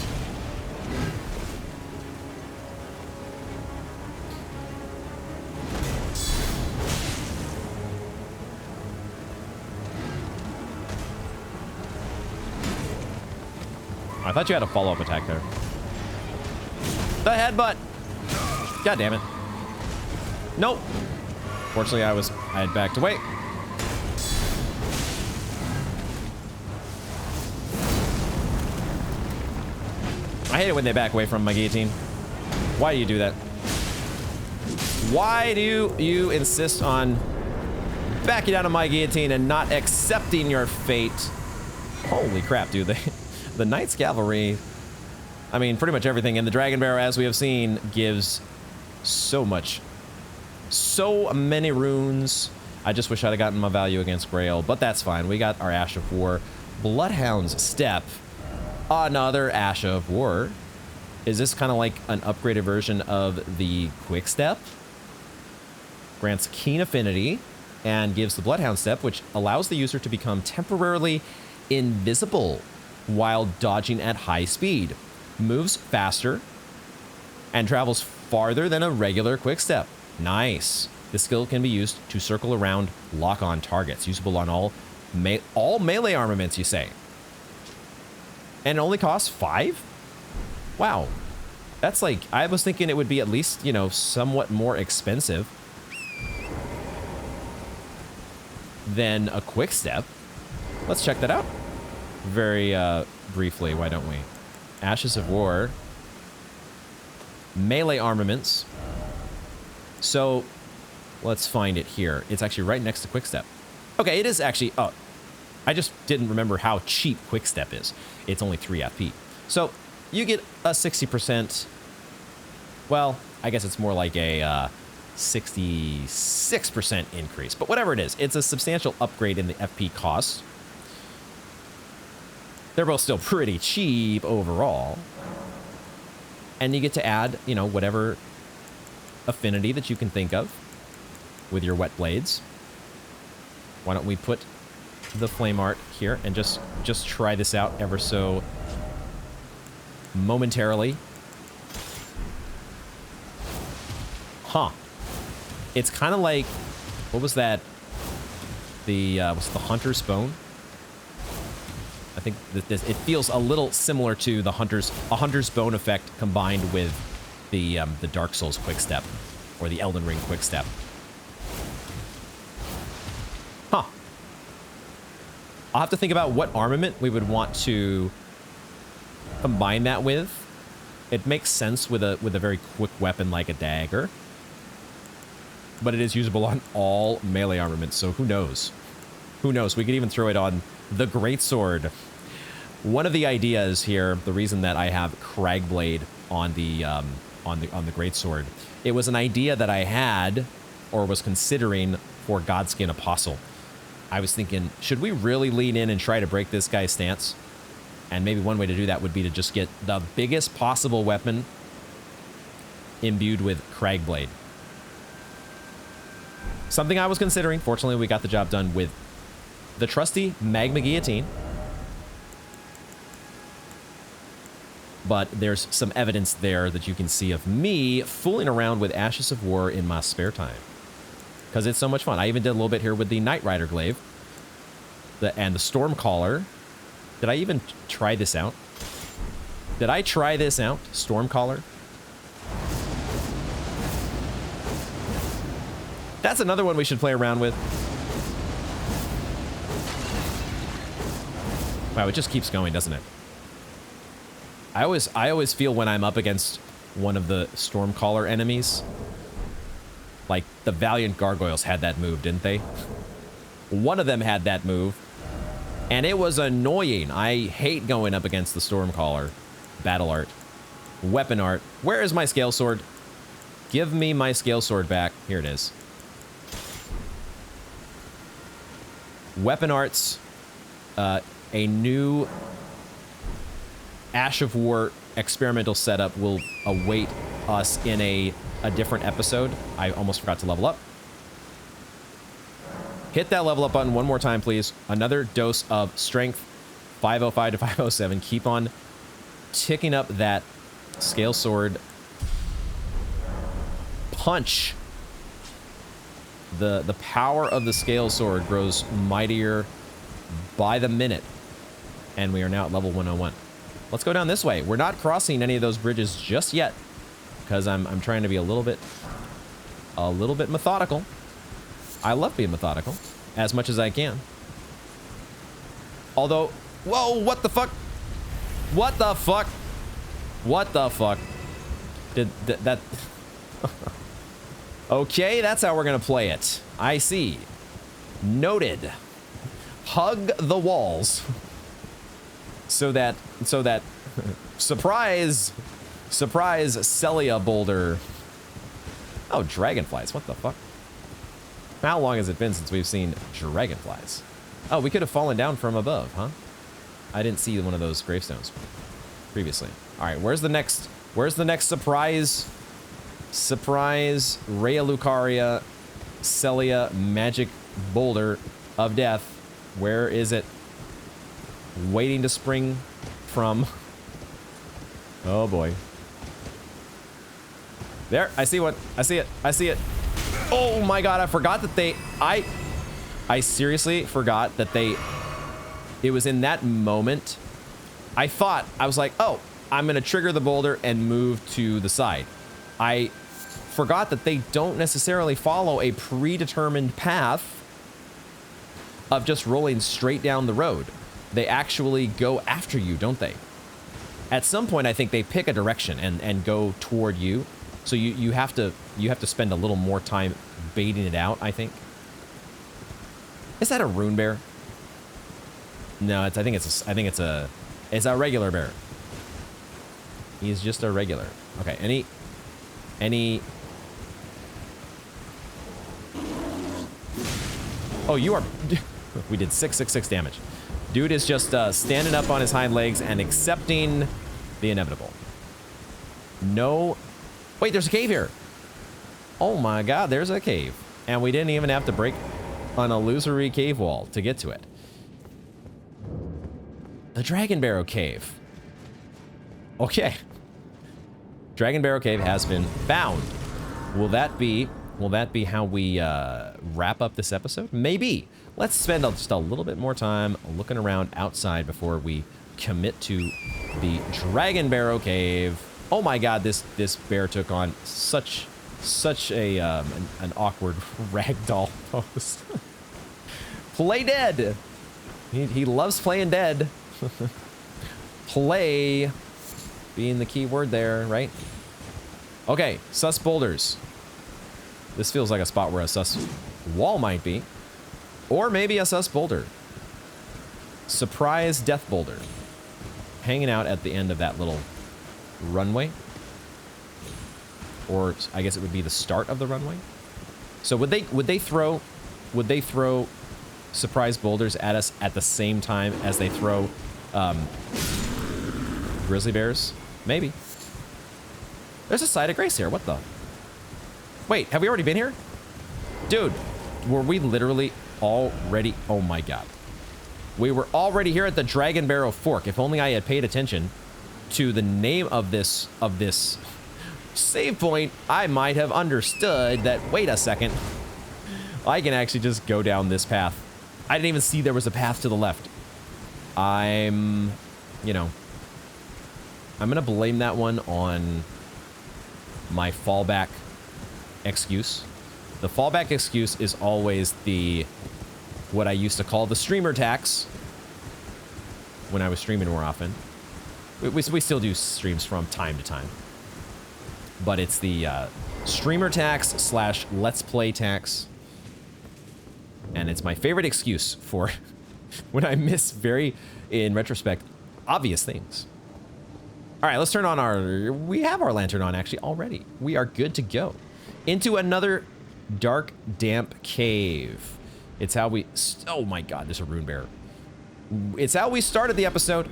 I thought you had a follow-up attack there. The headbutt. God damn it. Nope. Fortunately, I had backed away. I hate it when they back away from my guillotine. Why do you do that? Why do you insist on backing out of my guillotine and not accepting your fate? Holy crap, dude. The Knight's Cavalry, I mean, pretty much everything in the Dragonbarrow, as we have seen, gives so much. So many runes. I just wish I'd have gotten my value against Greyoll, but that's fine. We got our Ash of War. Bloodhound's Step. Another Ash of War. Is this kind of like an upgraded version of the Quick Step? Grants Keen Affinity and gives the Bloodhound Step, which allows the user to become temporarily invisible while dodging at high speed. Moves faster and travels farther than a regular Quick Step. Nice. The skill can be used to circle around lock-on targets. Usable on all melee armaments, you say. And it only costs 5? Wow. That's like, I was thinking it would be at least, you know, somewhat more expensive than a Quick Step. Let's check that out. Very briefly, why don't we? Ashes of War. Melee armaments. So, let's find it here. It's actually right next to Quick Step. Okay, it is actually... Oh, I just didn't remember how cheap Quick Step is. It's only 3 FP. So, you get a 60%... Well, I guess it's more like a 66% increase. But whatever it is, it's a substantial upgrade in the FP cost. They're both still pretty cheap overall. And you get to add, you know, whatever affinity that you can think of with your wet blades. Why don't we put the flame art here and just try this out ever so momentarily. Huh. It's kind of like, what was that? Was the Hunter's Bone? I think that it feels a little similar to the Hunter's Bone effect combined with the Dark Souls Quick Step or the Elden Ring Quick Step. Huh. I'll have to think about what armament we would want to combine that with. It makes sense with a very quick weapon like a dagger, but it is usable on all melee armaments, so who knows? Who knows? We could even throw it on the Greatsword. One of the ideas here, the reason that I have Cragblade on the Greatsword, it was an idea that I had or was considering for Godskin Apostle. I was thinking, should we really lean in and try to break this guy's stance? And maybe one way to do that would be to just get the biggest possible weapon imbued with Cragblade. Something I was considering. Fortunately, we got the job done with the trusty Magma Guillotine. but there's some evidence there that you can see of me fooling around with Ashes of War in my spare time. Because it's so much fun. I even did a little bit here with the Night Rider Glaive. And the Stormcaller. Did I even try this out? Did I try this out? Stormcaller? That's another one we should play around with. Wow, it just keeps going, doesn't it? I always feel when I'm up against one of the Stormcaller enemies, like the Valiant Gargoyles had that move, didn't they? One of them had that move, and it was annoying. I hate going up against the Stormcaller. Battle art. Weapon art. Where is my scale sword? Give me my scale sword back. Here it is. Weapon arts. A new Ash of War experimental setup will await us in a different episode. I almost forgot to level up. Hit that level up button one more time, please. Another dose of strength, 505 to 507. Keep on ticking up that scale sword punch. The power of the scale sword grows mightier by the minute. And we are now at level 101. Let's go down this way. We're not crossing any of those bridges just yet, because I'm trying to be a little bit methodical. I love being methodical as much as I can. Although, whoa, what the fuck? What the fuck? What the fuck? Did that? Okay, that's how we're gonna play it. I see. Noted. Hug the walls. So that surprise Sellia boulder. Oh, dragonflies. What the fuck? How long has it been since we've seen dragonflies? Oh, we could have fallen down from above, huh? I didn't see one of those gravestones previously. All right, where's the next surprise Rhea Lucaria Sellia magic boulder of death? Where is it? Waiting to spring from. Oh boy. There, I see one. I see it. I see it. Oh my god, I forgot that I seriously forgot that it was in that moment. I was like, oh, I'm gonna trigger the boulder and move to the side. I forgot that they don't necessarily follow a predetermined path of just rolling straight down the road. They actually go after you, don't they? At some point, I think they pick a direction and go toward you. So you have to spend a little more time baiting it out, I think. Is that a rune bear? No, I think it's a regular bear. He's just a regular. Okay, any Oh, you are we did 666 damage. Dude is just standing up on his hind legs and accepting the inevitable. No. Wait, there's a cave here. Oh my god, there's a cave. And we didn't even have to break an illusory cave wall to get to it. The Dragonbarrow Cave. Okay. Dragonbarrow Cave has been found. Will that be how we wrap up this episode? Maybe. Let's spend just a little bit more time looking around outside before we commit to the Dragonbarrow Cave. Oh my god, this bear took on such a an awkward ragdoll pose. Play dead. He loves playing dead. Play being the key word there, right? Okay, sus boulders. This feels like a spot where a sus wall might be. Or maybe a sus boulder. Surprise death boulder. Hanging out at the end of that little runway. Or I guess it would be the start of the runway. So would they throw surprise boulders at us at the same time as they throw grizzly bears? Maybe. There's a side of grace here. What the? Wait, have we already been here? Dude, were we literally already? Oh my god. We were already here at the Dragonbarrow Fork. If only I had paid attention to the name of this save point, I might have understood that, wait a second, I can actually just go down this path. I didn't even see there was a path to the left. I'm gonna blame that one on my fallback excuse. The fallback excuse is always what I used to call the streamer tax when I was streaming more often. We still do streams from time to time, but it's the streamer tax / let's play tax, and it's my favorite excuse for when I miss in retrospect, obvious things. All right, let's turn on we have our lantern on actually already. We are good to go into another dark, damp cave. It's how we, oh my God, there's a rune bearer. It's how we started the episode.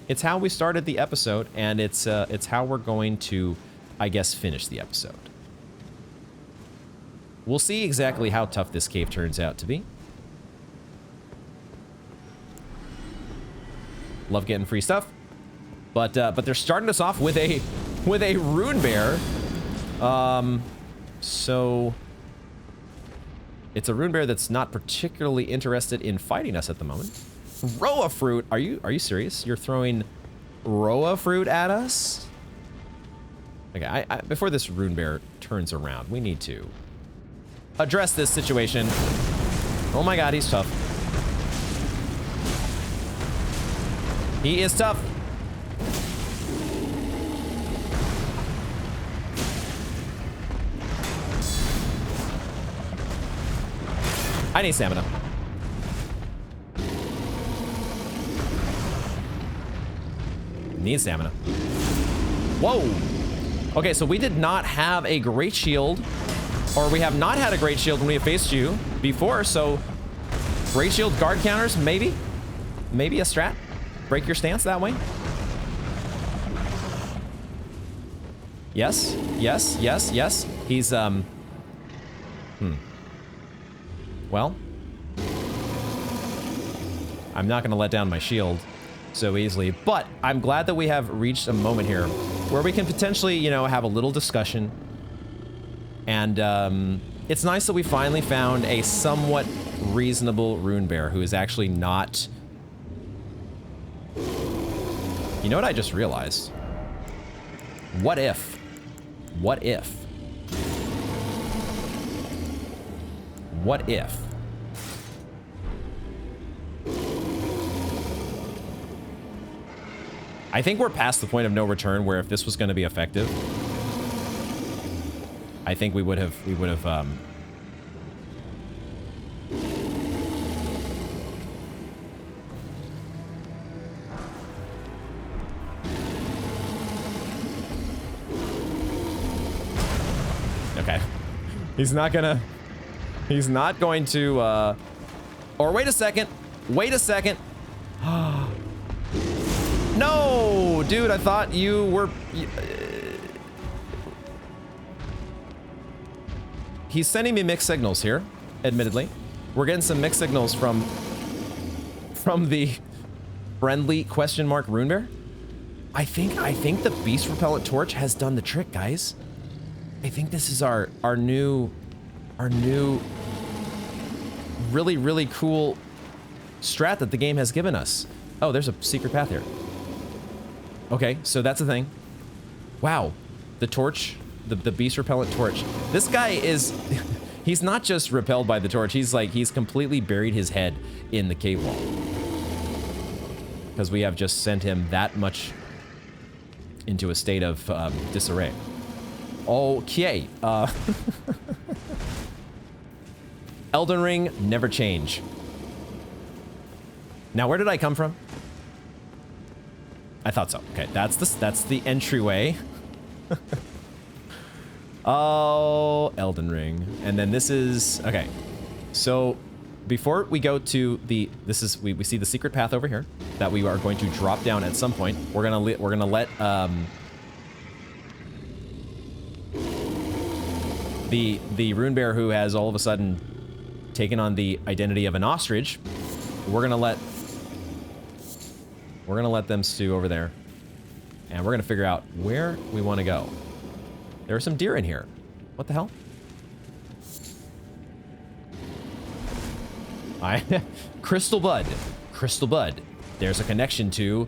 It's how we started the episode, and it's how we're going to, I guess, finish the episode. We'll see exactly how tough this cave turns out to be. Love getting free stuff, but they're starting us off with a rune bear. So it's a rune bear that's not particularly interested in fighting us at the moment. Roa fruit? Are you serious? You're throwing Roa fruit at us? Okay, before this rune bear turns around, we need to address this situation. Oh my God, he's tough. He is tough. I need stamina. Need stamina. Whoa. Okay, so we did not have a great shield, or we have not had a great shield when we have faced you before, so great shield guard counters, maybe? Maybe a strat? Break your stance that way? Yes, yes, yes, yes. He's, well, I'm not gonna let down my shield so easily, but I'm glad that we have reached a moment here where we can potentially, you know, have a little discussion. And it's nice that we finally found a somewhat reasonable rune bear who is actually not... You know what I just realized? What if? What if? What if? I think we're past the point of no return where if this was going to be effective, I think we would have, okay. He's not going to, or wait a second. No, dude, I thought you were, he's sending me mixed signals here, admittedly. We're getting some mixed signals from the friendly question mark rune bear. I think the beast repellent torch has done the trick, guys. I think this is our new really, really cool strat that the game has given us. Oh, there's a secret path here. Okay, so that's the thing. Wow, the torch, the beast repellent torch. This guy is, he's not just repelled by the torch, he's completely buried his head in the cave wall. Because we have just sent him that much into a state of disarray. Okay, Elden Ring, never change. Now, where did I come from? I thought so. Okay, that's the entryway. Oh, Elden Ring. And then this is, okay. So before we go to we see the secret path over here that we are going to drop down at some point. We're gonna let the rune bear who has all of a sudden taken on the identity of an ostrich. We're gonna We're gonna let them stew over there. And we're gonna figure out where we want to go. There are some deer in here. What the hell? Crystal Bud. Crystal Bud. There's a connection to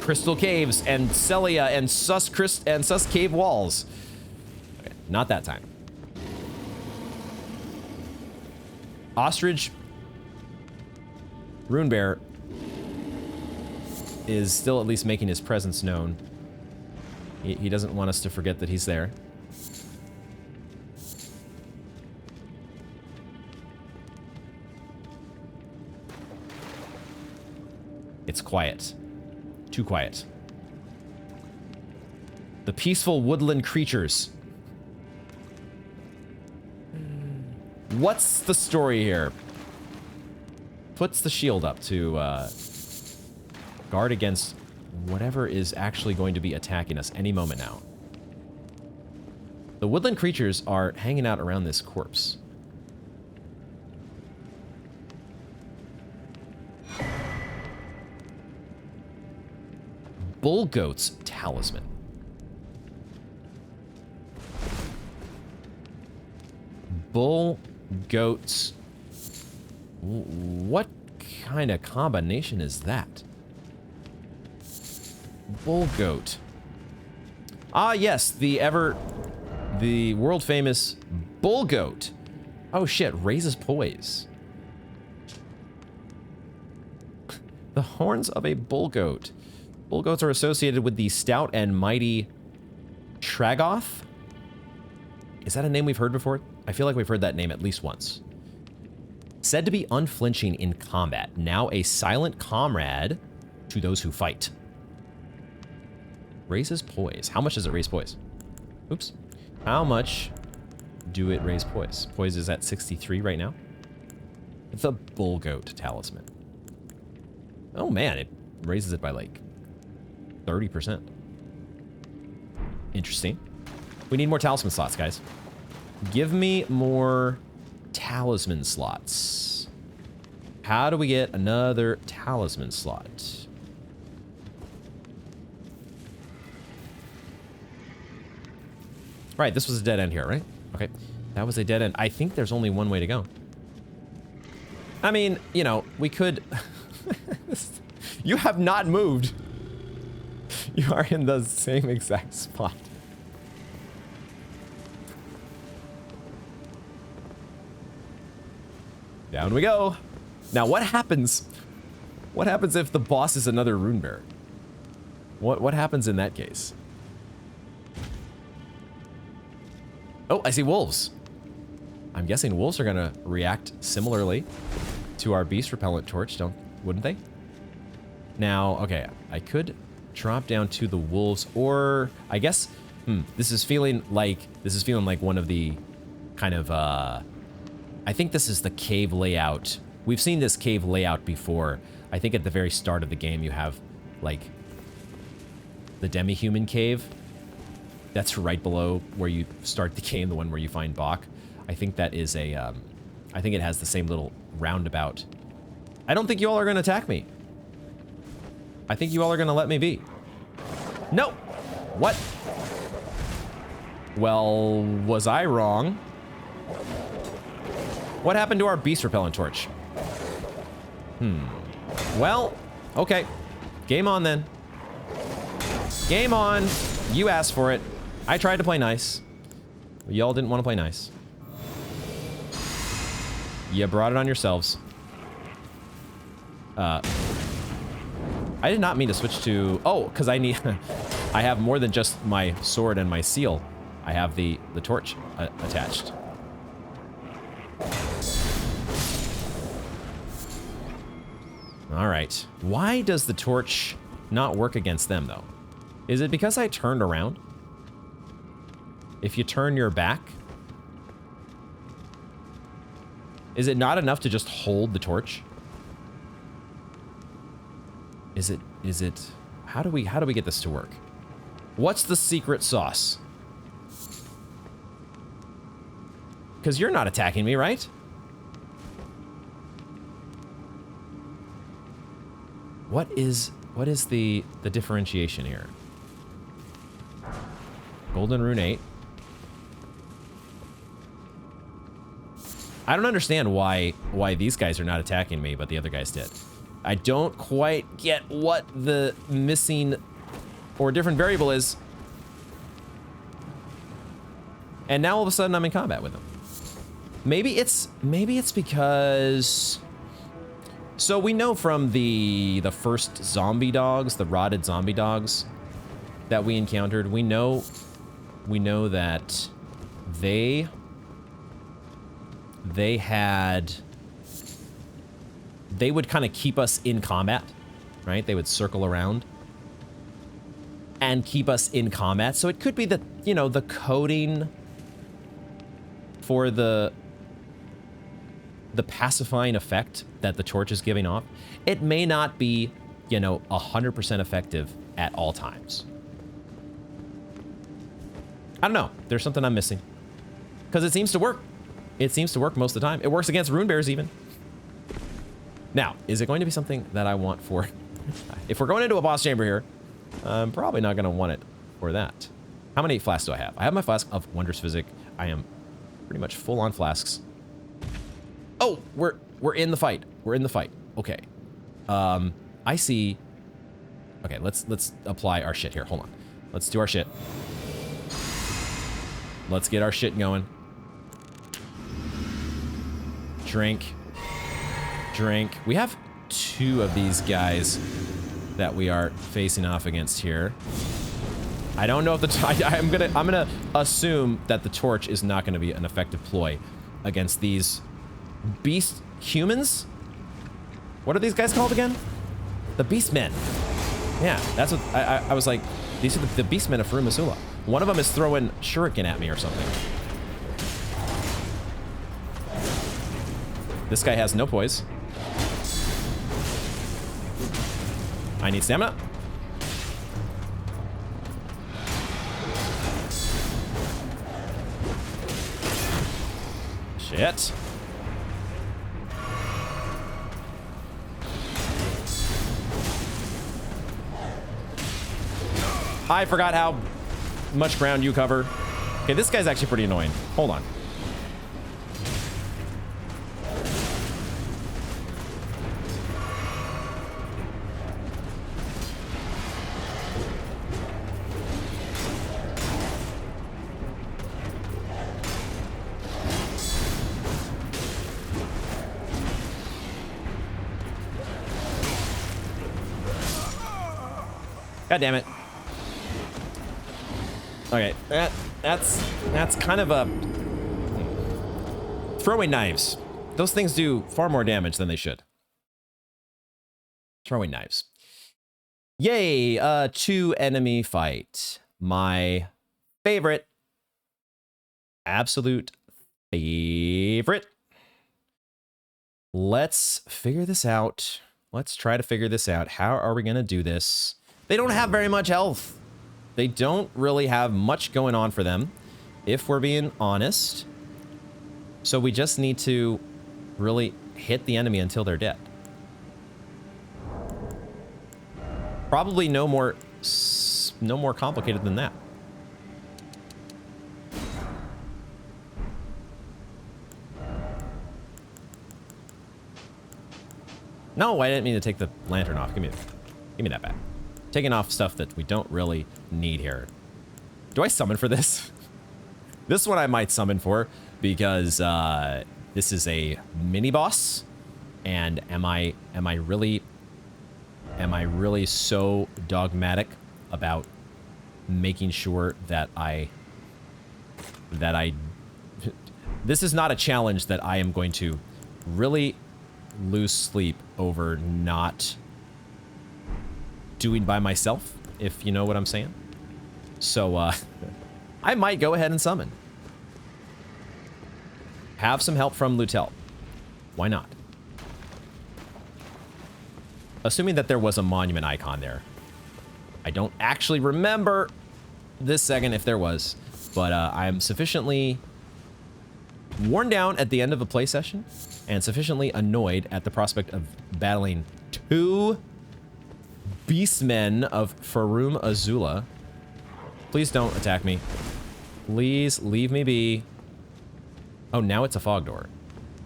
Crystal Caves and Sellia and Sus Cave walls. Okay, not that time. Ostrich Runebear is still at least making his presence known. He doesn't want us to forget that he's there. It's quiet. Too quiet. The peaceful woodland creatures. What's the story here? Puts the shield up to guard against whatever is actually going to be attacking us any moment now. The woodland creatures are hanging out around this corpse. Bull Goat's Talisman. Bull Goat's... What kind of combination is that? Bull Goat. Ah, yes, the world famous Bull Goat. Oh shit, raises poise. The horns of a bull goat. Bull goats are associated with the stout and mighty Tragoth. Is that a name we've heard before? I feel like we've heard that name at least once. Said to be unflinching in combat, now a silent comrade to those who fight. Raises poise. How much does it raise poise? Oops. How much do it raise poise? Poise is at 63 right now. The Bull Goat Talisman. Oh man, it raises it by like 30%. Interesting. We need more talisman slots, guys. Give me more talisman slots. How do we get another talisman slot? Right, this was a dead end here, right? Okay, that was a dead end. I think there's only one way to go. I mean, you know, we could... You have not moved. You are in the same exact spot. Down we go. Now, what happens? What happens if the boss is another Runebear? What happens in that case? Oh, I see wolves. I'm guessing wolves are gonna react similarly to our beast repellent torch, wouldn't they? Now, okay, I could drop down to the wolves, or I guess this is feeling like one of the kind of I think this is the cave layout. We've seen this cave layout before. I think at the very start of the game you have like the demi-human cave. That's right below where you start the game, the one where you find Bach. I think that is a I think it has the same little roundabout. I don't think you all are going to attack me. I think you all are going to let me be. No! What? Well, was I wrong? What happened to our beast repellent torch? Well, okay. Game on then. Game on. You asked for it. I tried to play nice. Y'all didn't want to play nice. You brought it on yourselves. I did not mean to switch to... Oh, because I need... I have more than just my sword and my seal. I have the torch attached. All right. Why does the torch not work against them, though? Is it because I turned around? If you turn your back? Is it not enough to just hold the torch? Is it, how do we get this to work? What's the secret sauce? Because you're not attacking me, right? What is What is the differentiation here? Golden Rune 8. I don't understand why these guys are not attacking me, but the other guys did. I don't quite get what the missing or different variable is. And now all of a sudden I'm in combat with them. Maybe it's because... So we know from the first zombie dogs, the rotted zombie dogs that we encountered, we know that they would kind of keep us in combat, right? They would circle around and keep us in combat. So it could be that, you know, the coding for the pacifying effect that the torch is giving off, it may not be, you know, 100% effective at all times. I don't know. There's something I'm missing. Because it seems to work. It seems to work most of the time. It works against rune bears even. Now, is it going to be something that I want for... If we're going into a boss chamber here, I'm probably not going to want it for that. How many flasks do I have? I have my flask of Wondrous Physic. I am pretty much full on flasks. Oh, we're in the fight. We're in the fight. Okay. I see... Okay, let's apply our shit here. Hold on. Let's do our shit. Let's get our shit going. Drink. Drink. We have 2 of these guys that we are facing off against here. I don't know if the... I'm gonna assume that the torch is not gonna be an effective ploy against these beast humans. What are these guys called again? The Beastmen. Yeah, that's what I was like. These are the Beastmen of Furumasula. One of them is throwing shuriken at me or something. This guy has no poise. I need stamina. Shit. I forgot how much ground you cover. Okay, this guy's actually pretty annoying. Hold on. God damn it. Okay, that's kind of a... Throwing knives. Those things do far more damage than they should. Throwing knives. Yay, 2 enemy fight. My favorite. Absolute favorite. Let's figure this out. Let's try to figure this out. How are we gonna do this? They don't have very much health. They don't really have much going on for them, if we're being honest. So we just need to really hit the enemy until they're dead. Probably no more complicated than that. No, I didn't mean to take the lantern off. Give me that back. Taking off stuff that we don't really need here. Do I summon for this? This one I might summon for because this is a mini boss, and am I really so dogmatic about making sure that this is not a challenge that I am going to really lose sleep over not doing by myself, if you know what I'm saying. So I might go ahead and summon. Have some help from Lutel. Why not? Assuming that there was a monument icon there. I don't actually remember this second if there was, but I'm sufficiently worn down at the end of a play session and sufficiently annoyed at the prospect of battling 2 beastmen of Farum Azula. Please don't attack me. Please leave me be. Oh, now it's a fog door.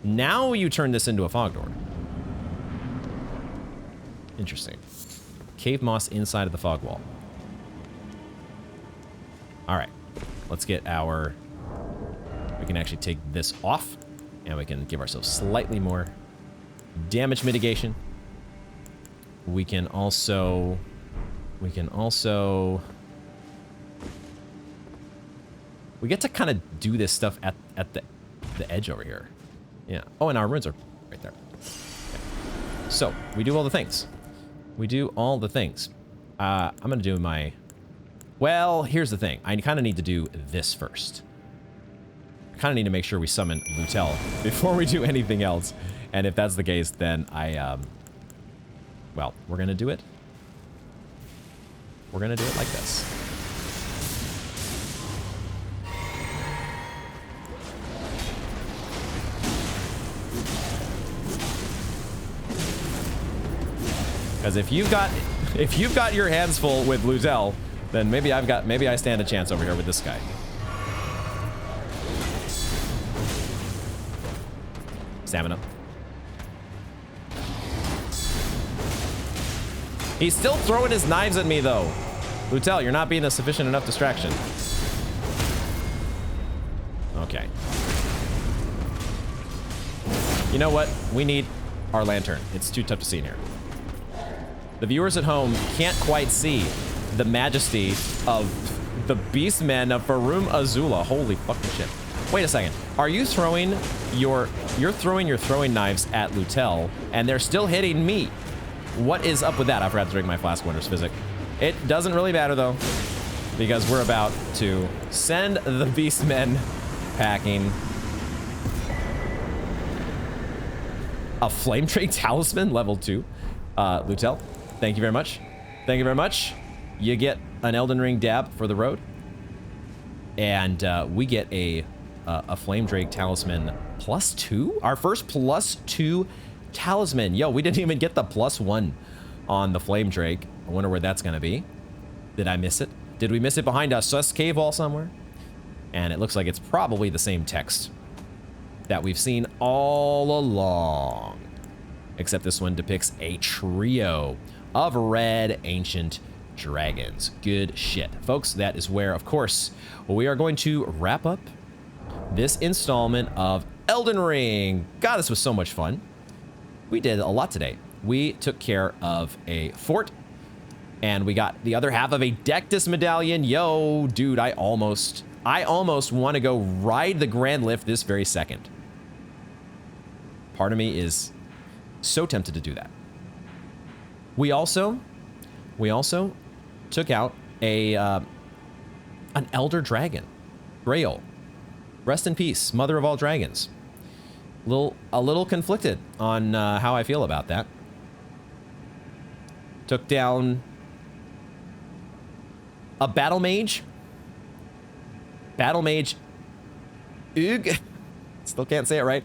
Now you turn this into a fog door. Interesting. Cave moss inside of the fog wall. All right. Let's get our... We can actually take this off, and we can give ourselves slightly more damage mitigation. We can also... We get to kind of do this stuff at the edge over here. Yeah. Oh, and our runes are right there. Okay. So, we do all the things. We do all the things. I'm going to do my... Well, here's the thing. I kind of need to do this first. I kind of need to make sure we summon Lutel before we do anything else. And if that's the case, then well, we're going to do it. We're going to do it like this. Because if you've got your hands full with Lutel, then maybe I stand a chance over here with this guy. Stamina. He's still throwing his knives at me though. Lutel, you're not being a sufficient enough distraction. Okay. You know what? We need our lantern. It's too tough to see in here. The viewers at home can't quite see the majesty of the beastmen of Farum Azula. Holy fucking shit. Wait a second. Are you throwing your throwing knives at Lutel and they're still hitting me? What is up with that? I forgot to drink my flask Winter's Physic. It doesn't really matter though, because we're about to send the beastmen packing. A Flame Drake Talisman level 2. Lutel, thank you very much. Thank you very much. You get an Elden Ring dab for the road. And we get a Flame Drake Talisman +2? Our first +2 talisman. Yo, we didn't even get the +1 on the Flame Drake. I wonder where that's gonna be. Did I miss it? Did we miss it behind a sus cave wall somewhere? And it looks like it's probably the same text that we've seen all along. Except this one depicts a trio of red ancient dragons. Good shit. Folks, that is where, of course, we are going to wrap up this installment of Elden Ring. God, this was so much fun. We did a lot today. We took care of a fort, and we got the other half of a Dectus medallion. Yo, dude, I almost want to go ride the Grand Lift this very second. Part of me is so tempted to do that. We also took out an elder dragon, Greyoll. Rest in peace, mother of all dragons. A little conflicted on how I feel about that. Took down a battle mage. Battle mage. Ugh. Still can't say it right.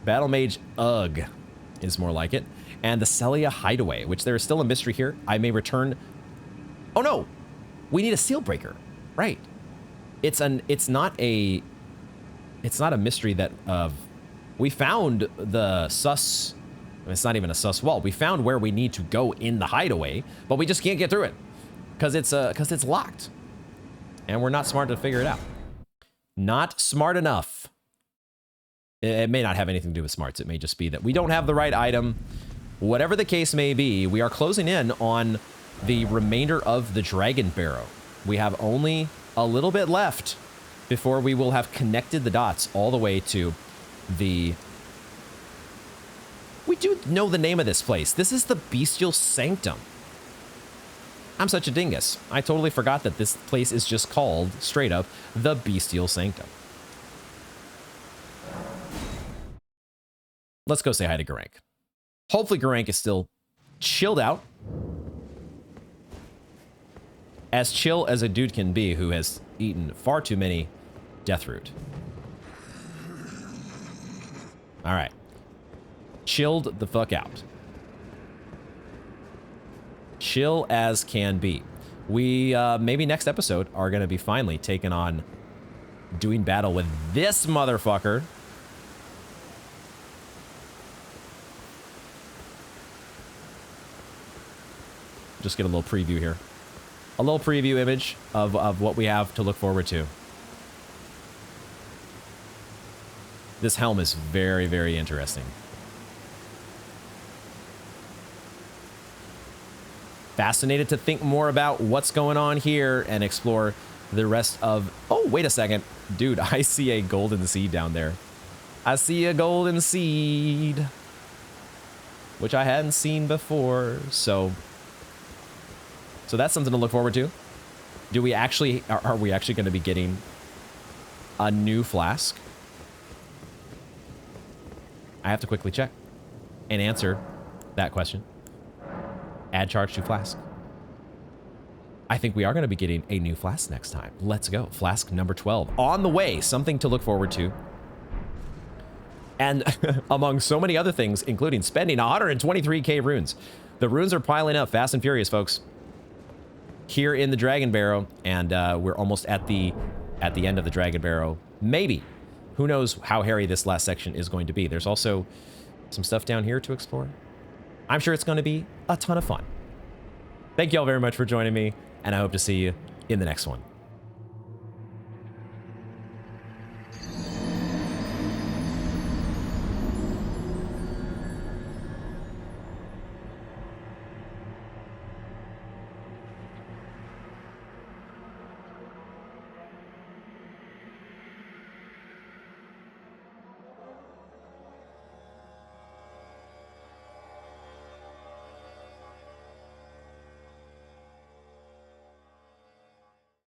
Battle mage Ugh is more like it. And the Sellia Hideaway, which there is still a mystery here. I may return. Oh no, we need a seal breaker. Right. It's not a mystery that we found the sus. It's not even a sus wall. We found where we need to go in the hideaway, but we just can't get through it because it's locked, and we're not smart to figure it out. Not smart enough. It may not have anything to do with smarts. It may just be that we don't have the right item. Whatever the case may be, we are closing in on the remainder of the Dragonbarrow. We have only a little bit left before we will have connected the dots all the way to the... We do know the name of this place. This is the Bestial Sanctum. I'm such a dingus. I totally forgot that this place is just called, straight up, the Bestial Sanctum. Let's go say hi to Geraint. Hopefully Geraint is still chilled out. As chill as a dude can be who has eaten far too many Deathroot. All right. Chilled the fuck out. chill as can be. We, maybe next episode, are going to be finally taking on doing battle with this motherfucker. Just get a little preview here. A little preview image of what we have to look forward to. This helm is very, very interesting. Fascinated to think more about what's going on here and explore the rest of... Oh, wait a second. Dude, I see a golden seed down there. I see a golden seed, which I hadn't seen before. So that's something to look forward to. Do we actually... Are we actually going to be getting a new flask? I have to quickly check and answer that question. Add charge to flask. I think we are going to be getting a new flask next time. Let's go. Flask number 12. On the way. Something to look forward to. And among so many other things, including spending 123k runes. The runes are piling up fast and furious, folks. Here in the Dragonbarrow. And we're almost at the end of the Dragonbarrow. Maybe. Who knows how hairy this last section is going to be. There's also some stuff down here to explore. I'm sure it's going to be a ton of fun. Thank you all very much for joining me, and I hope to see you in the next one.